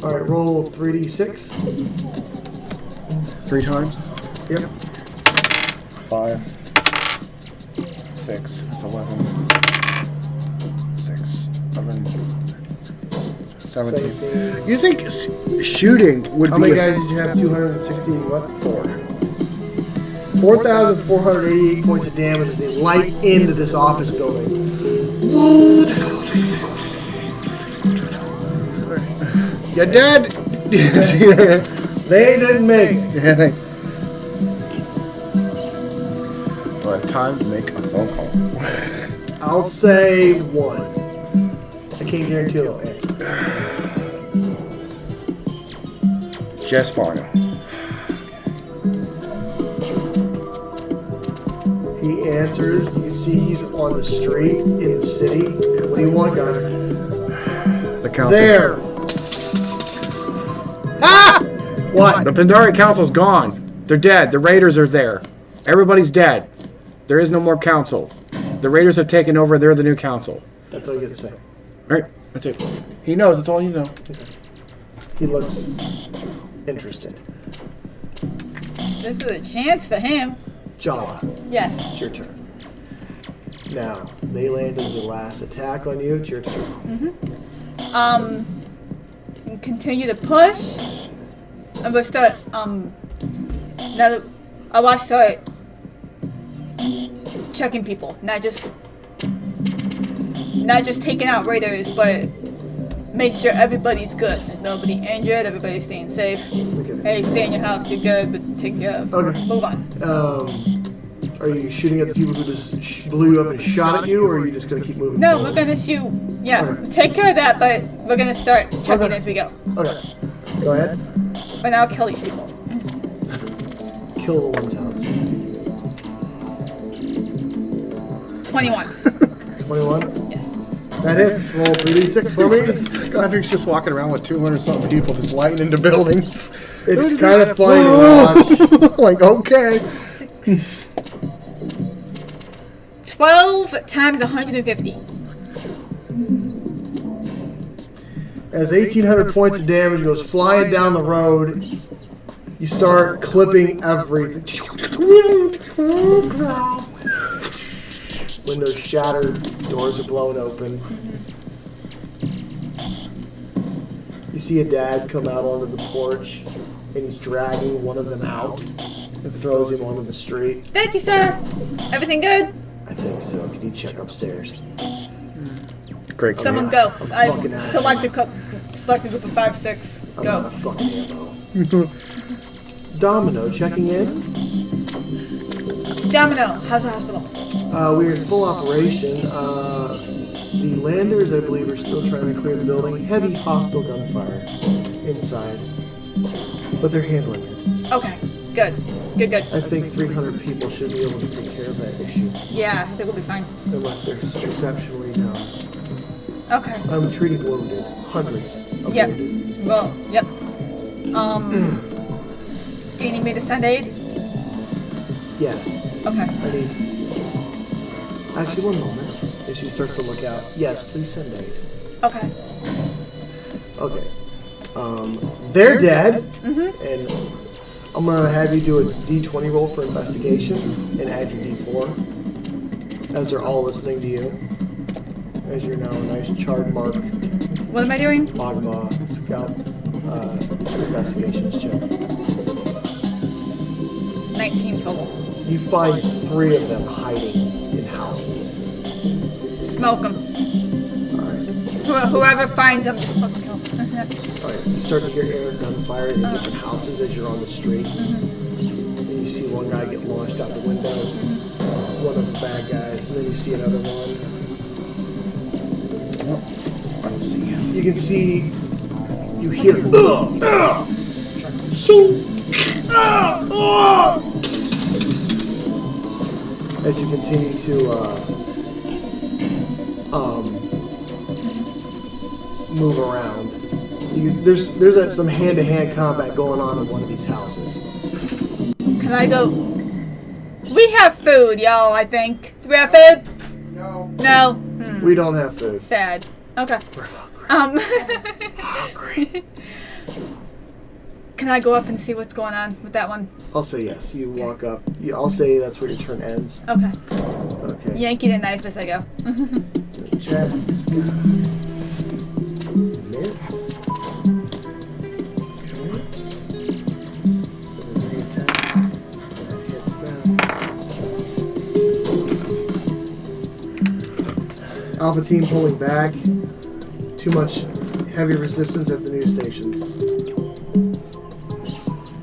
Alright, roll 3d6.
3 times.
Yep.
5. 6. That's 11. 6. 11. 17.
17.
You think shooting would
How
be
many guys did you have? 260, what? 4,488 points of damage as they light into this office building.
You're dead?
They didn't make it.
Yeah, well, time to make a phone call.
I'll say 1. I can't guarantee they'll answer.
Just fine.
He answers. You see he's on the street in the city. What do you want, guy?
The council.
There. Ah! What?
The Pandora Council's gone. They're dead. The Raiders are there. Everybody's dead. There is no more council. The Raiders have taken over. They're the new council.
That's all you get to say.
All right, that's it. He knows. That's all you know.
He looks interested.
This is a chance for him.
Jala,
Yes.
it's your turn. Now, they landed the last attack on you. It's your turn.
Continue to push. I'm gonna start. Now that I want to start checking people, not just taking out raiders, but make sure everybody's good. There's nobody injured. Everybody's staying safe.
Okay.
Hey, stay in your house. You're good, but take care of.
Okay.
Move on.
Are you shooting at the people who just blew you up and shot at you, or are you just gonna keep moving?
No,
forward?
we're gonna shoot. Yeah,
Okay.
take care of that, but we're gonna start checking
Okay.
as we go.
Okay. Go ahead.
But now kill these people.
Kill the ones outside.
21.
21.
Yes.
That hits. Roll 3d6 for me.
Godric's just walking around with 200-something people just lighting into buildings.
It's kind of funny to watch.
Like, okay.
12 times 150.
As 1,800 points of damage goes flying down the road, you start clipping everything. Windows shatter, doors are blown open. You see a dad come out onto the porch, and he's dragging one of them out and throws him onto the street.
Thank you, sir. Everything good?
I think so. Can you check upstairs?
Great.
Someone
I'm
go.
fucking
I
out of
select a group of 5, 6.
I'm out
Go.
of fucking ammo. Domino checking in.
Domino, how's the hospital?
We're in full operation. The landers, I believe, are still trying to clear the building. Heavy hostile gunfire inside, but they're handling it.
Okay, good. Good.
I think 300 people should be able to take care of that issue,
Yeah, I think we'll be fine.
unless they're exceptionally down.
Okay.
I'm treating wounded, hundreds of
Yep.
wounded.
Well, yep. Do you need me to send aid?
Yes,
Okay.
I need. Actually, one moment. As she starts to look out, yes, please send aid.
Okay.
Okay. They're dead,
Mm-hmm.
and I'm gonna have you do a D20 roll for investigation and add your D4 as they're all listening to you. As you're now a nice charred mark
What am I doing?
Magma Scout investigations check.
19 total.
You find 3 of them hiding in houses.
Smoke them.
Alright.
Whoever finds them, just fucking kill them.
Alright. You start to hear air gunfire in different houses as you're on the street. And you see one guy get launched out the window. One of the bad guys. And then you see another one.
I don't see him.
You can see, you hear, as you continue to move around. There's some hand-to-hand combat going on in one of these houses.
Can I go? We have food, y'all, I think. Do we have food?
No.
No.
We don't have food.
Sad. Okay.
We're hungry.
Hungry. Can I go up and see what's going on with that one?
I'll say yes. You walk up. I'll say that's where your turn ends.
Okay.
Okay.
Yanking a knife as I go.
Checks, guys. Miss. Okay. And then they attack. That hits them. Alpha team pulling back. Too much heavy resistance at the news stations.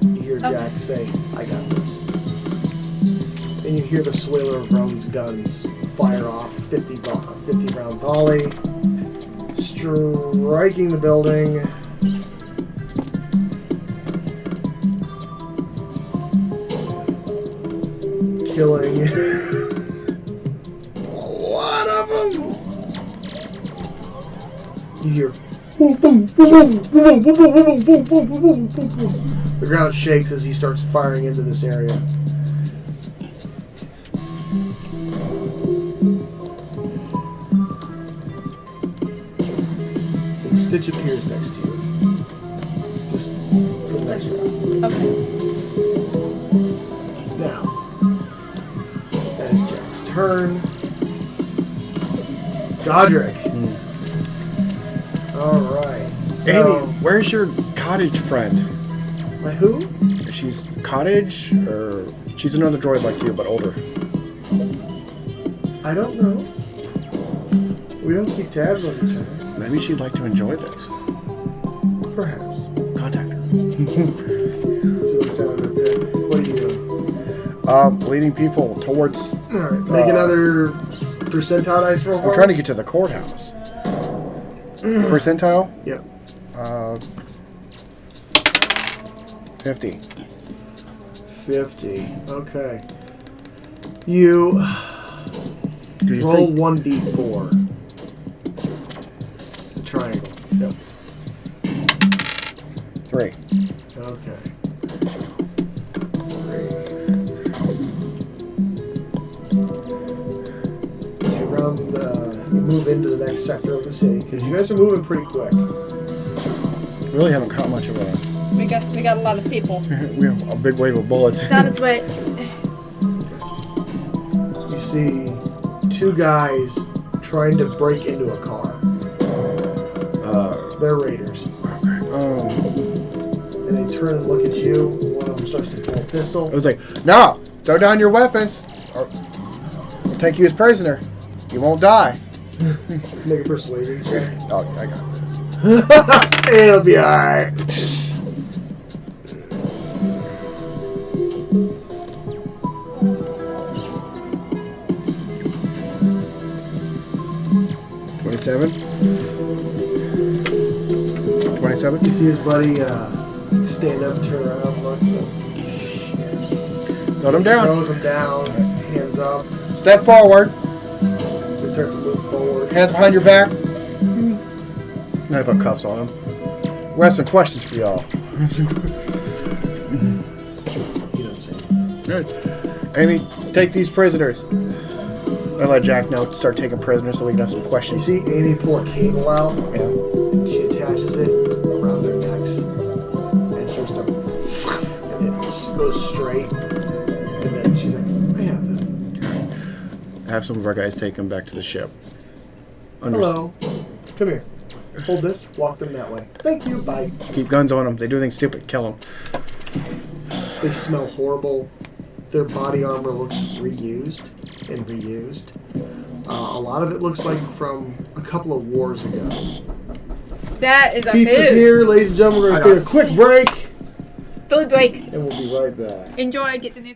You hear Jack say, "I got this." And you hear the swailer of Rome's guns fire off 50 round volley, striking the building. Killing a lot of them. You hear boom, boom, boom, boom, boom, boom, boom, boom, boom, boom, boom, boom, boom. The ground shakes as he starts firing into this area. And Stitch appears next to you. Just for the next round.
Okay.
Now, that is Jack's turn. Godric. Alright. So,
Amy, where's your cottage friend?
my who?
She's cottage, or she's another droid like you, but older.
I don't know. We don't keep tabs on each other.
Maybe she'd like to enjoy this.
Perhaps.
Contact her.
She looks out of her pick. What are you doing?
Leading people towards...
Alright, make another percentile dice roll.
I'm trying to get to the courthouse. Percentile?
Yep.
50.
50. Okay. You roll 1d4. Triangle. Yep.
3.
Okay. 3. You move into the next sector of the city because you guys are moving pretty quick.
Really haven't caught much of a...
We got a lot of people.
We have a big wave of bullets.
It's on its way.
You see 2 guys trying to break into a car. They're raiders. And they turn and look at you. One of them starts to pull a pistol.
I was like, no, throw down your weapons, or we'll take you as prisoner. You won't die.
Make a persuasion check.
Oh, I got this.
It'll be alright.
$27.
You see his buddy stand up, turn around, look, goes, shit.
Throw him down.
Throws him down, hands up.
Step forward.
They start to move forward.
Hands behind your back. I put cuffs on him. We have some questions for y'all.
He doesn't say anything.
Good. Amy, take these prisoners. I let Jack know to start taking prisoners so we can have some
You
questions.
see Amy pull a cable out,
Yeah.
and she attaches it around their necks, and she starts to, and it goes straight, and then she's like, I have them.
Have some of our guys take them back to the ship.
Hello. Come here. Hold this. Walk them that way. Thank you. Bye.
Keep guns on them. They do things stupid. Kill them.
They smell horrible. Their body armor looks reused and reused. A lot of it looks like from a couple of wars ago.
That is a
Pizza's
food.
here, ladies and gentlemen. We're going to take a quick break,
Food break.
and we'll be right back.
Enjoy. Get the new.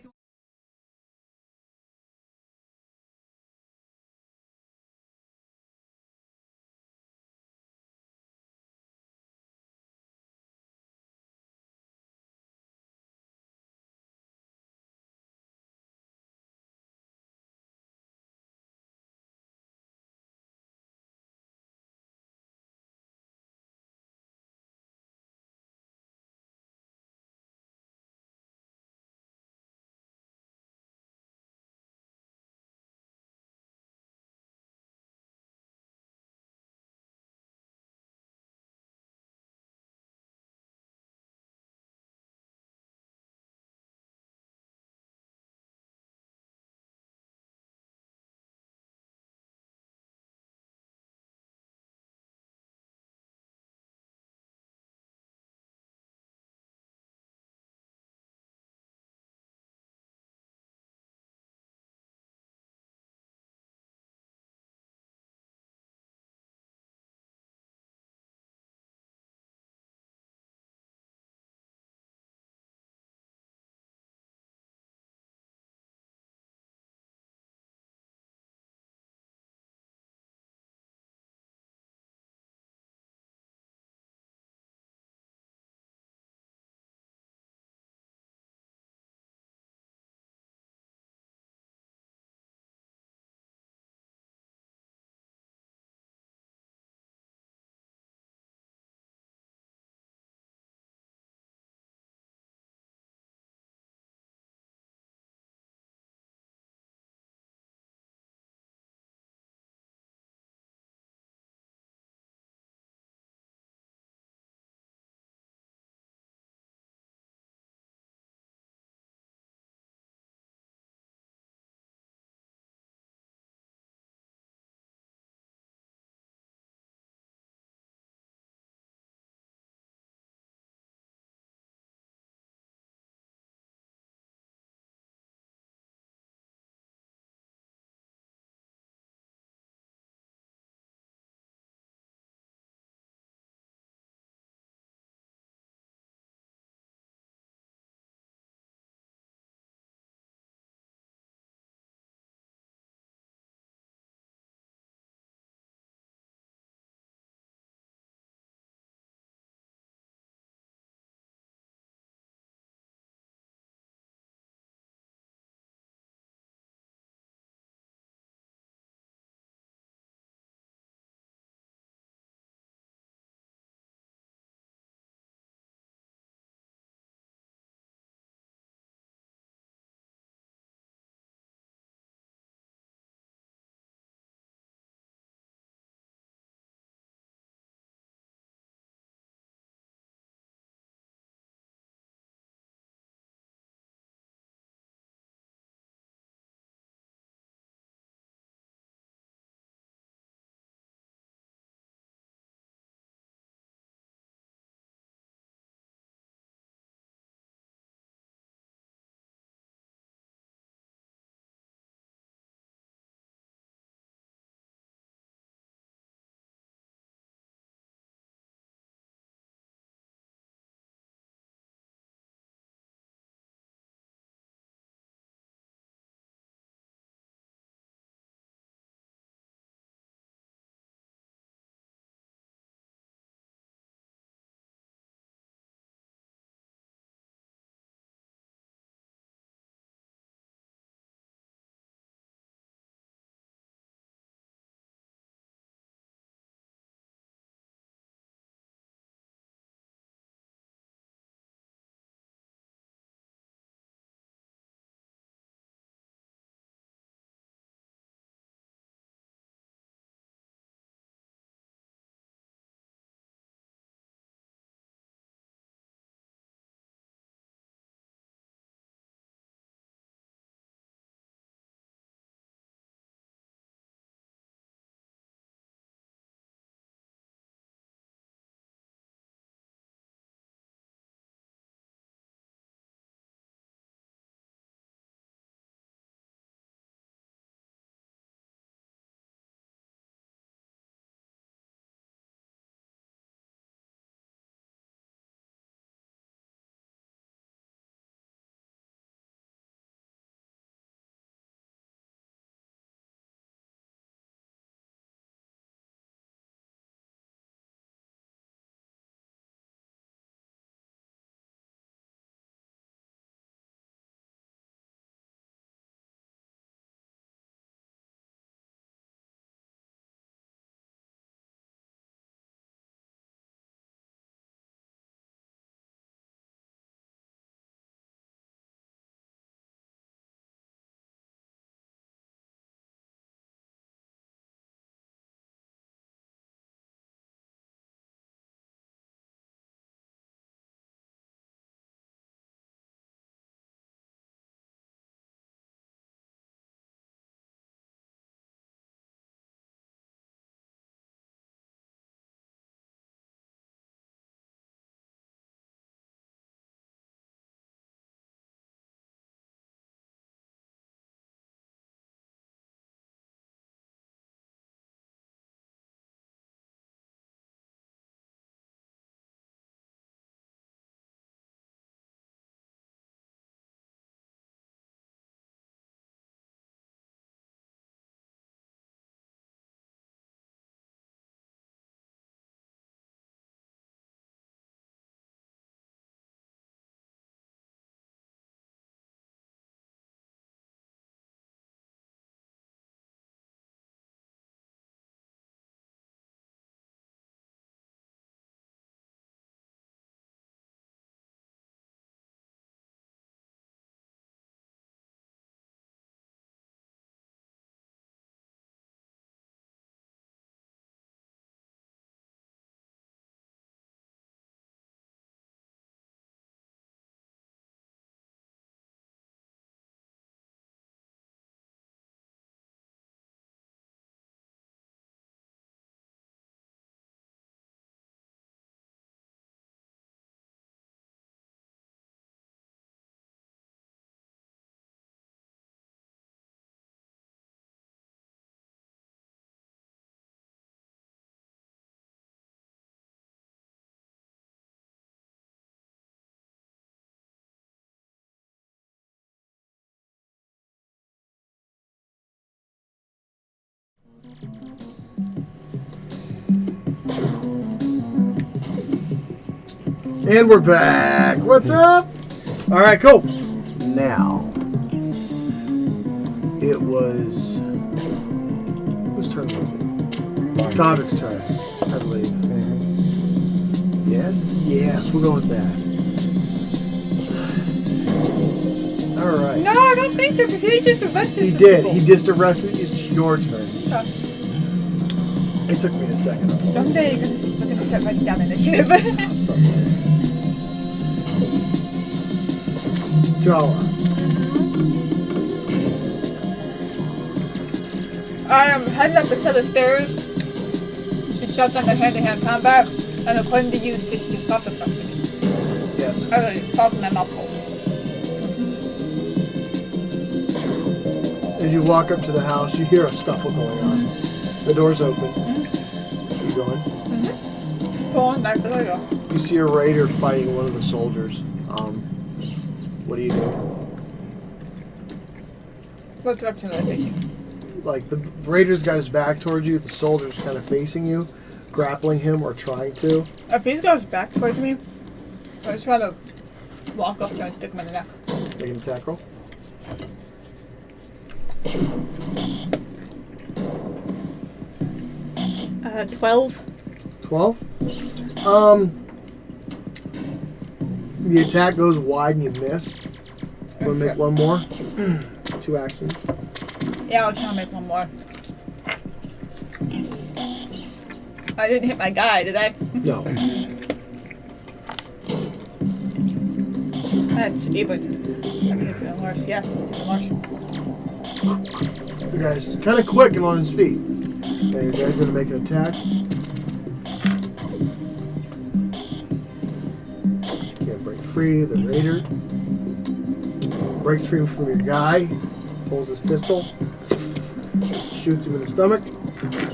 And we're back. What's up? All right, cool. Now, it was... Whose turn was it? Godric's turn, I believe. Yes? Yes, we'll go with that. All right.
No, I don't think so, because he just arrested
He
some
did.
people.
He just arrested. It's your turn.
Okay.
It took me a second.
Someday we're gonna start writing down initiative.
Someday. Jala.
I am heading up a set of stairs to check on the hand-to-hand combat, and according to you, Stitch just popped across me.
Yes.
I really popped my mouth hole.
As you walk up to the house, you hear a scuffle going on. The door's open. You going?
Go on, back to go.
You see a raider fighting one of the soldiers. What do you do?
What direction are they facing?
Like, the raider's got his back towards you, the soldier's kind of facing you, grappling him or trying to.
If he's got his back towards me, I just try to walk up, try and stick him in the neck.
Make an attack roll.
12.
12. The attack goes wide and you miss. Want to make one more? 2 actions.
Yeah, I'll try to make one more. I didn't hit my guy, did I?
No.
That's even. I think it's even worse. Yeah, it's even worse.
The guy's kind of quick and on his feet. Okay, you guys going to make an attack. Can't break free. The raider breaks free from your guy, pulls his pistol, shoots him in the stomach. Okay.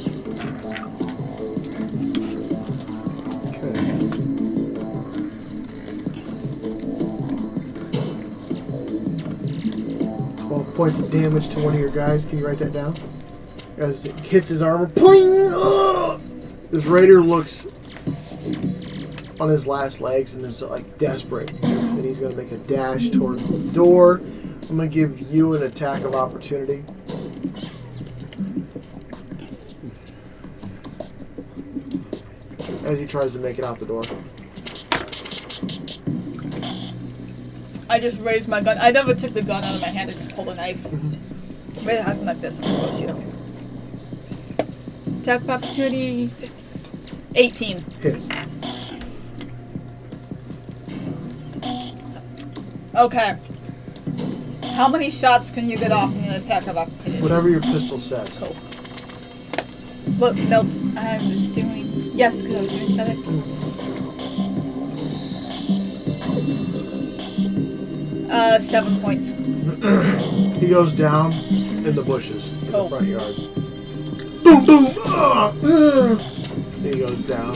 Points of damage to one of your guys. Can you write that down? As it hits his armor, poing! Ugh! This raider looks on his last legs and is like desperate. And he's going to make a dash towards the door. I'm going to give you an attack of opportunity. As he tries to make it out the door.
I just raised my gun. I never took the gun out of my hand. I just pulled a knife. Right out of my fist. I'm supposed to shoot him. Attack of opportunity. 18.
Hits.
Okay. How many shots can you get off in an attack of opportunity?
Whatever your pistol says.
Cool. Look, nope. I was doing. Yes, because I was doing better. 7 points.
He goes down in the bushes in
Cool.
the front yard. Boom, boom! He goes down.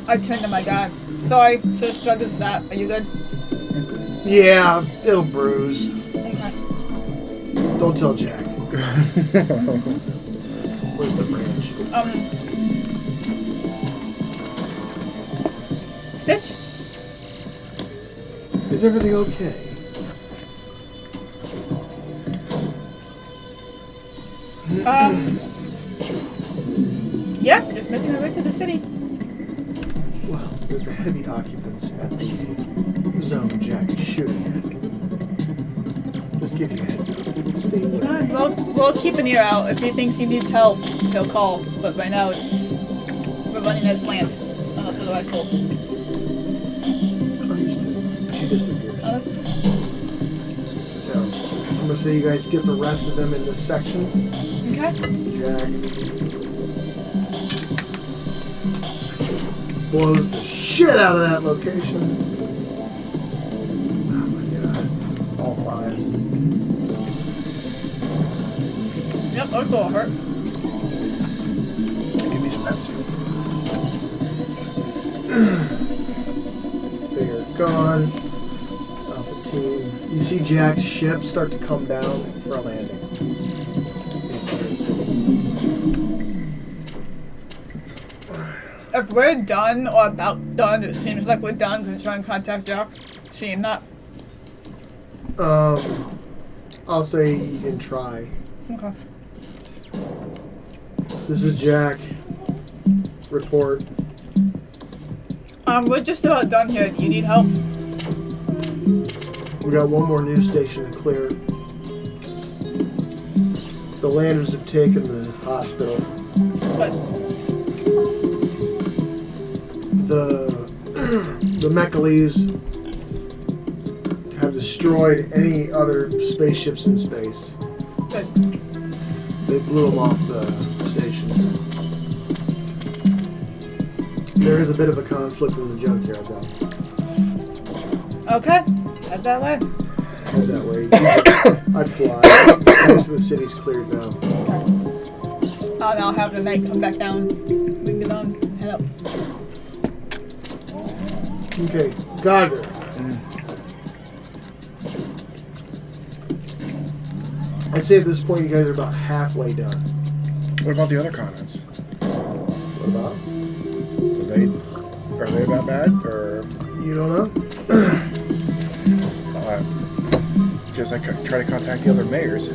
I turned to my guy. Sorry, should have started with that. Are you good?
Yeah, it'll bruise.
Okay.
Don't tell Jack. Where's the branch?
Stitch?
Is everything okay?
Yeah, just making our way to the city.
Well, there's a heavy occupants at the zone Jack is shooting at. Just give you a heads up. Stay away.
Fine. We'll keep an ear out. If he thinks he needs help, he'll call. But right now, we're running as planned. Unless otherwise told.
Understood. She disappears.
Oh, that's okay.
Now, I'm gonna say you guys get the rest of them in this section.
Okay.
Jack blows the shit out of that location. Oh my god. All 5s.
Yep, that's gonna hurt.
Give me some Pepsi.
They are gone. Alpha team. You see Jack's ship start to come down for a landing.
If we're done or about done, it seems like we're done. Can try and contact Jack. Seeing that.
I'll say you can try.
Okay.
This is Jack. Report.
We're just about done here. Do you need help?
We got one more news station to clear. The landers have taken the hospital.
But
The Mechalees have destroyed any other spaceships in space.
good.
They blew them off the station. There is a bit of a conflict in the junkyard, though.
Okay. Head that way.
Head that way. I'd fly. Most of the city's cleared now.
Okay. I'll now have the knight come back down. We can get on. Head up.
Okay, Geiger. I'd say at this point you guys are about halfway done.
What about the other continents?
What about?
Are they that bad, or
You don't know?
just like try to contact the other mayors?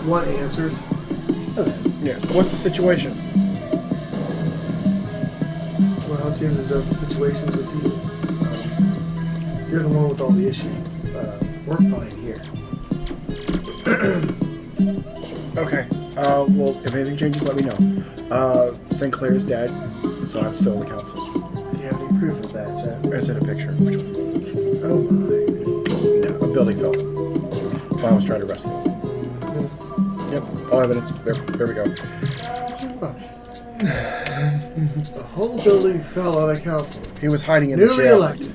What answers? Okay.
Yes. What's the situation?
Well, it seems as though the situation's with you. You're the one with all the issues. We're fine here.
Okay. Well, if anything changes, let me know. St. Clair's dead, so I'm still in the council.
Do you have any proof of that, Sam?
Is it a picture? Which one?
Oh my.
No, a building fell. Mom was trying to rescue him. Yep, all evidence. There we go.
Oh. The whole building fell on a council.
He was hiding in the
Newly
jail.
elected.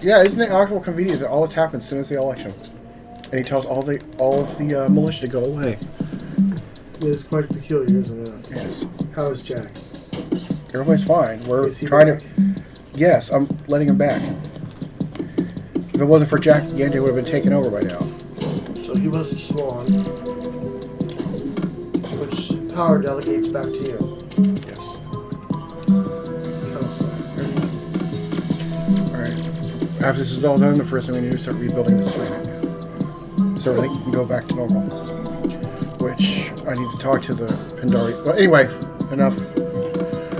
Yeah, isn't it actual convenient that all that's happened as soon as the election? And he tells all of the militia to go away.
It is quite peculiar, isn't it?
Yes.
How is Jack?
Everybody's fine. We're
Is he
trying
back?
to. Yes, I'm letting him back. If it wasn't for Jack, Yandi would have been taken over by now.
So he wasn't sworn. Which power delegates back to you?
Yes.
Counselor.
Alright. After this is all done, the first thing we need to do is start rebuilding this planet. So everything can go back to normal. Which I need to talk to the Pandari. Well, anyway, enough.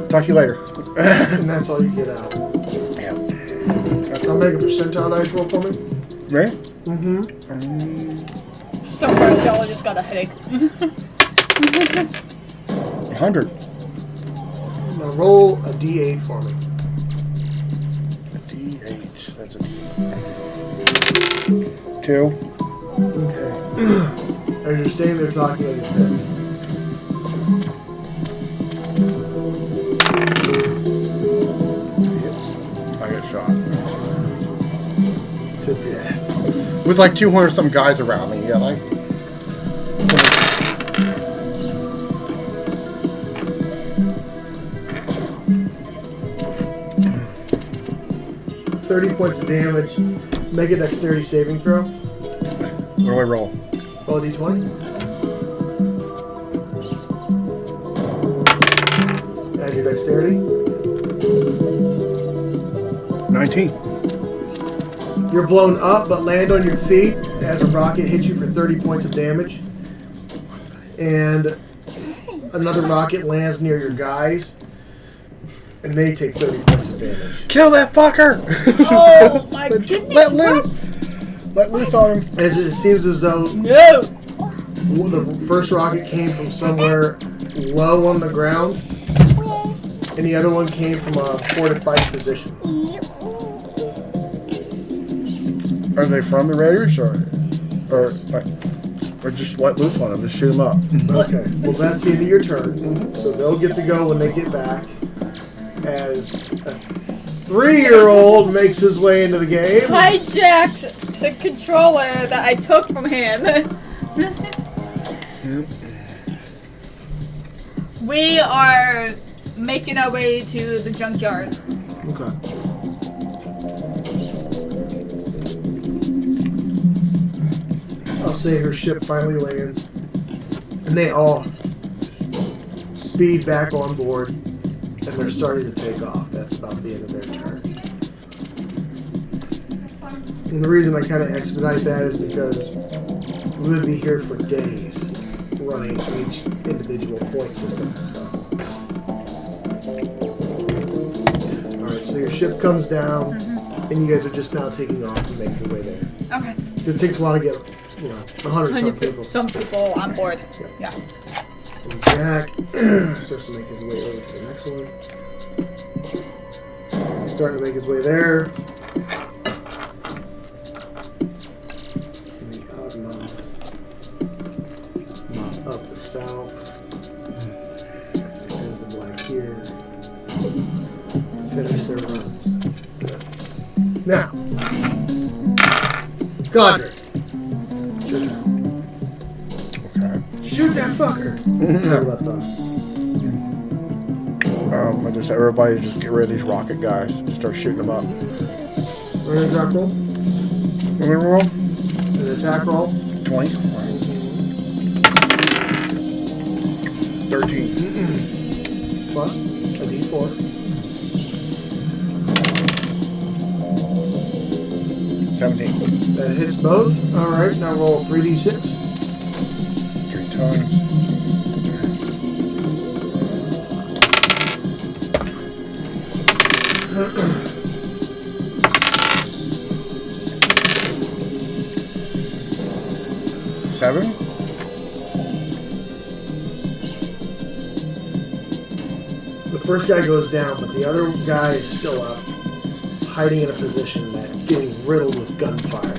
Talk to you later.
And that's all you get out.
Yeah.
I'll make a percentile dice roll for me.
Right?
Mm-hmm.
Somewhere Jella just got a headache.
100.
Now roll a d8 for me.
D8. That's a D8. 2.
Okay. As you're standing there talking on your pick. Hits
I get shot.
to death.
With like 200 some guys around me. Yeah, like.
30 points of damage. Make a dexterity saving throw.
What do I roll?
Roll a d20. Add your dexterity.
19.
You're blown up but land on your feet as a rocket hits you for 30 points of damage. And another rocket lands near your guys. And they take 30 points of damage.
Kill that fucker!
Oh my goodness!
Let loose! Let loose on him.
As it seems as though
No!
the first rocket came from somewhere low on the ground, and the other one came from a fortified position.
Are they from the Raiders or just let loose on them? Just shoot them up.
Okay, well that's the end of your turn. So they'll get to go when they get back. As a 3-year-old makes his way into the game.
Hijacked the controller that I took from him. We are making our way to the junkyard.
Okay. I'll say her ship finally lands. And they all speed back on board, and they're starting to take off. That's about the end of their turn. And the reason I kind of expedite that is because we would be here for days running each individual point system. So. Alright, so your ship comes down, and you guys are just now taking off and making your way there.
Okay.
It takes a while to get, 100 people.
Some people on board. Yeah.
And Jack starts to make his way over to the next one. He's starting to make his way there. And the odd mob up the south. There's the black here. Finish their runs. Good. Now, Godric. Your turn.
Okay.
Shoot that fucker! Never left off.
I just everybody just get rid of these rocket guys. Just start shooting them up.
An attack roll.
Remember roll?
An attack roll.
20. 13.
Plus a d4.
17.
That hits both. Alright, now roll 3d6.
3 times. 7.
The first guy goes down, but the other guy is still up, hiding in a position that's getting riddled with gunfire.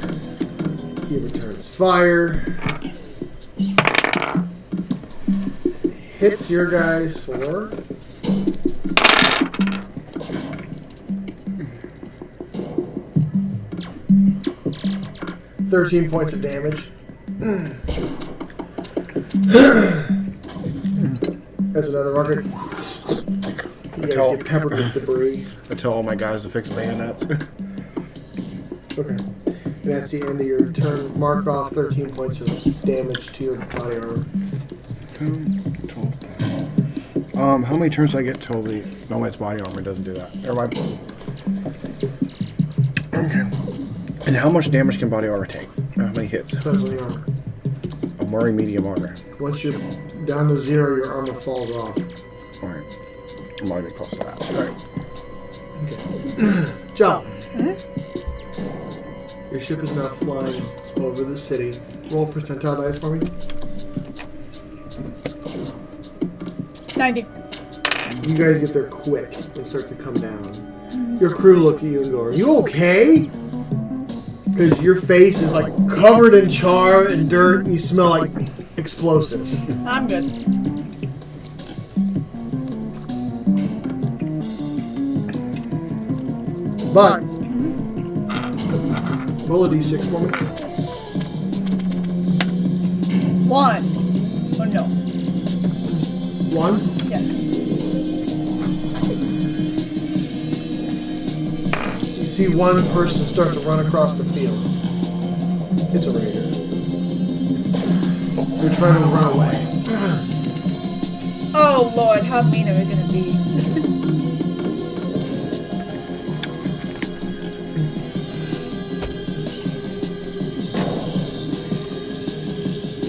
He returns fire. Hits your guys for 13 points of damage. That's another rocket. You guys get peppered with debris.
I tell all my guys to fix bayonets.
Okay. And that's the end of your turn. Mark off 13 points of damage to your body armor.
12. How many turns do I get till the... No, it's body armor. It doesn't do that. Never mind. And how much damage can body armor take? How many hits?
Depends on the armor.
I'm wearing medium armor.
Once you're down to 0, your armor falls off.
Alright. I'm not even close to that. Alright.
Okay. John. Your ship is now flying over the city. Roll percentile dice for me.
90.
You guys get there quick and start to come down. Your crew look at you and go, "Are you okay?" Because your face is like covered in char and dirt and you smell like explosives.
I'm good.
But roll a d6 for me.
1. Oh no.
1.
Yes.
You see one person start to run across the field. It's a raider. They're trying to run away.
Oh Lord, how mean are we gonna be?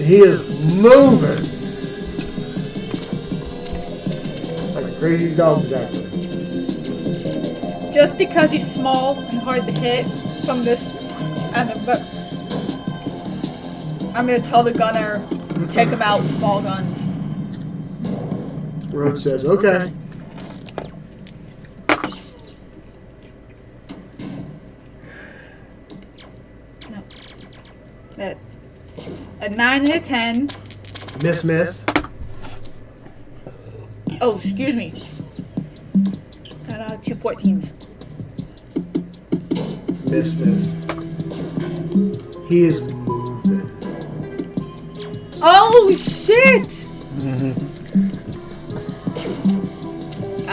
He is moving like a crazy dog after him.
Just because he's small and hard to hit from this, but I'm gonna tell the gunner, take him out with small guns.
Road says, "Okay."
No. That's a 9 and a 10.
Miss.
Oh, excuse me. And 2 14s.
Miss. He is moving.
Oh shit!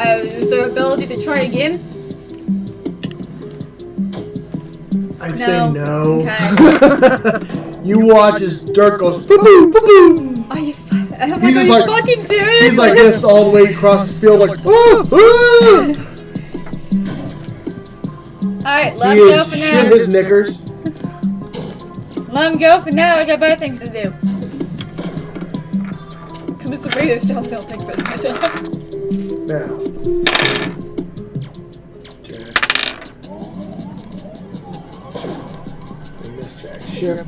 Is there ability to try again?
I'd say no.
Okay.
You watch as dirt goes boom, boom, boom.
Are you fine? And I'm
He's
like,
just
are you
like-
fucking serious?
He's like this all the way across the field, like, ooh!
Alright, let
He
him go
is
for
shit
now.
his knickers.
Let him go for now. I got better things to do. Come as the Raiders, don't think this myself.
Now. Jack. They miss Jack's ship.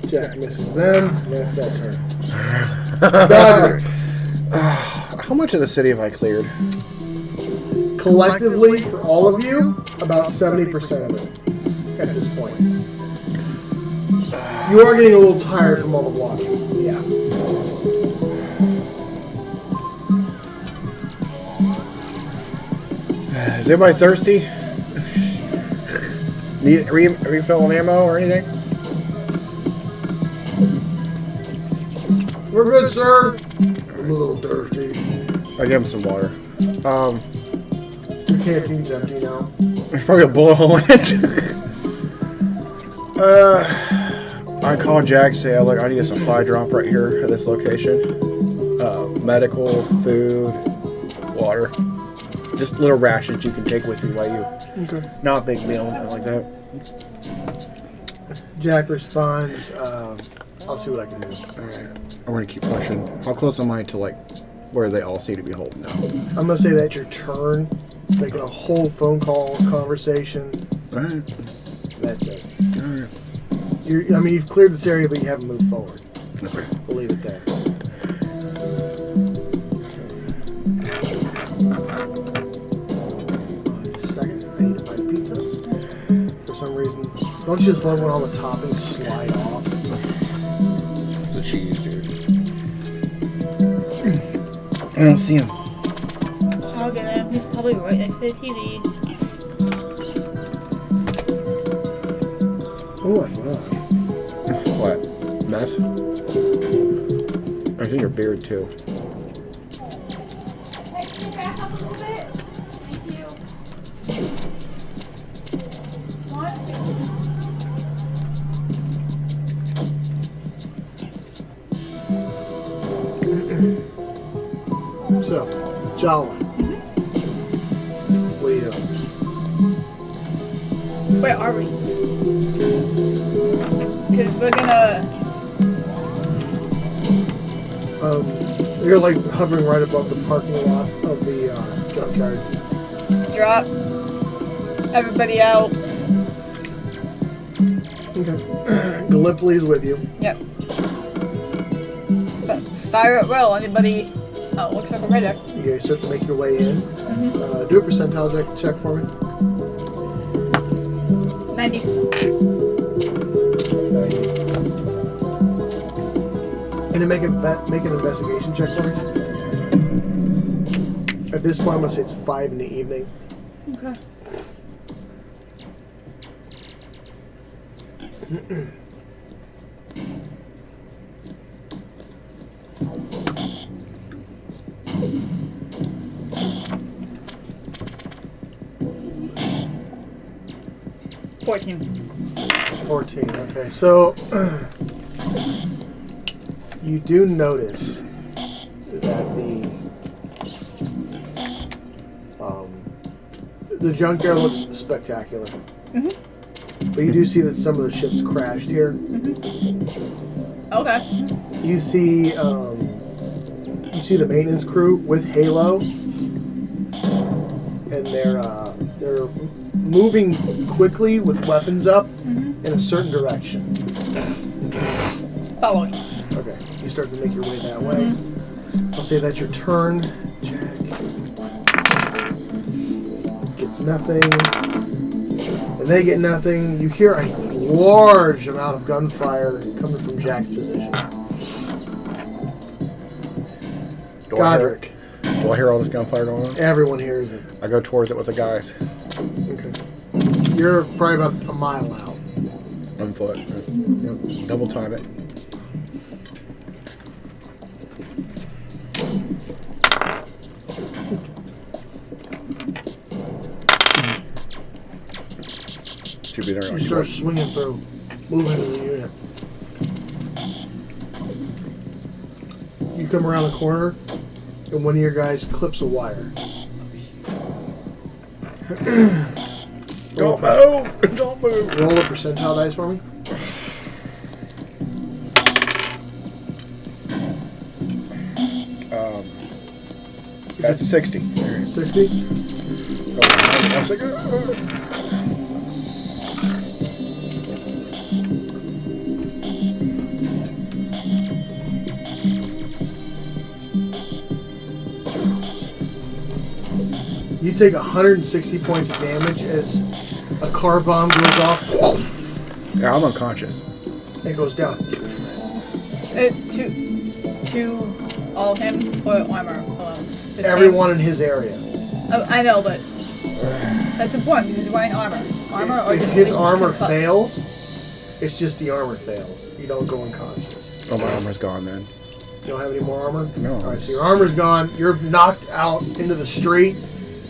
Jack misses them. That's that turn. Godric.
How much of the city have I cleared?
Collectively, for all of you, about 70% of it at this point. You are getting a little tired from all the walking. Yeah.
Is everybody thirsty? Need refill on ammo or anything?
We're good, sir. I'm a little thirsty.
I give him some water.
Your canteen's empty now.
There's probably a bullet hole in it. I call Jack, say, look, I need a supply drop right here at this location. Medical, food, water. Just little rations you can take with you while you...
Okay.
Not a big meal, nothing like that.
Jack responds, I'll see what I can do.
Alright. I'm gonna keep pushing. How close am I to, like, where they all seem to be holding now?
I'm gonna say that's your turn. Making a whole phone call conversation.
Alright.
That's it.
Alright.
You've cleared this area, but you haven't moved forward.
Okay.
We'll leave it there. Just a second. I need to buy pizza. For some reason. Don't you just love when all the toppings slide off?
The cheese, dude. I don't see him.
I'll get him. He's probably right next to the TV.
What?
What? Mess? I think your beard, too.
Back up a little bit. Thank you.
So, Jala. What are you doing?
Where are we? Because we're gonna...
You're like hovering right above the parking lot of the junkyard.
drop everybody out.
Okay. Gallipoli's with you.
Yep. Fire at will. Anybody... Oh, looks like a radar.
You guys start to make your way in.
Mm-hmm.
Do a percentile check for me.
90.
90. And to make an investigation check for me. At this point, I'm going to say it's 5 in the evening.
Okay. $14.
14. Okay, so you do notice that the junkyard looks spectacular.
Mm-hmm.
But you do see that some of the ships crashed here.
Mm-hmm. Okay.
You see the maintenance crew with Halo, and they're moving quickly with weapons up in a certain direction.
Following.
Okay, you start to make your way that way. I'll say that's your turn. Jack gets nothing, and they get nothing. You hear a large amount of gunfire coming from Jack's position. Godric.
Do I hear all this gunfire going on?
Everyone hears it.
I go towards it with the guys.
Okay. You're probably about a mile out.
On foot.
Yep.
Double time it. Should be there.
You start swinging through, moving to the unit. You come around the corner, and one of your guys clips a wire.
Don't move! Don't move!
Roll a percentile dice for me.
That's 60.
60? You take 160 points of damage as a car bomb goes off.
Yeah, I'm unconscious.
And it goes down.
To all of him or armor alone?
Everyone in his area.
Oh, I know, but that's important because he's wearing armor.
If his armor fails, it's just the armor fails. You don't go unconscious.
Oh, my armor's gone then.
You don't have any more armor?
No.
Alright, so your armor's gone. You're knocked out into the street.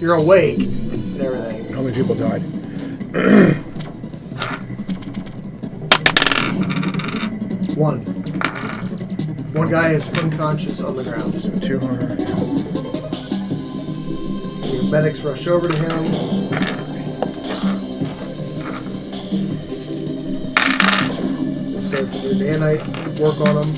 You're awake and everything.
How many people died?
One. One guy is unconscious on the ground.
So 200.
Your medics rush over to him. They start to do nanite work on him.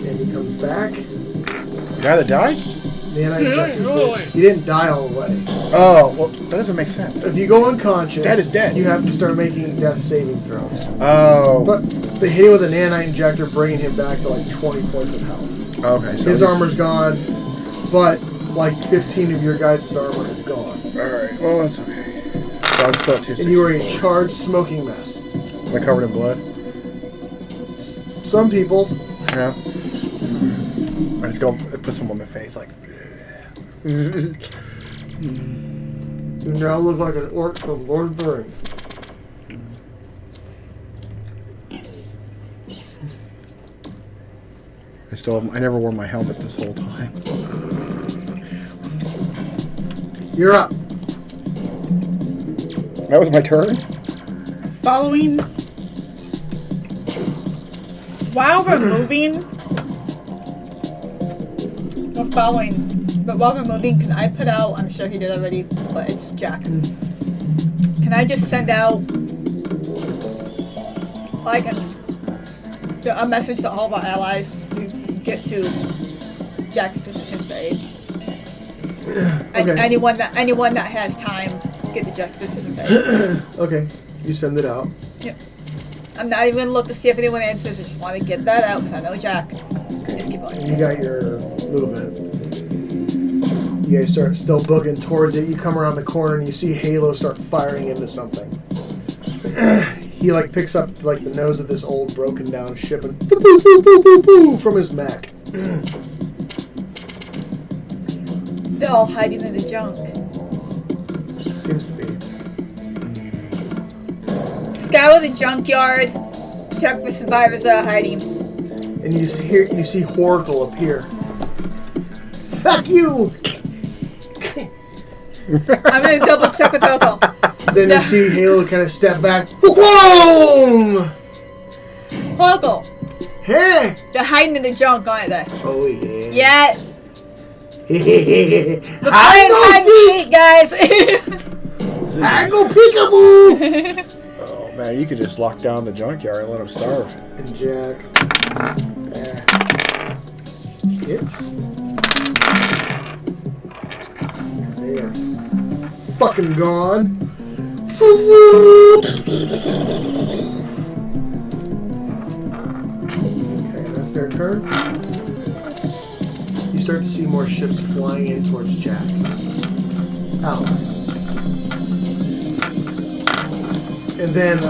And he comes back.
The guy that died?
Nanite injectors. He didn't die all the way.
Oh, well, that doesn't make sense.
If you go unconscious,
Dead is dead.
You have to start making death saving throws.
Oh.
But they hit him with a nanite injector, bringing him back to like 20 points of health.
Okay, so
his armor's gone, but like 15 of your guys' armor is gone.
Alright, well, that's okay. So I'm still at 260.
And you are a charged smoking mess.
Am I covered in blood?
Some people's.
Yeah. I just go put some on my face, like.
You now look like an orc from Lord of the Rings.
I never wore my helmet this whole time.
You're up.
That was my turn?
Following. While we're moving. We're following. But while we're moving, can I put out. I'm sure he did already, but it's Jack. Can I just send out. Like a message to all of our allies? Get to Jack's position for aid.
Okay.
Anyone that has time, get to Jack's position for aid.
Okay, you send it out.
Yep. I'm not even gonna look to see if anyone answers. I just want to get that out because I know Jack. Just keep going.
You got your movement. You guys start still booking towards it. You come around the corner and you see Halo start firing into something. He like picks up like the nose of this old broken down ship and boo, boo, boo, boo, boo, boo, from his mech.
They're all hiding in the junk.
Seems to be.
Scour the junkyard. Check for survivors that are hiding.
And you see Horkle appear. Fuck you!
I'm gonna double check with Oracle.
Then you see Halo kind of step back. Whoa!
Oracle.
Hey!
They're hiding in the junk, aren't they?
Oh yeah.
Yeah.
I
guys.
I go peekaboo.
Oh man, you could just lock down the junkyard and let them starve.
And Jack hits. And they are fucking gone. Okay, that's their turn. You start to see more ships flying in towards Jack. Out. And then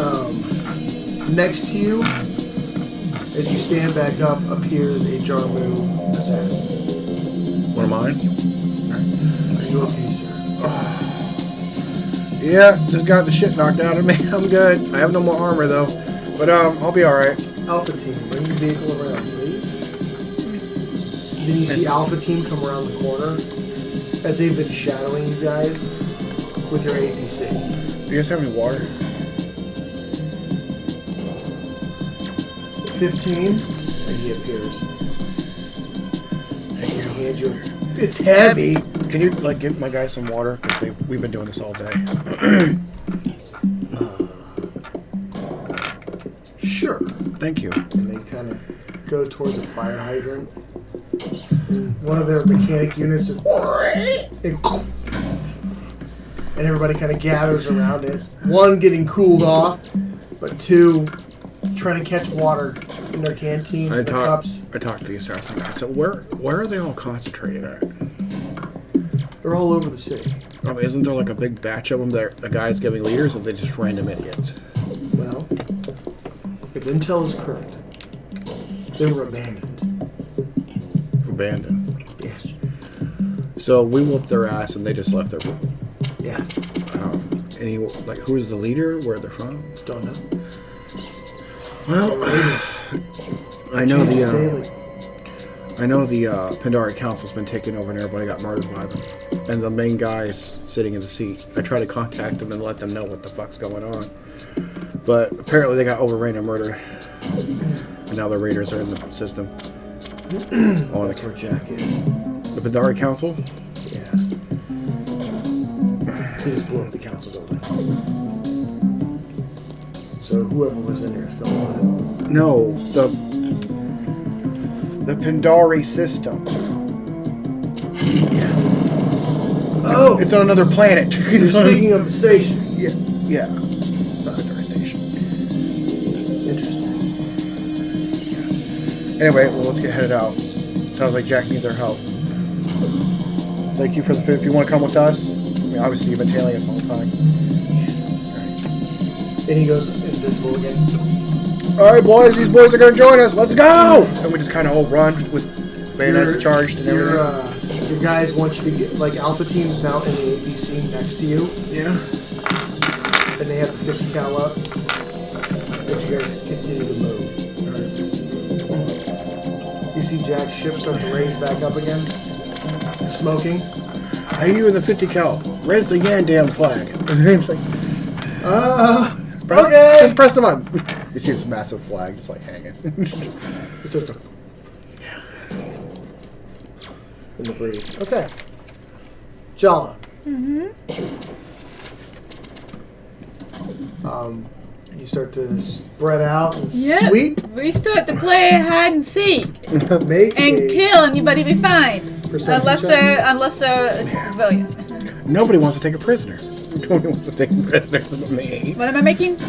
next to you, as you stand back up, appears a Jarmu assassin.
One of mine?
Are you okay, sir?
Yeah, just got the shit knocked out of me. I'm good. I have no more armor though. But I'll be alright.
Alpha Team, bring the vehicle around, please. Then you see Alpha Team come around the corner as they've been shadowing you guys with your APC.
Do you guys have any water?
15, and he appears. And he hands you. It's heavy.
Can you like give my guys some water? Because we've been doing this all day.
Sure.
Thank you.
And they kind of go towards a fire hydrant. And one of their mechanic units is, and everybody kind of gathers around it. One getting cooled off, but two trying to catch water in their canteens and their cups.
I talked to the assassin guy. So where are they all concentrated at?
They're all over the city.
I mean, isn't there like a big batch of them that the guy's giving leaders, or are they just random idiots?
Well, if intel is correct, they were abandoned.
Abandoned.
Yes.
So we whooped their ass and they just left their.
Yeah.
Any like who is the leader? Where they're from?
Don't know.
Well, I know the Pandari Council's been taken over and everybody got murdered by them. And the main guy's sitting in the seat. I tried to contact them and let them know what the fuck's going on. But apparently they got overran and murdered. And now the raiders are in the system.
That's where Jack is.
The Pandari Council?
Yes. He just blew up the council building. So whoever was in there is gone.
No, the Pandari system.
Yes. Oh!
It's on another planet.
Speaking of the station.
Yeah. The Pandari station.
Interesting.
Yeah. Anyway, well, let's get headed out. Sounds like Jack needs our help. Thank you for the food. If you want to come with us, I mean, obviously you've been tailing us the whole time.
And he goes invisible again.
Alright, boys, these boys are going to join us. Let's go! And we just kind of all run with bayonets charged and everything.
Your guys want you to get, like, Alpha Team's now in the ABC next to you.
Yeah.
And they have the 50 cal up. But you guys continue to move. You see Jack's ship start to raise back up again. Smoking.
Hey, you in the 50 cal. Raise the Yandam flag.
Okay.
Just press them on. You see this massive flag just like hanging.
In the breeze. Okay. Jala. You start to spread out and sweep.
We start to play hide and seek
Make
and kill anybody we find, unless
check.
they're a civilian.
Nobody wants to take a prisoner. Nobody wants to take prisoners but me.
What am I making?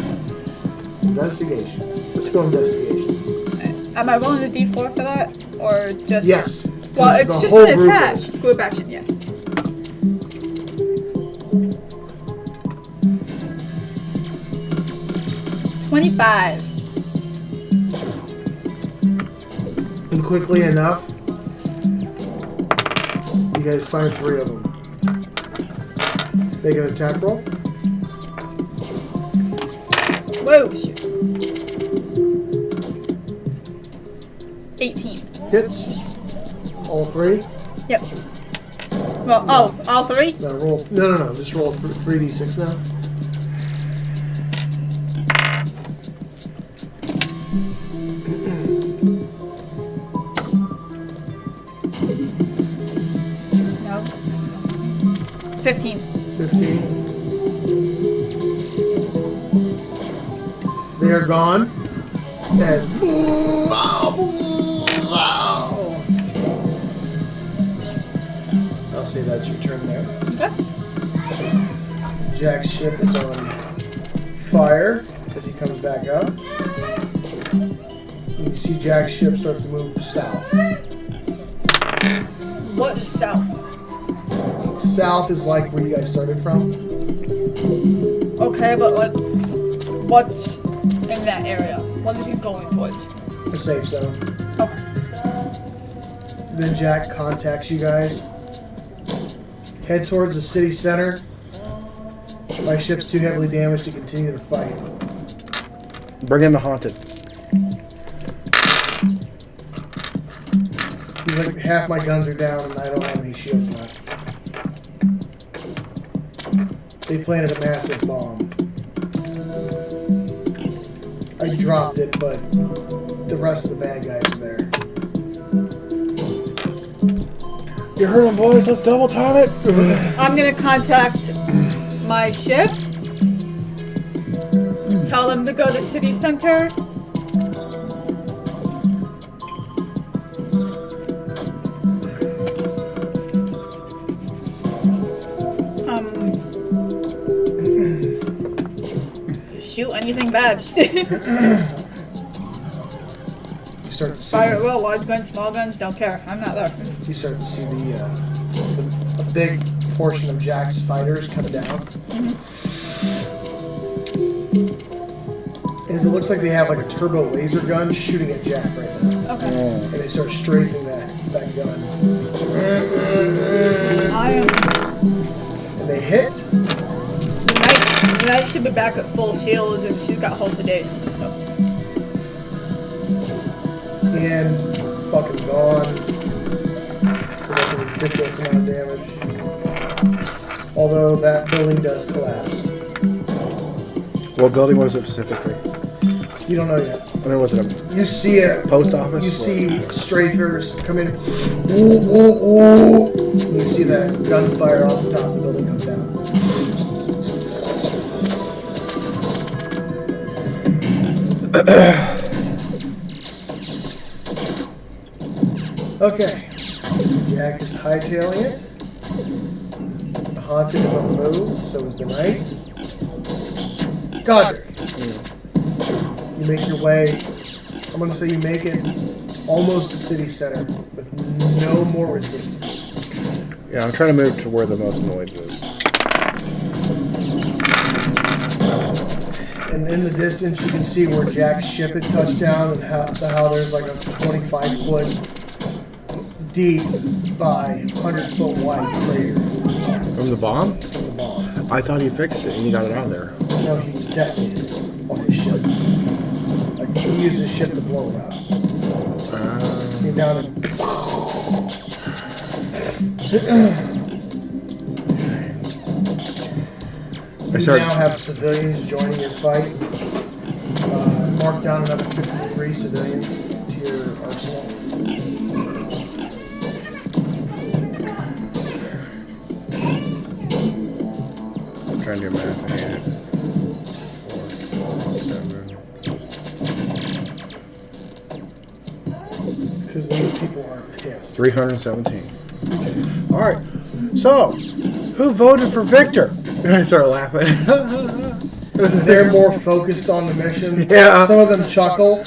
Investigation. Let's go investigation.
Am I rolling the D4 for that, or just?
Yes.
Well, it's
The
just
whole
an
group
attack.
is.
Group action, yes. $25.
And quickly enough, you guys find 3 of them. Make an attack roll.
Whoa, shoot. 18.
Hits. All 3.
Yep. Well, all 3?
Now roll. No. Just roll 3d6 now.
No. 15.
15. They are gone. As I'll say that's your turn there.
Okay.
Jack's ship is on fire as he comes back up. And you see Jack's ship start to move south.
What is south?
South is like where you guys started from.
Okay, but like, what's in that area? What is he going towards?
The safe zone.
Okay.
Then Jack contacts you guys. Head towards the city center. My ship's too heavily damaged to continue the fight.
Bring in the haunted.
He's like, half my guns are down and I don't have any shields left. They planted a massive bomb. I dropped it, but the rest of the bad guys are there.
You heard them, boys. Let's double time it.
I'm gonna contact my ship. Tell them to go to city center. Shoot anything bad.
You start to see
Fire at will, large guns, small guns, don't care. I'm not there.
you start to see a big portion of Jack's fighters come down. As it looks like they have like a turbo laser gun shooting at Jack right now.
Okay.
And they start strafing that gun.
I am.
And they hit.
The knight should be back at full shields and she's got hold for days. So.
And fucking gone. So that's a ridiculous amount of damage. Although that building does collapse.
What building was it specifically?
You don't know yet.
I mean, was it a
You see it.
post office?
You
What?
see strafers come in. Ooh, ooh, ooh. And you see that gunfire off the top of the building come down. Okay. Jack is hightailing it. The Haunted is on the move, so is the Knight. Godric. You make your way, I'm going to say you make it almost to city center with no more resistance.
Yeah, I'm trying to move to where the most noise is.
And in the distance, you can see where Jack's ship had touched down and how there's like a 25-foot deep by 100-foot wide crater
From the bomb?
from the bomb.
I thought he fixed it and he got it out of there.
No, he detonated it on his ship. Like, he used his ship to blow it up. Came down and... You now have civilians joining your fight. Mark down another 53 civilians to your arsenal.
I'm trying to do math. I hate it. 4, 7.
Because these people are pissed.
317. All right. So, who voted for Victor? And I started laughing.
They're more focused on the mission.
Yeah.
Some of them chuckle.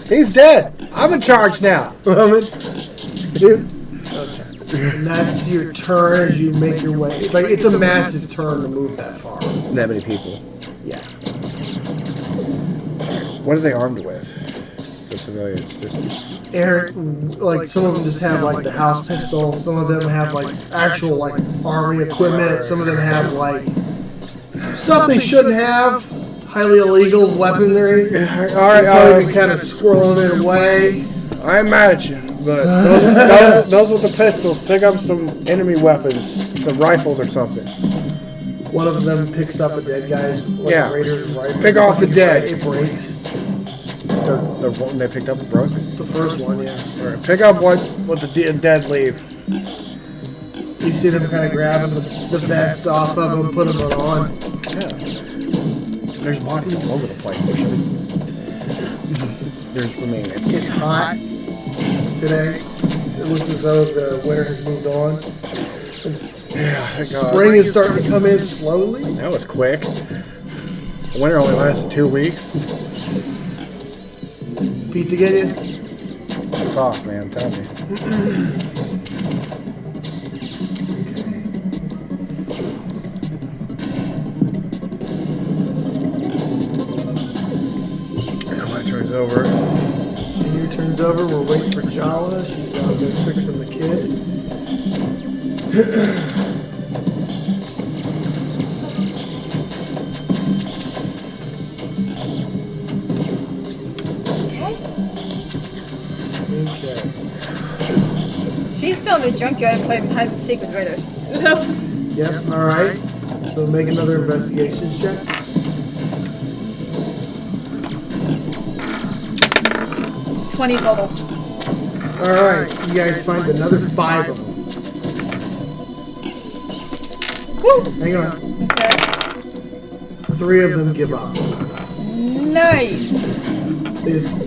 He's dead. I'm in charge now.
Okay. And that's your turn as you make your way. Like, it's a massive turn to move that far.
That many people.
Yeah.
What are they armed with? The civilians. Just
Eric, like, some of them just have, like, the house pistol. Some of them have, like, actual, like, army equipment. Some of them have, like, stuff they shouldn't have. Highly illegal weaponry.
all right.
Until they can kind of swirling it away.
I'm mad at you, but those with the pistols, pick up some enemy weapons, some rifles or something.
One of them picks up a dead guy's
Yeah.
Raider's rifle.
Pick off the dead.
It breaks.
The one they picked up broke.
The first one, yeah.
All right, pick up what the dead leave.
You see them kind of grabbing the vests off of them, put them on.
Yeah. There's bodies all over the place. There should be. There's, I mean,
It's hot today. It looks as though the winter has moved on.
yeah. Thank God.
Spring is starting to come in slowly.
That was quick. The winter only lasted 2 weeks.
Pizza get you?
It's soft, man. I'm telling you. My turn's over.
And your turn's over. We're waiting for Jala. She's out there fixing the kid. Okay.
She's still in the junkyard playing hide and seek with Raiders.
Yep, alright. So make another investigations check.
20 total.
Alright, you guys find another 5 of them.
Woo!
Hang on.
Okay.
3 of them give up.
Nice.
They just,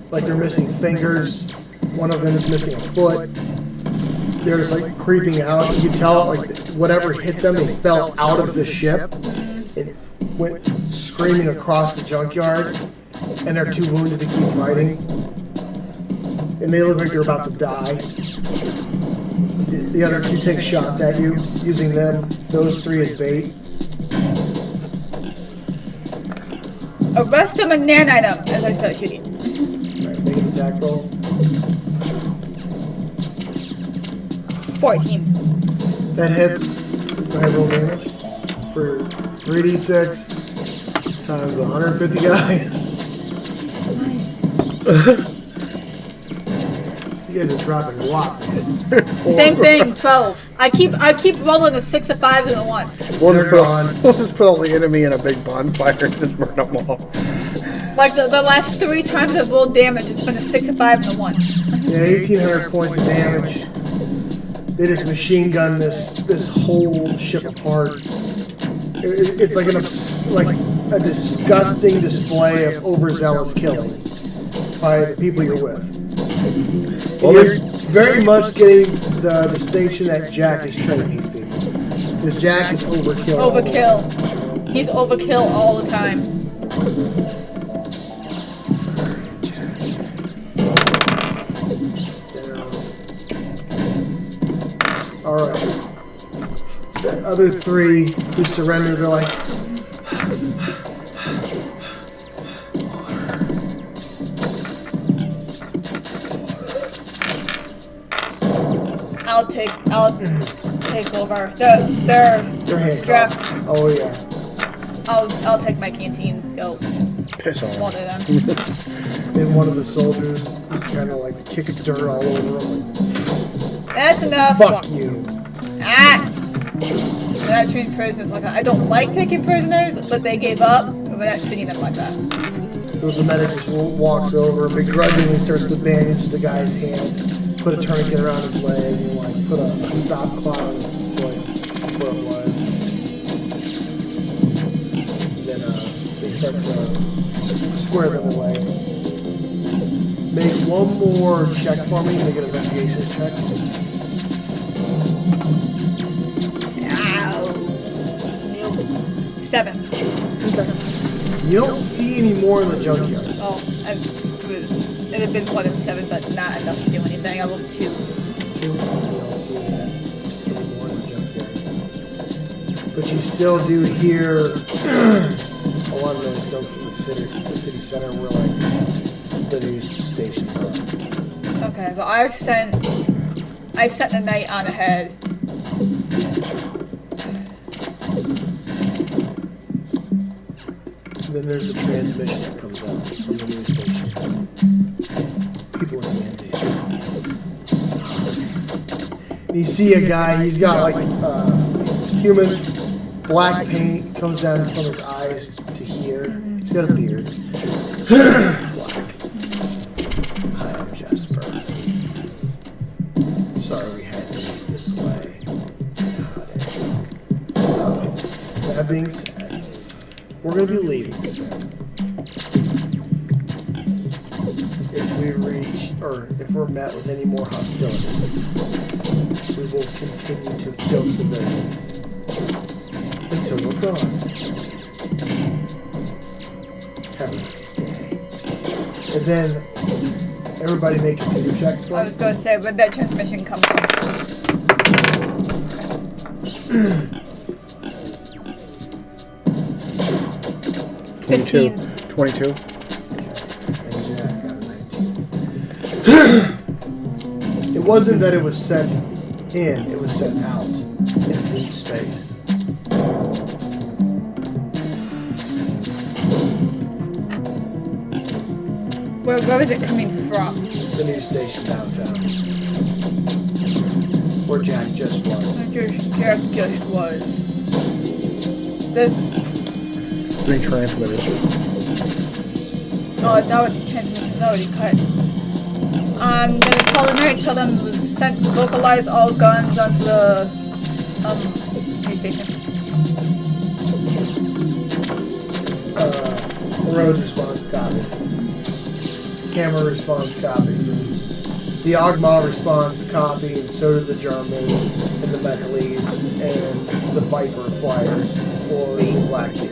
like they're missing fingers. One of them is missing a foot. They're just like creeping out. You can tell like whatever hit them, they fell out of the ship and went screaming across the junkyard. And they're too wounded to keep fighting. And they look like they're about to die. The other 2 take shots at you, using those 3 as bait.
Arrest them and nanite them as I start shooting.
Alright, make an attack roll.
14.
That hits. Go ahead, roll damage. For 3d6 times 150 guys. You guys are dropping a lot, man.
Same thing, 12. I keep rolling a 6, a 5, and a 1.
We'll just put all the enemy in a big bonfire and just burn them all.
Like the last 3 times I've rolled damage, it's been a 6, a 5, and a 1.
Yeah, 1,800 points of damage. They just machine gun this whole ship apart. It's like a disgusting display of overzealous killing by the people you're with. Well, you're very much getting the distinction that Jack is training these people. Because Jack is overkill.
Overkill. He's overkill all the time.
Alright. The other 3 who surrendered, they're like,
I'll take over. They're strapped.
Oh yeah.
I'll take my canteen. Go.
Piss on
Water them.
Then one of the soldiers kind of like kicks dirt all over him. Like,
That's enough.
fuck you.
Ah! We're not treating prisoners like that. I don't like taking prisoners, but they gave up. But we're not treating them like that.
So the medic just walks over and begrudgingly starts to bandage the guy's hand. Put a tourniquet around his leg and like put a stop cloth on his foot where it was. And then they start to square them away. Make one more check for me. Make an investigation check.
Ow. Nope. 7.
Okay. You don't see any more in the junkyard.
Oh, it had been 1 and 7, but not enough to do anything. I rolled 2.
2. You don't see any more in the junkyard. But you still do hear a lot of noise come from the city center where like the news stations are.
Okay, but I sent the knight on ahead.
Then there's a transmission that comes out from the news stations. People in India. And you see a guy, he's got like human black paint comes down from his eyes to here. He's got a beard. Black. Hi, I'm Jasper. Sorry we had to meet this way. Now it is. So, that being said, we're going to be leaving soon. If we reach, or if we're met with any more hostility, we will continue to kill civilians until we're gone. Have a nice day. And then, everybody make computer checks for
I was going to say, where'd that transmission come from?
22.
15.
22.
And Jack got a 19. It wasn't that it was sent in, it was sent out in deep space.
Where is it coming from?
The news station downtown. Where Jack just was.
Jack just was. There's...
It's being transmitted.
Oh, it's our transmission it's already cut. I'm gonna call the night, tell them to localize all guns onto the news station.
Roads response copy. Camera response copy. The Ogma response copy, and so did the German and the Mechalees and the Viper flyers for the Black Key.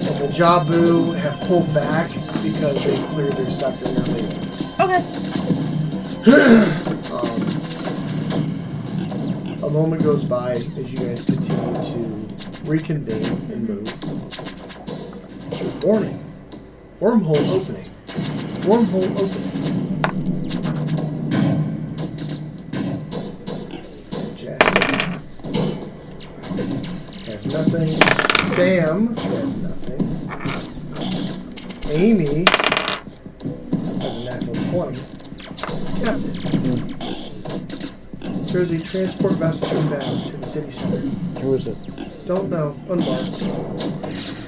And the Jabu have pulled back because they cleared their sector and they're leaving.
Okay.
A moment goes by as you guys continue to reconvene and move. Warning. Wormhole opening. Wormhole opening. Jack has nothing. Sam has nothing. Amy has a natural 20. Captain. There's a transport vessel inbound to the city center.
Who is it?
Don't know. Unmarked.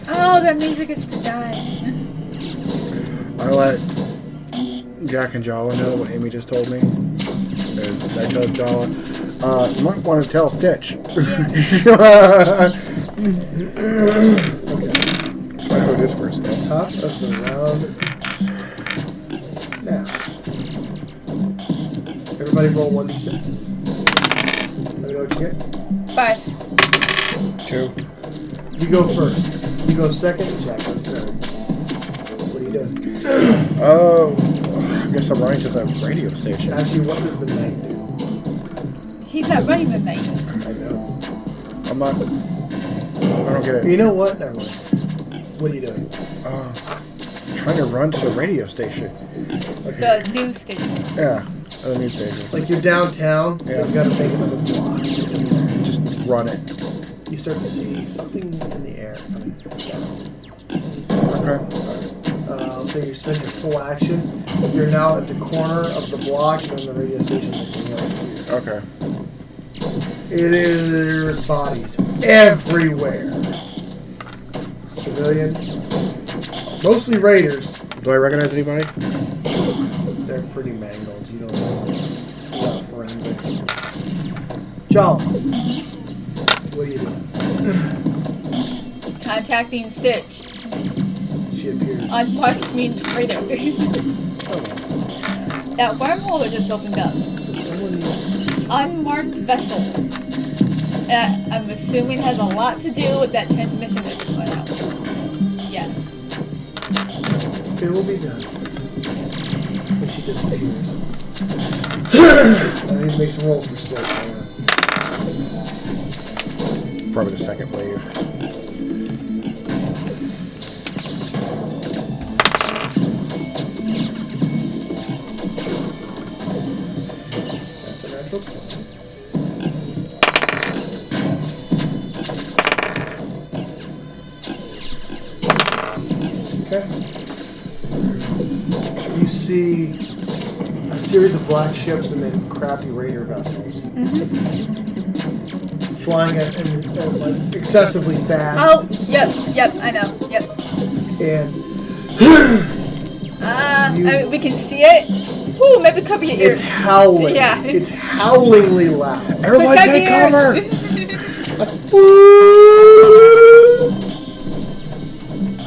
Oh, that means it gets to die.
I let Jack and Jala know what Amy just told me. And I told Jala, you might want to tell Stitch.
Okay.
So I heard this first. That's
Top of the round. Now. Everybody roll 1d6. Let me know what you get.
5.
2.
You go first. You go second. Jack goes third. What are you doing?
Oh, I guess I'm running to the radio station.
Actually, what does the knight do?
He's not running the night.
I know.
I'm not. I don't get it.
You know what? Never mind. What are you doing?
Trying to run to the radio station.
The news station.
Yeah, the news station.
Like you're downtown,
Yeah.
but you gotta make another block.
Just run it.
You start to see something in the air coming down.
Okay.
I'll say you spend your full action. You're now at the corner of the block, and then the radio station is right here.
Okay.
It is bodies everywhere. Civilian. Mostly raiders.
Do I recognize anybody?
They're pretty mangled. You don't know about forensics. Jolly. What are you doing?
Contacting Stitch.
She appears.
Unmarked means raider.
Oh,
That wormhole that just opened up.
does someone need...
Unmarked vessel. I'm assuming has a lot to do with that transmission that just went out. Yes.
It will be done. And she disappears. I need to make some rolls for Stitch.
Probably the second wave.
That's a natural 20. Okay. You see a series of black ships and then crappy raider vessels. Flying at like excessively fast.
Oh, yep, I know, yep.
And
we can see it. Ooh, maybe cover your ears.
it's howling.
Yeah.
It's howlingly loud.
Everyone
Protect
take
your
cover!
ears.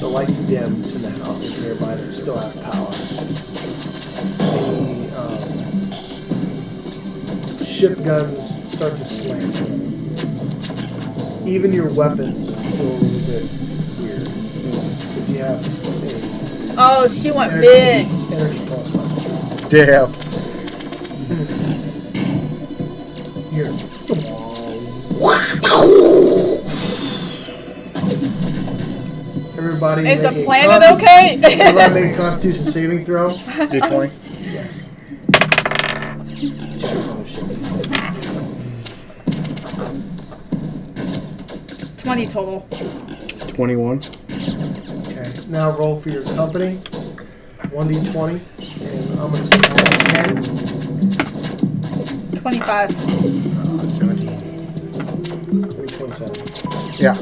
The lights dim in the houses nearby that still have power. The ship guns start to slant. Even your weapons feel a little bit weird. If you have a
Oh, she went big.
energy pulse weapon.
Damn.
Here. Everybody
Is the
make a
planet
consti-
okay?
Everybody make a Constitution saving throw.
D20.
Yes. Jack's on the ship.
20 total.
21.
Okay. Now roll for your company. 1d20. And I'm going to say add 10.
25.
17.
Maybe 27.
Yeah.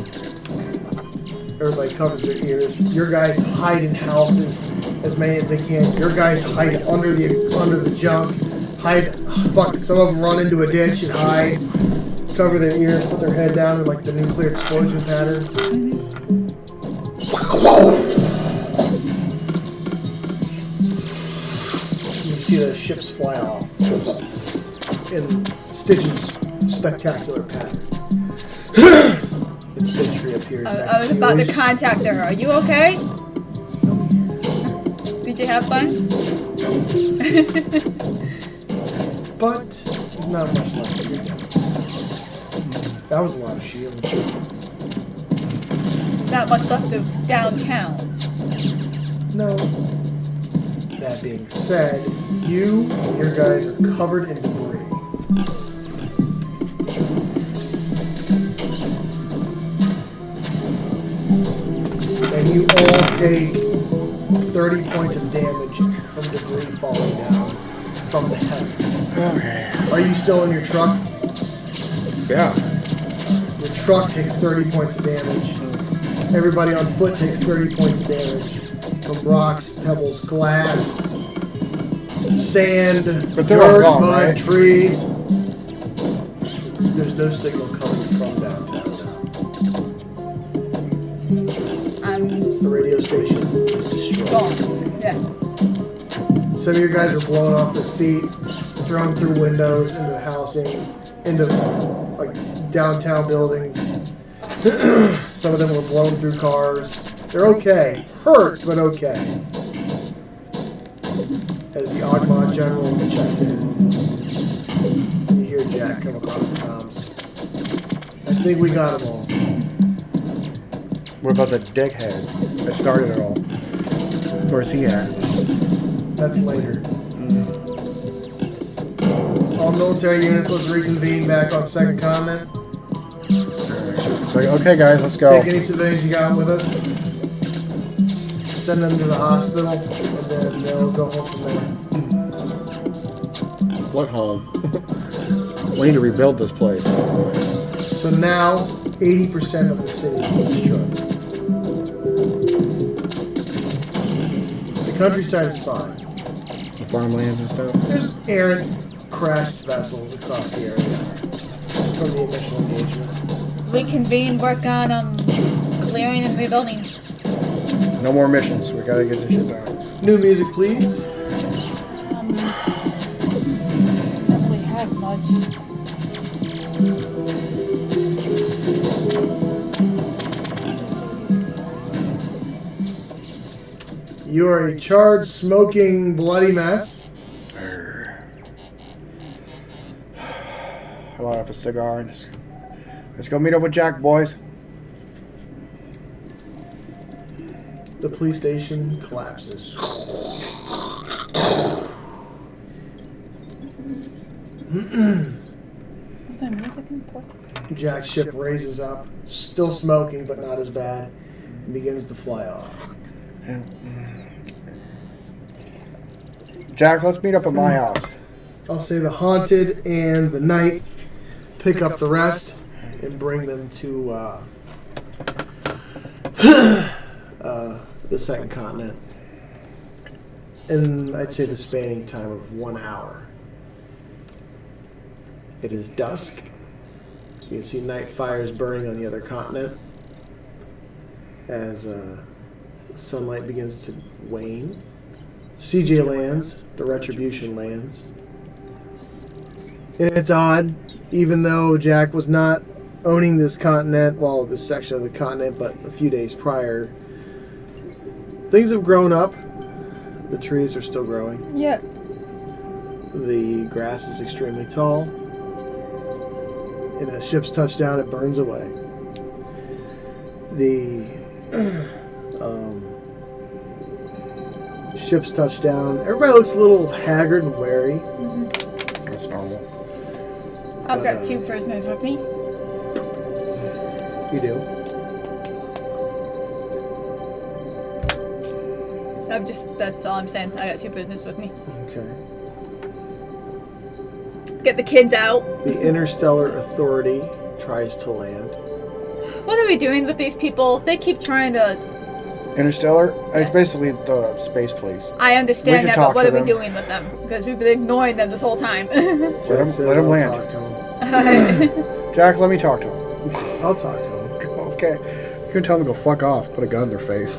Everybody covers their ears. Your guys hide in houses. as many as they can. Your guys hide under the junk. Hide. Fuck. Some of them run into a ditch and hide. Cover their ears. Put their head down in like the nuclear explosion pattern. You see the ships fly off in Stitch's spectacular pattern. And Stitch reappears next
I was
to
about
you.
to contact her. Are you okay? Did you have fun?
But there's not much left to get done. That was a lot of shields.
Not much left of downtown.
No. That being said, you and your guys are covered in debris. And you all take 30 points of damage from debris falling down from the heavens.
Okay.
Are you still in your truck?
Yeah.
Your truck takes 30 points of damage. Everybody on foot takes 30 points of damage from rocks, pebbles, glass, sand,
But they're all
dirt,
gone,
mud,
right?
trees. There's no signal coming from downtown now.
I'm
The radio station is destroyed.
gone. Yeah.
Some of your guys are blown off their feet, thrown through windows, into the housing, into like downtown buildings. Some of them were blown through cars. They're okay. Hurt, but okay. As the Ogmod General checks in, you hear Jack come across the comms. I think we got them all.
What about the dickhead that started it all? Where's he at?
That's later. All military units, let's reconvene back on second continent.
So, okay, guys, let's go.
Take any civilians you got with us. Send them to the hospital, and then they'll go home from there.
What home? We need to rebuild this place.
So now, 80% of the city is destroyed. The countryside is fine.
The farmlands and stuff.
There's errant crashed vessels across the area from the initial engagement.
Reconvene, work on clearing and rebuilding.
No more missions. We gotta get this shit done.
New music, please.
Don't really have much.
You are a charred, smoking, bloody mess.
I light up a cigar and let's go meet up with Jack, boys.
The police station collapses.
Is there music important?
Jack's ship raises up, still smoking, but not as bad, and begins to fly off.
Jack, let's meet up at my house.
I'll say the Haunted and the Knight pick up the rest and bring them to the second continent. And I'd say the spanning time of 1 hour. It is dusk. You can see night fires burning on the other continent as sunlight begins to wane. CJ lands, the Retribution lands. And it's odd, even though Jack was not owning this continent, well, this section of the continent, but a few days prior, things have grown up. The trees are still growing.
Yeah.
The grass is extremely tall. And as ships touch down, it burns away. The ships touch down. Everybody looks a little haggard and wary.
That's normal.
I've got 2 prisoners with me.
You do.
That's all I'm saying. I got 2 prisoners with me.
Okay.
Get the kids out.
The Interstellar Authority tries to land.
What are we doing with these people? They keep trying to
Interstellar? It's basically the space police.
I
We
understand
should
that,
talk
but what
to
are we
them.
doing with them? Because we've been ignoring them this whole time.
Let
Says
him
I'll
land.
talk to him.
Jack, let me talk to him.
I'll talk to him.
Okay. You can tell them to go fuck off. Put a gun in their face.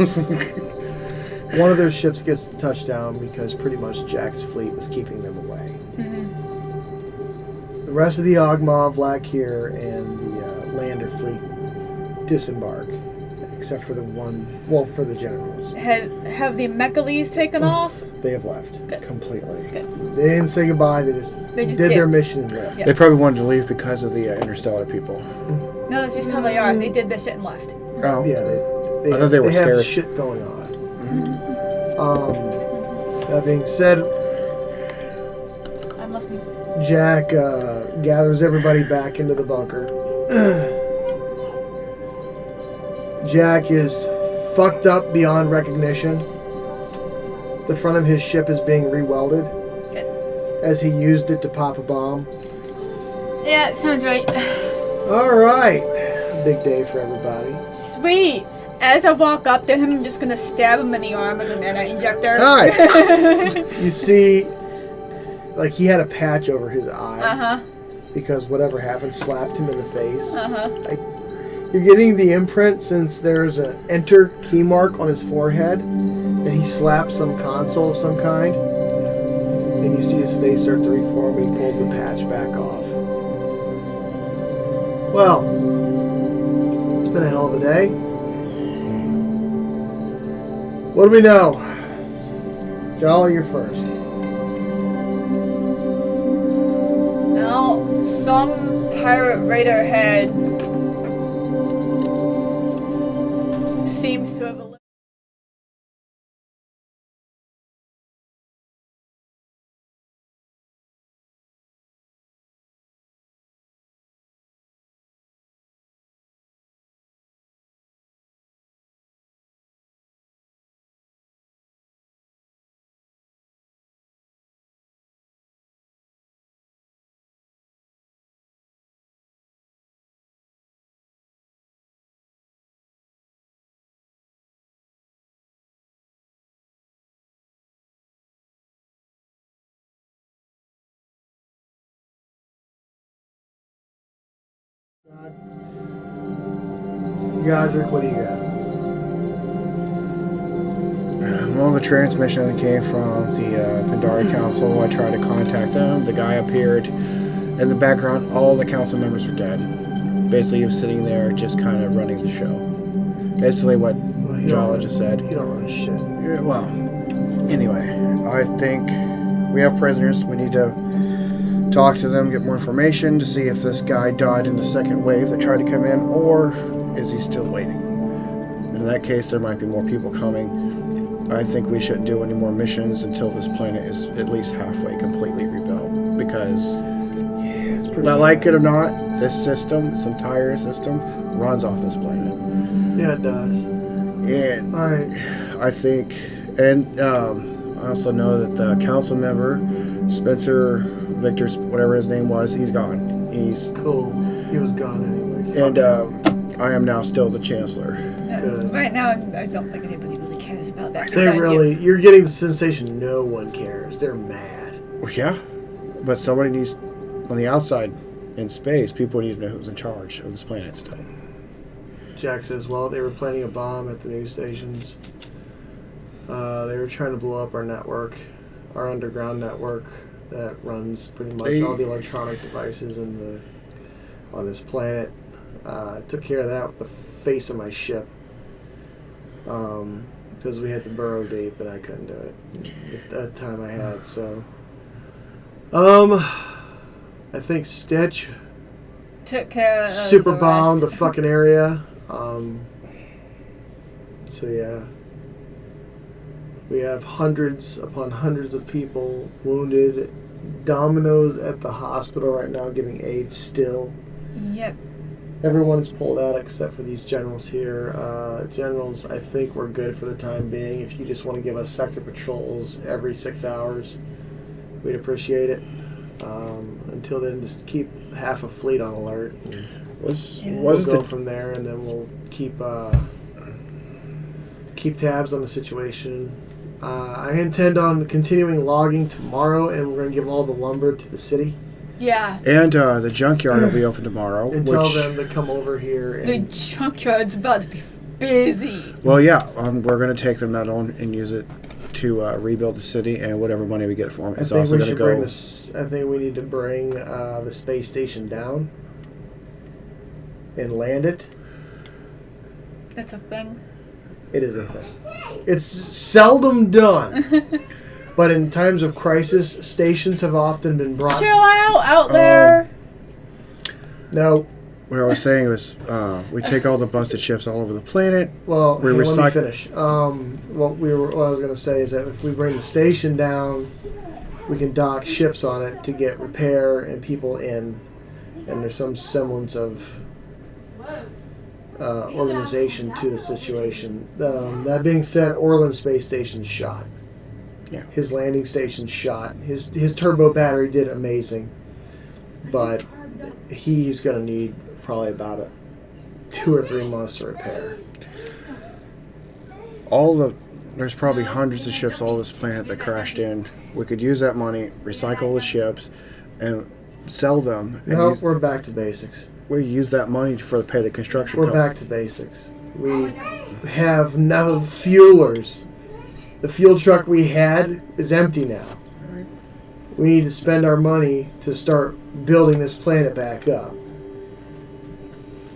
One of their ships gets the touchdown because pretty much Jack's fleet was keeping them away. The rest of the Ogmov, Lakir, and the Lander fleet disembark, except for the one, well, for the generals.
Have the Mechales taken off?
They have left
Good.
completely.
Good.
They didn't say goodbye. They just did their
dipped.
mission and left.
Yeah.
They probably wanted to leave because of the Interstellar people.
No, that's just how they are. They did their shit and left.
Oh.
Yeah, they
I thought they were
have
scared.
shit going on. That being said,
I must need.
Jack gathers everybody back into the bunker. Jack is fucked up beyond recognition. The front of his ship is being rewelded
Good.
as he used it to pop a bomb.
Yeah, sounds right.
All right. Big day for everybody.
Sweet. As I walk up to him, I'm just gonna stab him in the arm with a nano injector.
Hi.
You see, like he had a patch over his eye because whatever happened slapped him in the face. You're getting the imprint since there's an enter key mark on his forehead that he slapped some console of some kind. And you see his face start to reform and he pulls the patch back off. Well, it's been a hell of a day. What do we know? Jolly, you're first.
Now, some pirate raider head seems to have.
Godric, what do you got?
Well, the transmission that came from the Pandari Council, I tried to contact them. The guy appeared. In the background, all the council members were dead. Basically, he was sitting there just kind of running the show. Basically what Jala just said.
You don't run shit.
Yeah, well, anyway, I think we have prisoners. We need to talk to them, get more information to see if this guy died in the second wave that tried to come in, or is he still waiting? In that case, there might be more people coming. I think we shouldn't do any more missions until this planet is at least halfway completely rebuilt, because
It's pretty
like it or not, this system, this entire system, runs off this planet.
Yeah, it does.
And
All right.
I think, and I also know that the council member, Spencer Victor's, whatever his name was, he's gone. He's
Cool. He was gone anyway.
and
Fuck
I am now still the chancellor.
Good.
Right now, I don't think anybody really cares about that.
They
besides
really, you're getting the sensation no one cares. They're mad.
Well, yeah, but somebody needs on the outside in space. People need to know who's in charge of this planet still.
Jack says, well, they were planting a bomb at the news stations. They were trying to blow up our network, our underground network that runs pretty much all the electronic devices on this planet. Took care of that with the face of my ship. Because we had to burrow deep and I couldn't do it at that time I had. So, I think Stitch
took care of
super
the
bombed the
rest.
fucking area. So yeah, we have hundreds upon hundreds of people wounded. Domino's at the hospital right now giving aid still.
Yep.
Everyone's pulled out except for these generals here. Generals, I think we're good for the time being. If you just want to give us sector patrols every 6 hours, we'd appreciate it. Until then, just keep half a fleet on alert.
We'll
We'll go from there, and then we'll keep keep tabs on the situation. I intend on continuing logging tomorrow, and we're going to give all the lumber to the city.
Yeah.
And the junkyard will be open tomorrow.
And tell them to come over here.
The
And
junkyard's about to be busy.
Well, yeah, we're going to take the metal and use it to rebuild the city, and whatever money we get for them is also going to go.
I think we need to bring the space station down and land it.
That's a thing.
It is a thing. It's seldom done. But in times of crisis, stations have often been brought...
Chill out there.
No.
What I was saying was we take all the busted ships all over the planet.
Well,
we
let me
recycle.
finish. What I was going to say is that if we bring the station down, we can dock ships on it to get repair and people in. And there's some semblance of organization to the situation. That being said, Orland's space station's shot.
Yeah.
His landing station's shot. His turbo battery did amazing, but he's going to need probably about 2 or 3 months to repair.
There's probably hundreds of ships all over this planet that crashed in. We could use that money, recycle the ships, and sell them.
No, we're back to basics.
We use that money to pay the construction
We're
company.
back to basics. We have no fuelers. The fuel truck we had is empty now. We need to spend our money to start building this planet back up.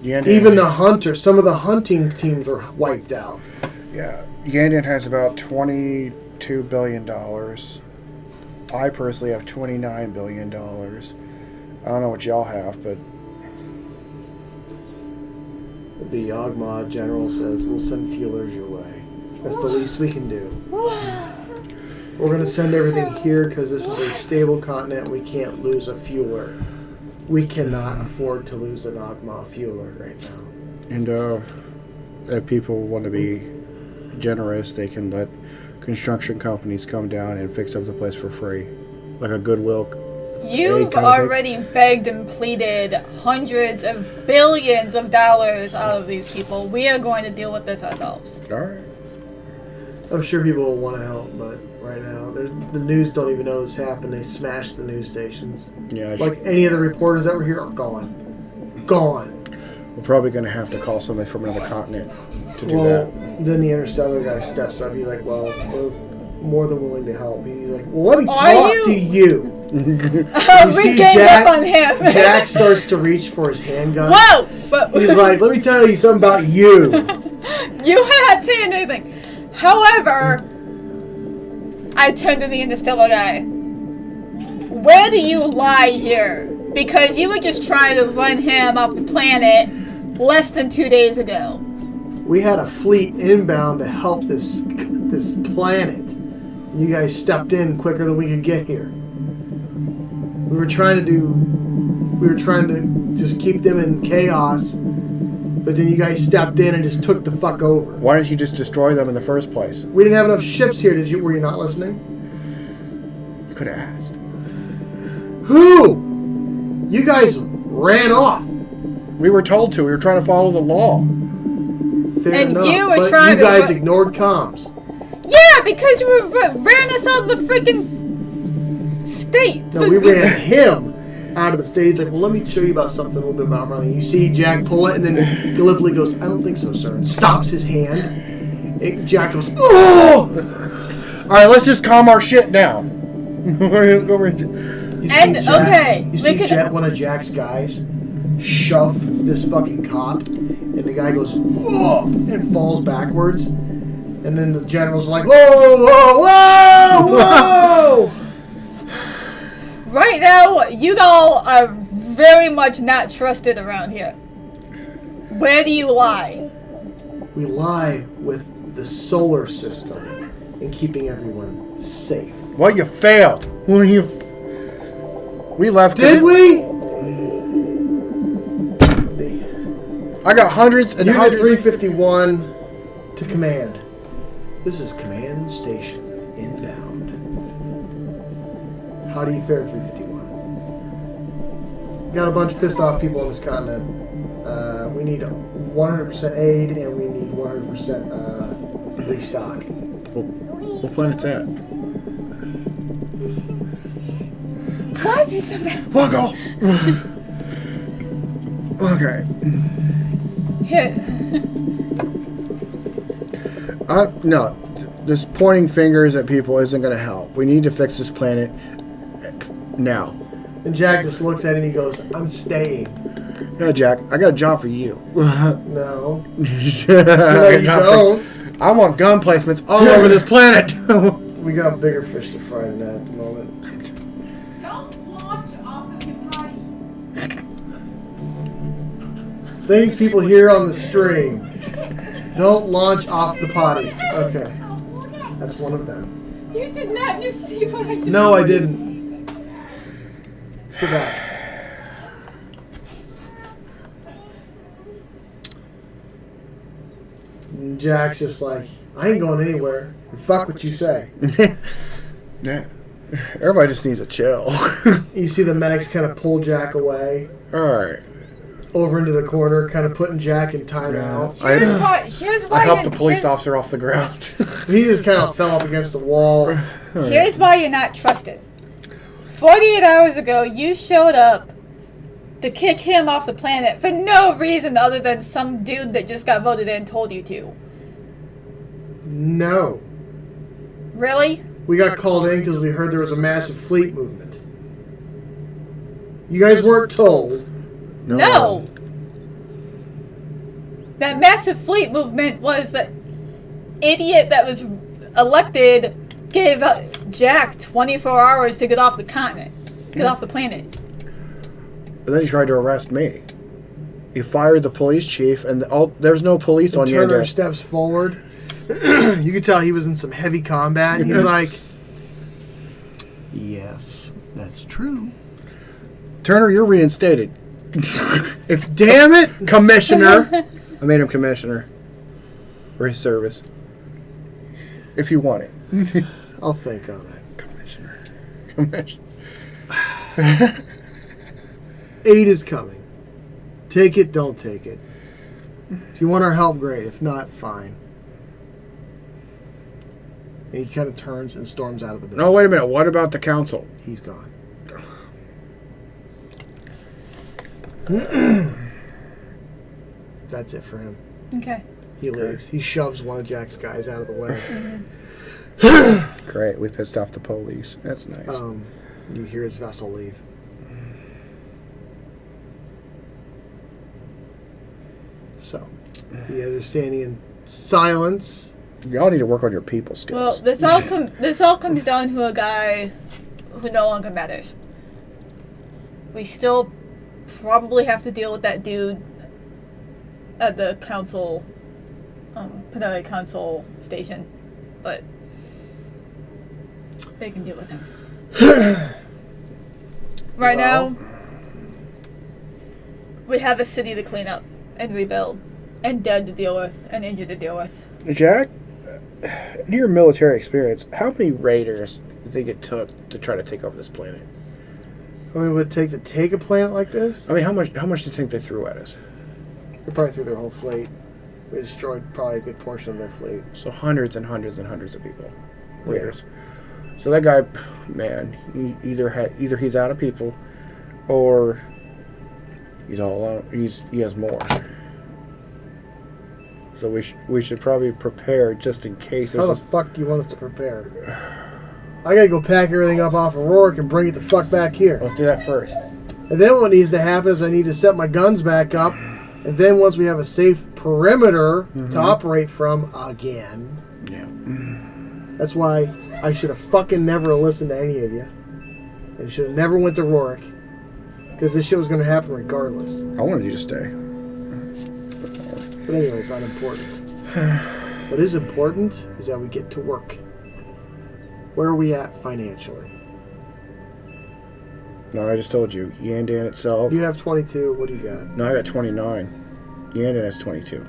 Even the hunters, some of the hunting teams were wiped out.
Yeah. Yandian has about $22 billion. I personally have $29 billion. I don't know what y'all have, but...
The Yawgmoth general says, we'll send fuelers your way. That's the least we can do. We're going to send everything here because this is a stable continent. We can't lose a fueler. We cannot afford to lose an Yawgmoth fueler right now.
And if people want to be generous, they can let construction companies come down and fix up the place for free. Like a Goodwill.
You've already begged and pleaded hundreds of billions of dollars out of these people. We are going to deal with this ourselves.
All right.
I'm sure people will want to help, but right now, the news don't even know this happened. They smashed the news stations.
Yeah.
Like any of the reporters that were here are gone. Gone.
We're probably going to have to call somebody from another continent to do
Well,
that.
then the interstellar guy steps up. He's like, well, we're more than willing to help. He's like, well, let me talk to you.
We gave up on him.
Jack starts to reach for his handgun.
Whoa! But
He's like, let me tell you something about you.
You had not saying anything. However, I turned to the interstellar guy. Where do you lie here? Because you were just trying to run him off the planet less than 2 days ago.
We had a fleet inbound to help this planet. And you guys stepped in quicker than we could get here. We were trying to just keep them in chaos, but then you guys stepped in and just took the fuck over.
Why didn't you just destroy them in the first place?
We didn't have enough ships here, did you? Were you not listening?
You could have asked.
Who? You guys ran off.
We were told to. We were trying to follow the law.
Fair
And
enough,
you were
but
trying
you guys
to...
ignored comms.
Yeah, because you ran us out of the freaking state.
No, we ran him out of the state. He's like, well, let me show you about something a little bit about running. You see Jack pull it, and then Gallipoli goes, I don't think so, sir. And stops his hand. And Jack goes, oh!
All right, let's just calm our shit down.
You see
okay,
you see one of Jack's guys shove this fucking cop, and the guy goes, oh! And falls backwards. And then the general's like, whoa, whoa, whoa, whoa!
Right now, you all are very much not trusted around here. Where do you lie?
We lie with the solar system and keeping everyone safe.
Well, you failed. We left.
Did we?
I got hundreds and
Unit
hundreds.
351 to command. This is command station inbound. How do you fare, 351? Got a bunch of pissed off people on this continent. We need 100% aid, and we need 100% restock.
What planet's that?
What is that?
We'll go. Okay. No, this pointing fingers at people isn't going to help. We need to fix this planet now.
And Jack just looks at it and he goes, I'm staying.
Yeah, Jack, I got a job for you.
No.
No,
you don't.
I want gun placements all over this planet.
We got bigger fish to fry than that at the moment.
Don't launch off of your party.
Things people hear on the stream. Don't launch off the potty. Okay. That's one of them.
You did not just see what I just
No, I didn't. Sit back. And Jack's just like, I ain't going anywhere. And fuck what you say.
Yeah. Everybody just needs a chill.
You see the medics kind of pull Jack away.
Alright.
Over into the corner, kind of putting Jack in timeout.
Here's why
I helped the police officer off the ground.
He just kind of fell up against the wall.
Here's why you're not trusted. 48 hours ago, you showed up to kick him off the planet for no reason other than some dude that just got voted in told you to.
No.
Really?
We got called in because we heard there was a massive fleet movement. You guys weren't told.
No. That massive fleet movement was the idiot that was elected gave Jack 24 hours to get off the continent. Get off the planet.
And then he tried to arrest me. He fired the police chief, and there's no police on your
Turner steps forward. You could tell he was in some heavy combat. And he's like, yes, that's true.
Turner, you're reinstated.
Damn it!
Commissioner! I made him commissioner. For his service. If you want it.
I'll think on it.
Commissioner.
8 is coming. Take it, don't take it. If you want our help, great. If not, fine. And he kind of turns and storms out of the building.
No, wait a minute. What about the council?
He's gone. That's it for him.
Okay.
He leaves. He shoves one of Jack's guys out of the way.
Great. We pissed off the police. That's nice.
You hear his vessel leave. So, you guys are standing in silence.
Y'all need to work on your people skills.
Well, this all comes down to a guy who no longer matters. We still probably have to deal with that dude at the council, Panelli Council station, but they can deal with him. Right now, we have a city to clean up and rebuild, and dead to deal with, and injured to deal with.
Jack, in your military experience, how many raiders do you think it took to try to take over this planet?
How many would it take to take a planet like this?
I mean, how much do you think they threw at us?
They probably threw their whole fleet. They destroyed probably a good portion of their fleet.
So hundreds and hundreds and hundreds of people. Raiders. Yeah. So that guy, man, either he's out of people, or he's all alone. He has more. So we should probably prepare just in case.
How the fuck do you want us to prepare? I gotta go pack everything up off of Rourke and bring it the fuck back here.
Let's do that first.
And then what needs to happen is I need to set my guns back up. And then once we have a safe perimeter to operate from again.
Yeah.
That's why I should have fucking never listened to any of you. And should have never went to Rourke. Because this shit was going to happen regardless.
I wanted you to stay.
But anyway, it's not important. What is important is that we get to work. Where are we at financially?
No, I just told you. Yandan itself.
You have 22. What do you got?
No, I got 29. Yandan has 22.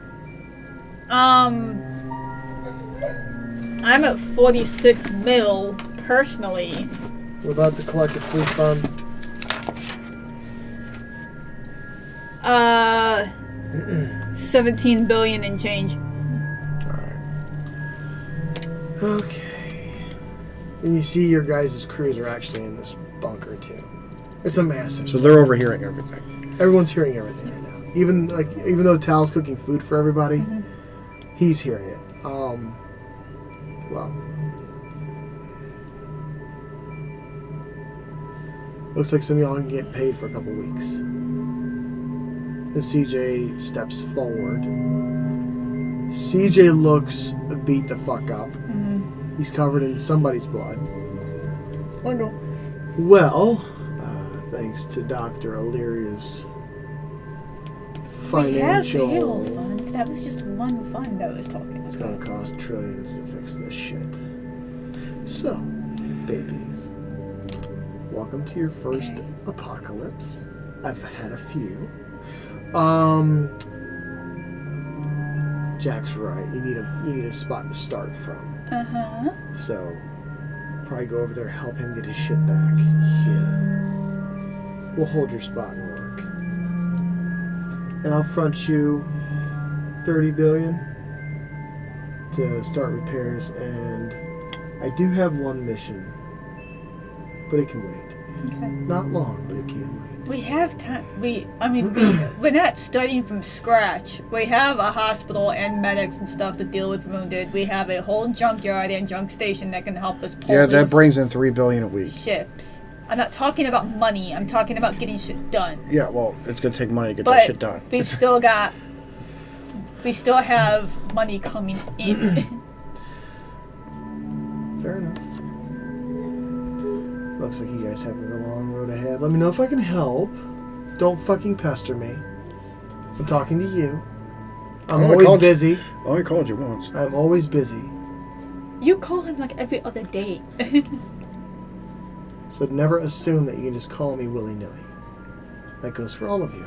I'm at 46 mil personally.
What about the collective fleet fund?
17 billion and change.
Alright. Okay. And you see your guys' crews are actually in this bunker too. It's a massive.
So they're overhearing everything.
Everyone's hearing everything right now. Even though Tal's cooking food for everybody, he's hearing it. Well. Looks like some of y'all can get paid for a couple weeks. And CJ steps forward. CJ looks beat the fuck up. He's covered in somebody's blood. Well, thanks to Dr. Illyria's financial...
We have bail funds. That was just one fund I was talking about.
It's gonna cost trillions to fix this shit. So, babies, welcome to your first apocalypse. I've had a few. Jack's right. You need a spot to start from. So, probably go over there, help him get his shit back. Here, we'll hold your spot and work, and I'll front you $30 billion to start repairs. And I do have one mission, but it can wait.
Okay.
Not long, but it can wait.
We have time. We're not starting from scratch. We have a hospital and medics and stuff to deal with wounded. We have a whole junkyard and junk station that can help us pull
Yeah, that
these
brings in $3 billion a week.
ships. I'm not talking about money. I'm talking about getting shit done.
Yeah, well, it's gonna take money to get
But
that shit done.
we still have money coming in.
Fair enough. Looks like you guys have a long road ahead. Let me know if I can help. Don't fucking pester me. I'm talking to you. I'm always busy.
I only called you once.
I'm always busy.
You call him like every other day.
So never assume that you can just call me willy-nilly. That goes for all of you.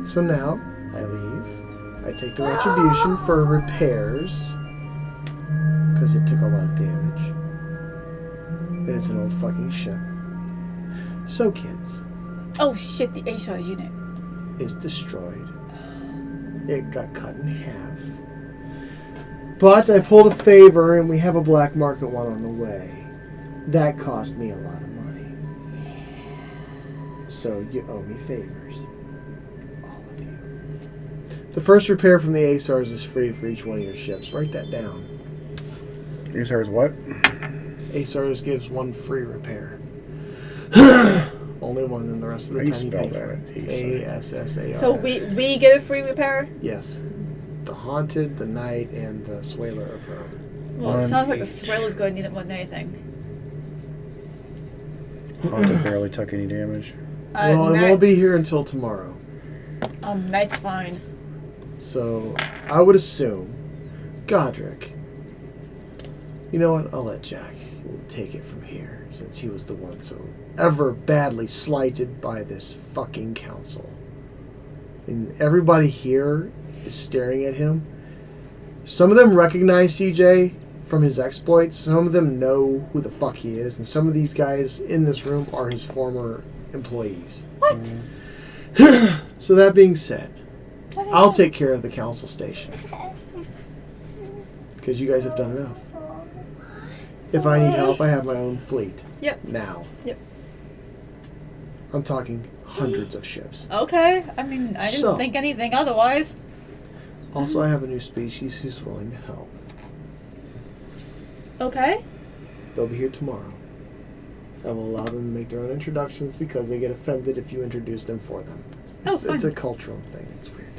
So now, I leave. I take the retribution for repairs. Because it took a lot of damage. And it's an old fucking ship. So, kids.
Oh shit, the ASAR's unit
is destroyed. It got cut in half. But I pulled a favor and we have a black market one on the way. That cost me a lot of money. So you owe me favors. All of you. The first repair from the ASARs is free for each one of your ships. Write that down.
ASARs what?
ASARs gives one free repair. Only one, and the rest of the
How do
time
you
you pay
spell
for
that?
it. ASSARS.
So we get a free repair?
Yes. The Haunted, the Knight, and the Swaler of Rome.
Well, it sounds like the Swirler's going to need it more than anything.
Haunted barely took any damage.
Well, it won't be here until tomorrow.
Knight's fine.
So, I would assume Godric. You know what? I'll let Jack take it from here, since he was the one so ever badly slighted by this fucking council. And everybody here is staring at him. Some of them recognize CJ from his exploits. Some of them know who the fuck he is. And some of these guys in this room are his former employees.
What?
So that being said, I'll take care of the council station. Because you guys have done enough. If I need help, I have my own fleet.
Yep.
Now.
Yep.
I'm talking hundreds of ships.
Okay. I mean, I didn't think anything otherwise.
Also, I have a new species who's willing to help.
Okay.
They'll be here tomorrow. I will allow them to make their own introductions because they get offended if you introduce them for them. It's a cultural thing. It's weird.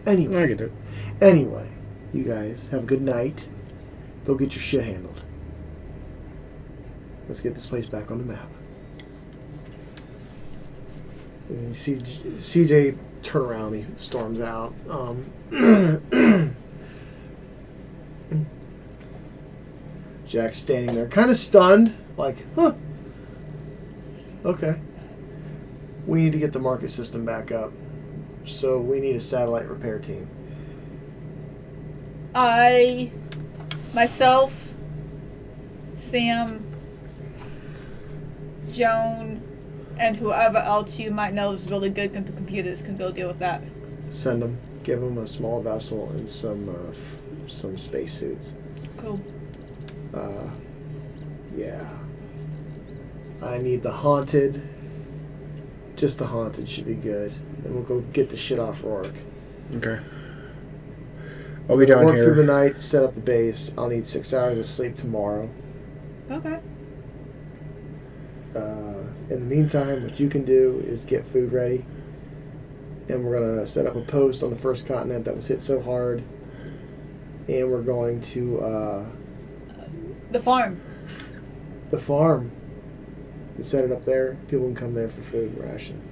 Anyway.
I get it.
Anyway, you guys have a good night. Go get your shit handled. Let's get this place back on the map. And you see CJ turn around, he storms out. Jack's standing there, kind of stunned, like, huh. Okay. We need to get the market system back up. So we need a satellite repair team.
I, myself, Sam, Joan, and whoever else you might know is really good at the computers can go deal with that.
Send them. Give them a small vessel and some space suits.
Cool.
Yeah. I need the haunted. Just the haunted should be good. And we'll go get the shit off Rourke.
Okay. I'll be down
work
here.
Through the night, set up the base. I'll need 6 hours of sleep tomorrow.
Okay.
In the meantime, what you can do is get food ready. And we're going to set up a post on the first continent that was hit so hard. And we're going to...
the farm.
The farm. And set it up there. People can come there for food ration.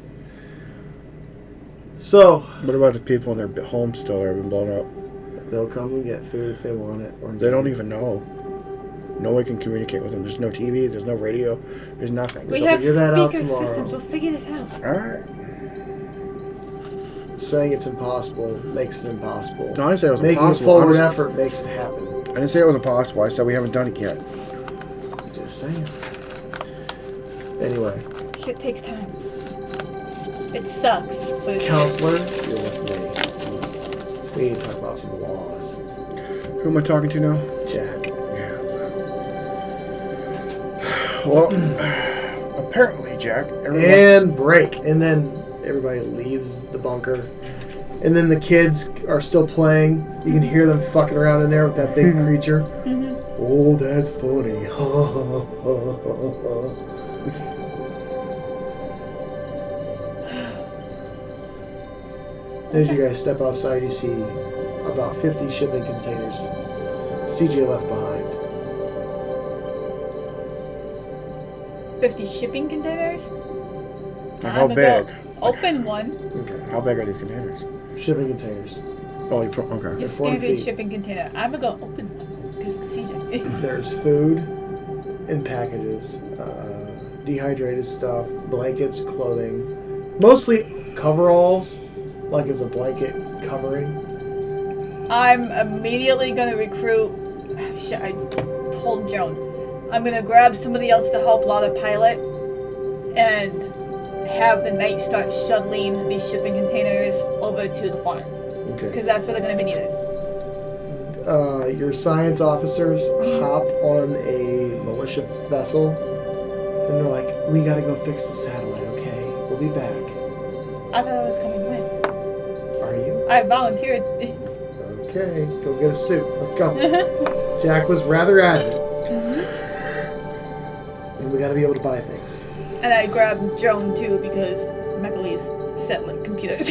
So...
What about the people in their homes still that have been blown up?
They'll come and get food if they want it. Or
They don't even know. No one can communicate with them. There's no TV. There's no radio. There's nothing.
We
So
have
figure that out
speaker
tomorrow.
systems. We'll figure this out.
All right.
Saying it's impossible makes it impossible.
No, I didn't say it was
Making
impossible.
a forward effort makes it happen.
I didn't say it was impossible. I said we haven't done it yet.
Just saying. Anyway.
Shit takes time. It sucks, but it's
Counselor, you're with me. We need to talk about some laws.
Who am I talking to now?
Jack.
Yeah. Well, apparently, Jack.
And break. And then everybody leaves the bunker. And then the kids are still playing. You can hear them fucking around in there with that big creature.
Mm-hmm.
Oh, that's funny. As you guys step outside, you see about 50 shipping containers. CJ left behind.
50 shipping containers?
How
I'm
big?
gonna go open one.
Okay.
How big are these containers?
Shipping containers.
Oh, okay.
Your
They're 40
standard
feet.
shipping container. I'm gonna go open one because it's CJ.
There's food in packages, dehydrated stuff, blankets, clothing, mostly coveralls, like as a blanket covering.
I'm immediately gonna recruit. Shit, I told Joan. I'm gonna grab somebody else to help load a pilot and have the night start shuttling these shipping containers over to the farm.
Okay.
Because that's where they're gonna be needed.
Your science officers hop on a militia vessel, and they're like, "We gotta go fix the satellite, okay? We'll be back."
I thought I was coming with.
Are you?
I volunteered.
Okay, go get a suit. Let's go. Jack was rather adamant. And we gotta be able to buy things.
And I grabbed Joan too because Mechale's set like computers.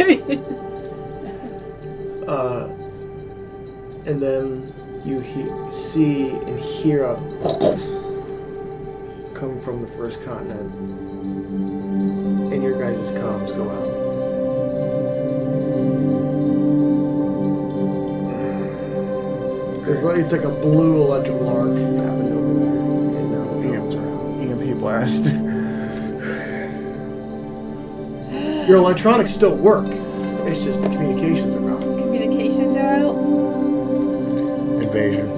And then you see and hear a come from the first continent, and your guys' comms go out. It's like a blue electrical arc happened over there, and now the comms are out.
EMP blast.
Your electronics still work. It's just the communications are gone.
Communications are out.
Invasion.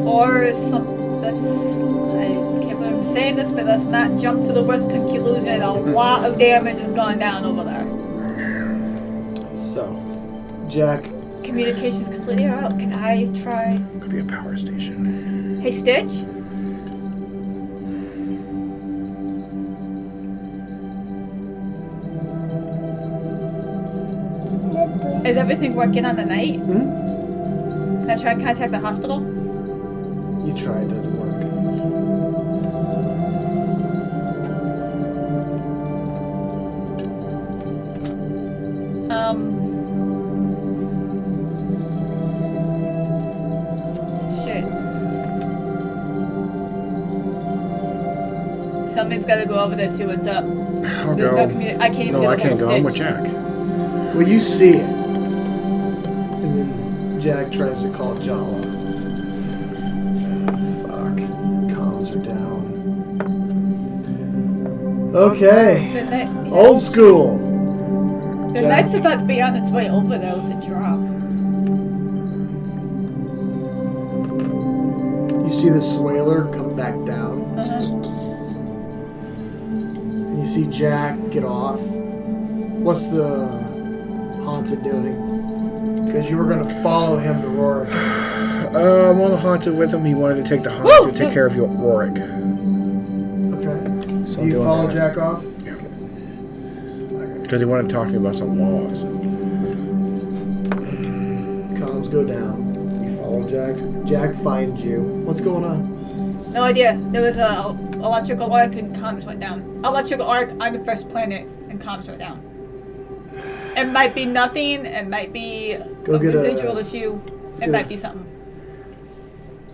Or some. That's. I can't believe I'm saying this, but let's not jump to the worst conclusion. A lot of damage has gone down over there.
So, Jack.
Communications completely out. Can I try?
Could be a power station.
Hey, Stitch? Is everything working on the night?
Hmm?
Can I try and contact the hospital?
You try, it doesn't work.
Shit. Somebody's gotta go over there, see what's up.
I'll
There's
go.
no I can't even
No, I
get a
can't
hold
go.
of
I'm with
Stitch.
Jack.
Well, you see it. And then Jack tries to call Jala. Fuck. Comms are down. Okay.
The net,
Old school.
the
Jack.
net's about to be on its way over there with the drop.
You see the swaler come back down. And you see Jack get off. What's the haunted doing? Because you were going to follow him to Rourke.
I'm on the haunted with him. He wanted to take the haunted to take care of you at Warwick.
Okay.
So
You follow Jack off?
Yeah. Because he wanted to talk to me about some laws.
Comms go down. You follow Jack. Jack finds you. What's going on?
No idea. There was a electrical arc and comms went down. Electrical arc on the first planet and comms went down. It might be nothing. It might be a residual issue. It might be something.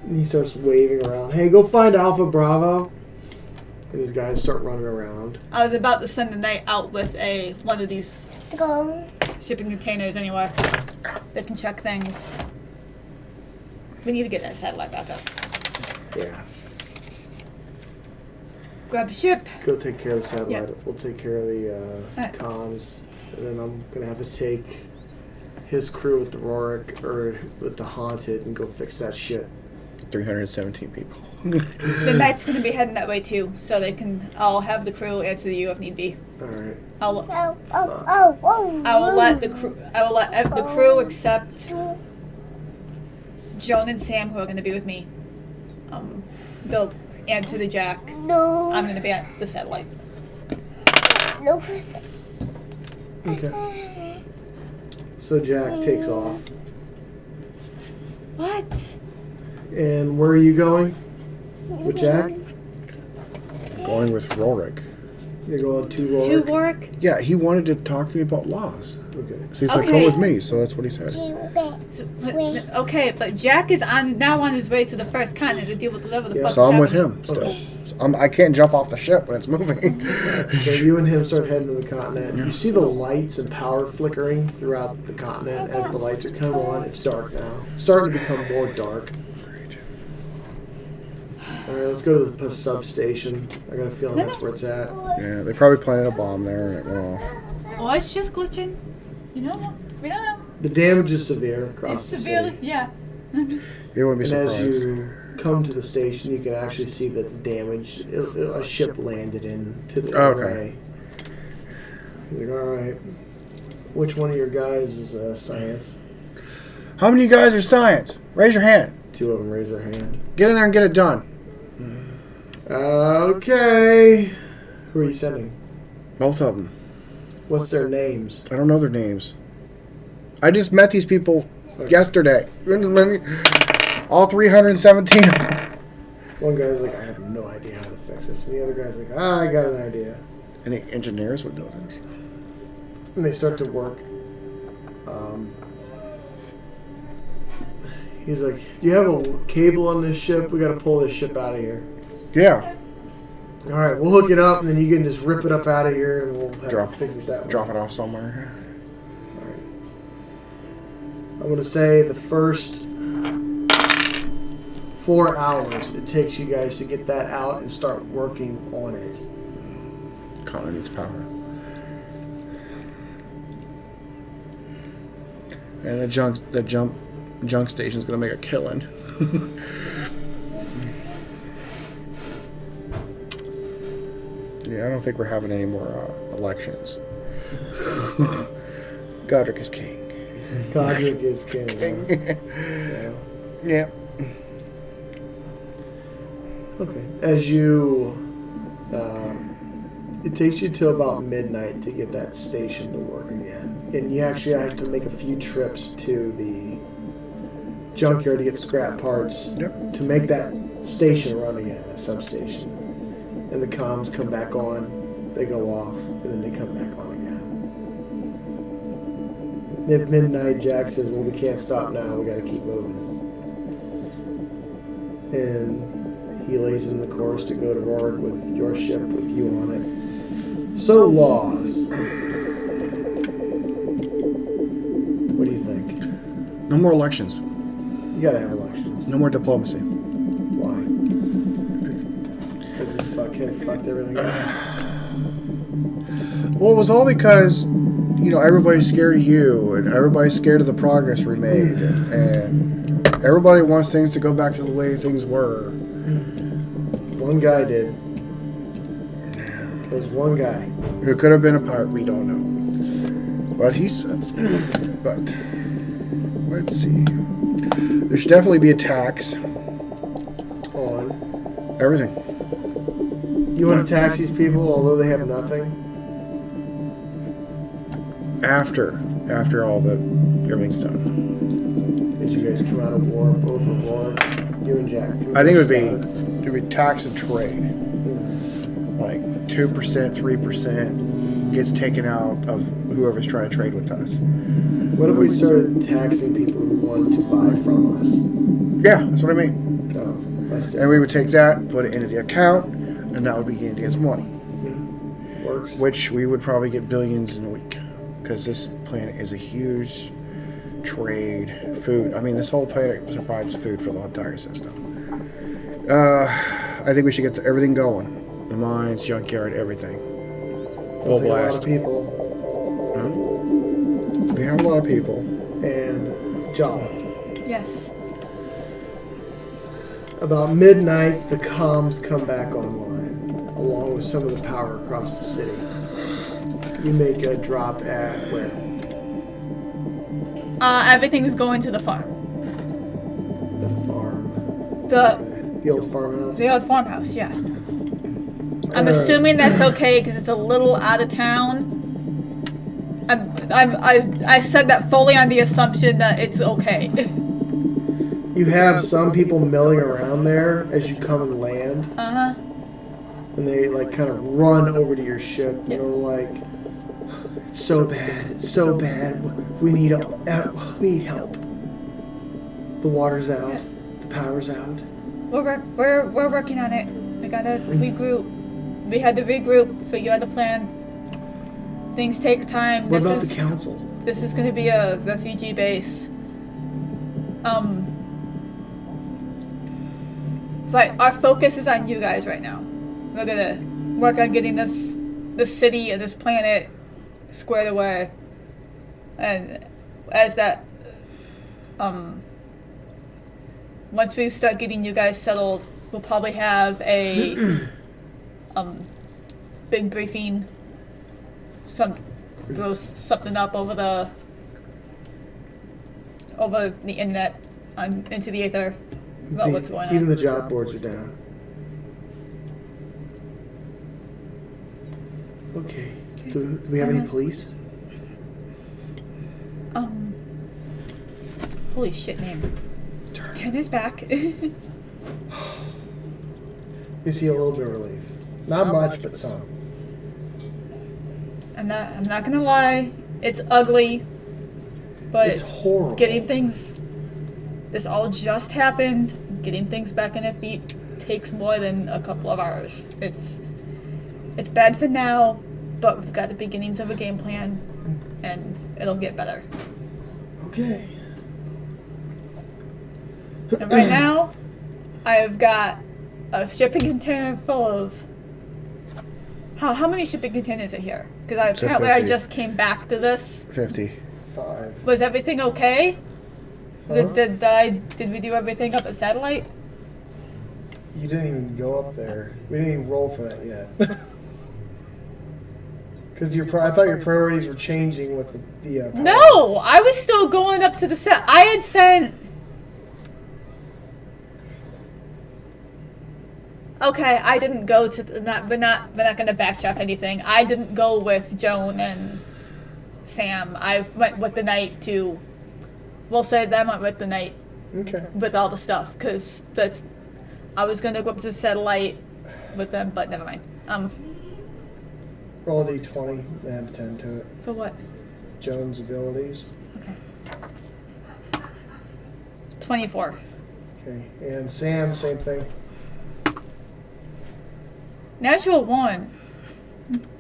And he starts waving around. Hey, go find Alpha Bravo. And these guys start running around.
I was about to send the knight out with one of these shipping containers anyway. They can check things. We need to get that satellite back up.
Yeah.
Grab a ship.
Go take care of the satellite.
Yeah.
We'll take care of the
Alright.
comms. And then I'm going to have to take his crew with the Rorik, or with the Haunted, and go fix that shit.
317 people.
The knight's going to be heading that way too, so they can all have the crew answer to you if need be.
Alright.
I will let the crew except Joan and Sam, who are going to be with me. They'll answer to Jack.
No.
I'm going to be at the satellite.
No.
Okay. So Jack takes off.
What?
And where are you going? With Jack?
Going with Rorik.
You're going to Rorik?
To Warwick?
Yeah, he wanted to talk to me about laws.
Okay.
So he's like,
Okay.
come with me. So that's what he said.
Okay, but Jack is now on his way to the first continent to deal with whatever the fuck
So I'm with
happening.
him still. So I can't jump off the ship when it's moving.
So you and him start heading to the continent. You see the lights and power flickering throughout the continent as the lights are coming on. It's dark now. It's starting to become more dark. Alright, let's go to the substation. I got a feeling that's where it's at.
Yeah, they probably planted a bomb there and it went off.
Oh, it's just glitching. You don't know. We don't know.
The damage is severe across the
Severely,
city.
yeah.
You wouldn't be
And
surprised.
as you come to the station, you can actually see that the damage, a ship landed into the array. You're like, alright. Which one of your guys is science?
How many of you guys are science? Raise your hand.
2 of them raise their hand.
Get in there and get it done.
Okay. Who are you sending?
Both of them.
What's their names?
I don't know their names. I just met these people yesterday. All 317 of them.
One guy's like, I have no idea how to fix this. And the other guy's like, I got an idea.
Any engineers would know this.
And they start to work. He's like, you have a cable on this ship? We gotta pull this ship out of here.
Yeah.
Alright, we'll hook it up and then you can just rip it up out of here and we'll have to fix it that way.
Drop it off somewhere.
Alright. I'm gonna say the first 4 hours it takes you guys to get that out and start working on it.
Connor needs power. And the junk station's gonna make a killing. Yeah, I don't think we're having any more elections. Godric is king.
Godric is king.
Yeah.
Okay. As you, it takes you till about midnight to get that station to work again. And you actually have to make a few trips to the junkyard to get scrap parts to make that station run again, a substation. And the comms come back on, they go off, and then they come back on again. At midnight, Jack says, well, we can't stop now, we gotta keep moving. And he lays in the course to go to Rorik with your ship with you on it. So, laws. What do you think?
No more elections.
You gotta have elections.
No more diplomacy.
Why? Because this fuckhead fucked everything up.
Well, it was all because, everybody's scared of you, and everybody's scared of the progress we made, and everybody wants things to go back to the way things were.
One guy did. There's one guy.
It could have been a pirate, we don't know. But he said. But let's see. There should definitely be a tax
On.
everything.
You want to tax these people although they have nothing?
After all the everything's done.
Did you guys come out of war, both of war? You and Jack.
I think it would be tax and trade. Like 2%, 3% gets taken out of whoever's trying to trade with us.
What if we started taxing people who wanted to buy from us?
Yeah, that's what I mean.
Oh, that's
And we would take that, put it into the account, and that would be India's money.
works.
Which we would probably get billions in a week. Because this planet is a huge trade, food. I mean, this whole planet survives food for the entire system. I think we should get everything going. The mines, junkyard, everything. Full
Take
blast.
A lot of people
We have a lot of people.
and Jala.
Yes.
About midnight, the comms come back online, along with some of the power across the city. You make a drop at where?
Everything's going to the farm.
The farm.
The
The old farmhouse.
old farmhouse, yeah. I'm assuming that's okay because it's a little out of town. I said that fully on the assumption that it's okay.
You have some people milling around there as you come and land,
Uh-huh.
and they like kind of run over to your ship. And they're like, "It's so bad. It's so bad. We need help. We need help. The water's out. The power's out."
We're working on it. We gotta regroup. We had to regroup, figure out a plan. Things take time.
What about the council?
This is gonna be a refugee base. But our focus is on you guys right now. We're gonna work on getting this city and this planet squared away. And as that, once we start getting you guys settled, we'll probably have a, big briefing. Throw something up over the internet, into the ether about what's going on.
Even the job boards are down. Okay. Do we have any police?
Holy shit, man. Turner's back.
You see a little bit of relief. Not much, but some.
I'm not gonna lie, it's ugly, but
It's horrible.
this all just happened. Getting things back on their feet takes more than a couple of hours. It's bad for now, but we've got the beginnings of a game plan, and it'll get better.
Okay.
And right now, I've got a shipping container full of. How many shipping containers are here? Because apparently I
50.
just came back to this.
50.
5.
Was everything okay?
Huh?
Did we do everything up at satellite?
You didn't even go up there. We didn't even roll for that yet. Because I thought your priorities were changing with the power.
No, I was still going up to the set. I had sent. Okay, I didn't go to we're not gonna backtrack anything. I didn't go with Joan and Sam. I went with the knight to. We'll say that I went with the knight
Okay.
with all the stuff because I was gonna go up to the satellite with them, but never mind.
Roll a d20 and attend to it.
For what?
Joan's abilities.
Okay. 24.
Okay. And Sam, same thing.
Natural 1.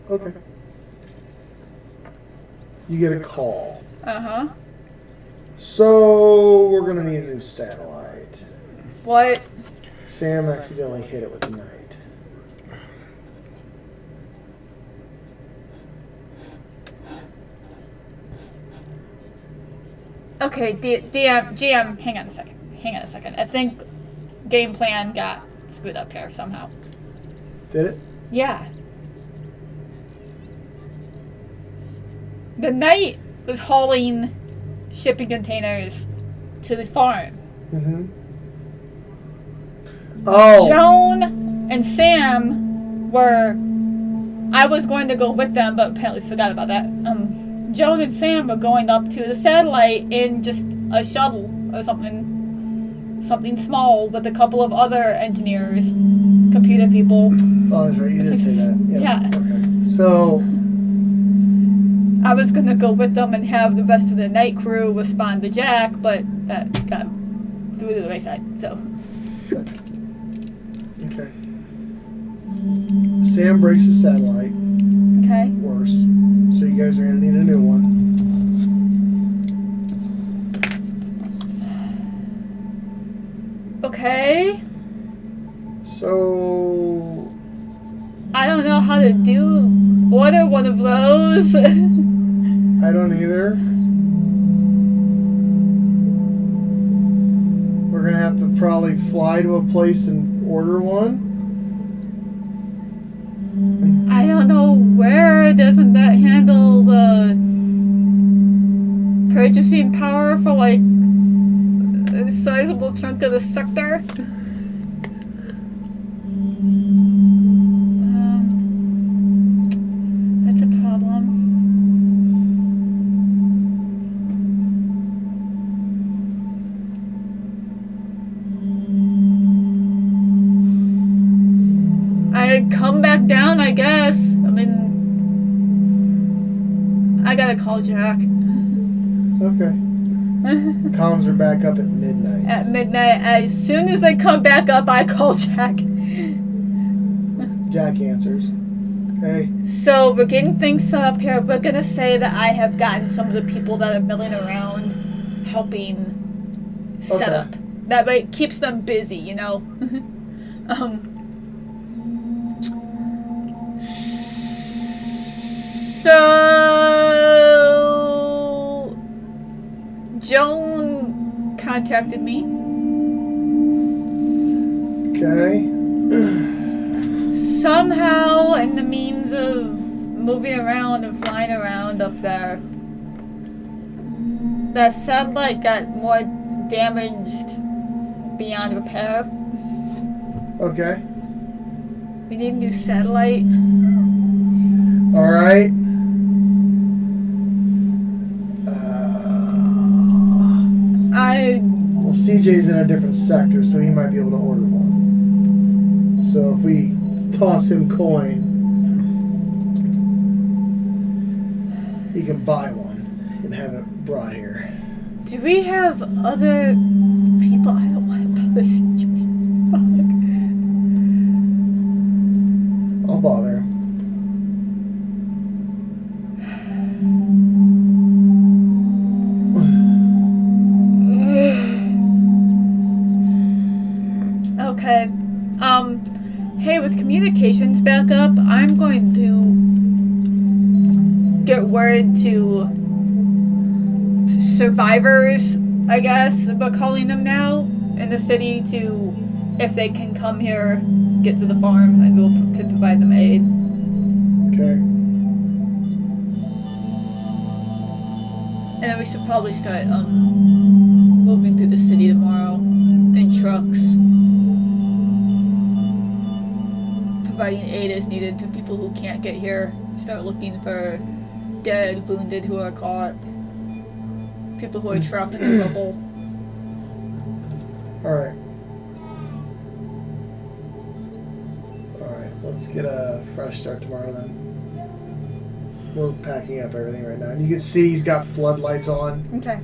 Okay. You get a call.
Uh-huh.
So we're gonna need a new satellite.
What?
Sam accidentally hit it with the knight.
Okay, GM, hang on a second. I think game plan got screwed up here somehow.
Did it?
Yeah. The knight was hauling shipping containers to the farm.
Mm-hmm. Oh.
Joan and Sam were. I was going to go with them, but apparently forgot about that. Joan and Sam were going up to the satellite in just a shuttle or something small with a couple of other engineers, computer people.
Oh, that's right. You did say that.
Yeah.
Okay. So.
I was gonna go with them and have the rest of the night crew respond to Jack, but that got through to the wayside. So.
Okay. Sam breaks the satellite.
Okay.
Worse. So you guys are gonna need a new one.
Okay.
So.
I don't know how to order one of those.
I don't either. We're gonna have to probably fly to a place and order one.
I don't know where. Doesn't that handle the purchasing power for like a sizable chunk of the sector? That's a problem. I'd come back down, I guess. I mean, I gotta call Jack.
Okay. Comms are back up at midnight.
At midnight, as soon as they come back up, I call Jack.
Jack answers. Okay.
So we're getting things set up here. We're gonna say that I have gotten some of the people that are milling around helping set
Okay.
up. That way it keeps them busy, you know? So Joan contacted me.
Okay.
Somehow, in the means of moving around and flying around up there, the satellite got more damaged beyond repair.
Okay.
We need a new satellite.
All right. Well, CJ's in a different sector, so he might be able to order one. So if we toss him coin, he can buy one and have it brought here.
Do we have other people? I don't want to bother CJ.
I'll bother him.
Okay. Hey, with communications back up, I'm going to get word to survivors, I guess, we're calling them now, in the city to, if they can come here, get to the farm, and we'll could provide them aid.
Okay.
And then we should probably start, moving through the city tomorrow in trucks. Providing aid as needed to people who can't get here. Start looking for dead, wounded who are caught. People who are trapped in the rubble.
Alright. Alright, let's get a fresh start tomorrow then. We're packing up everything right now. And you can see he's got floodlights on.
Okay.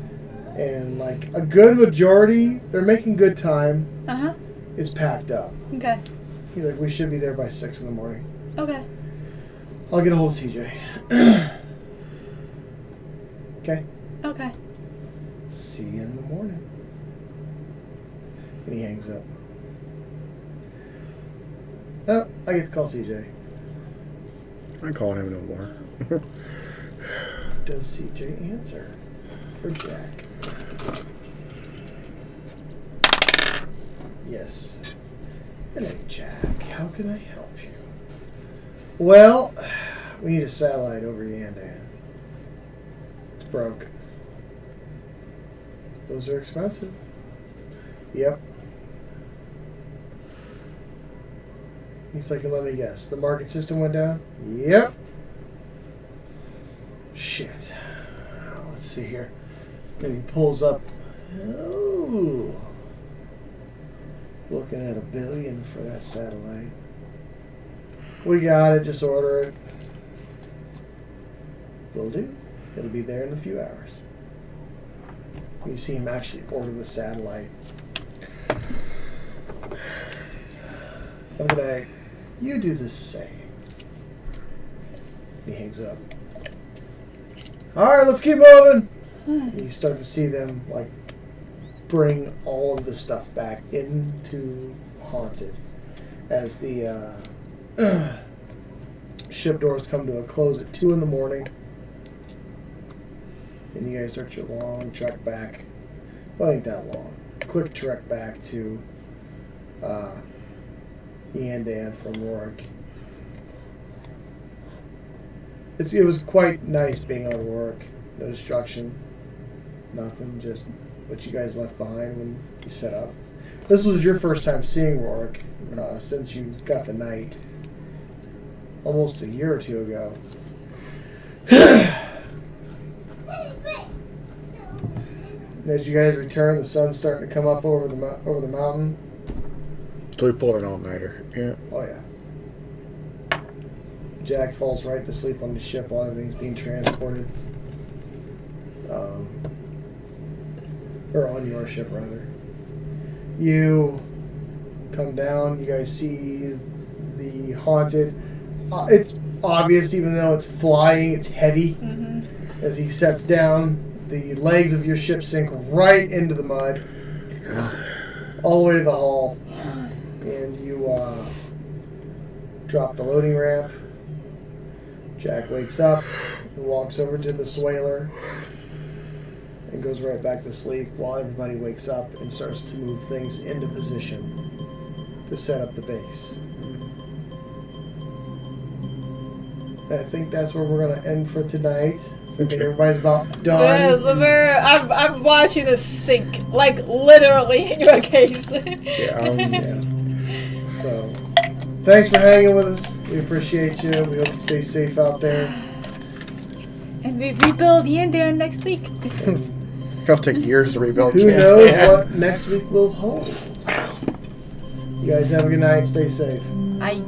And like a good majority, they're making good time,
Uh-huh.
is packed up.
Okay.
He's like, we should be there by 6 in the morning.
Okay.
I'll get a hold of CJ. Okay.
Okay.
See you in the morning. And he hangs up. Oh, I get to call CJ.
I call him no more.
Does CJ answer for Jack? Yes. Hello, Jack. How can I help you? Well, we need a satellite over Yandan. It's broke. Those are expensive. Yep. He's like, let me guess. The market system went down? Yep. Shit. Let's see here. Then he pulls up. Oh. Looking at $1 billion for that satellite. We got it. Just order it. Will do. It'll be there in a few hours. You see him actually order the satellite. Have a good night. You do the same. He hangs up. Alright, let's keep moving. You start to see them like bring all of the stuff back into Haunted as the ship doors come to a close at 2 in the morning. And you guys start your long trek back. Well, it ain't that long. Quick trek back to Yandan from Rourke. It was quite nice being on Rourke. No destruction. Nothing. Just what you guys left behind when you set up. This was your first time seeing Rourke since you got the night. Almost a year or two ago. As you guys return, the sun's starting to come up over the mountain.
So we pull an all-nighter. Yeah.
Oh, yeah. Jack falls right to sleep on the ship while everything's being transported. Or on your ship, rather. You come down. You guys see the Haunted. It's obvious, even though it's flying, it's heavy. Mm-hmm. As he sets down, the legs of your ship sink right into the mud. All the way to the hull. And you drop the loading ramp. Jack wakes up and walks over to the swaler and goes right back to sleep while everybody wakes up and starts to move things into position to set up the base. And I think that's where we're going to end for tonight. So I think everybody's about done.
Yeah, I'm watching this sink, like literally in your case.
Yeah. So, thanks for hanging with us. We appreciate you. We hope you stay safe out there.
And we rebuild Yandan next week.
It'll take years to rebuild.
Who knows what next week will hold? You guys have a good night. Stay safe.
Bye.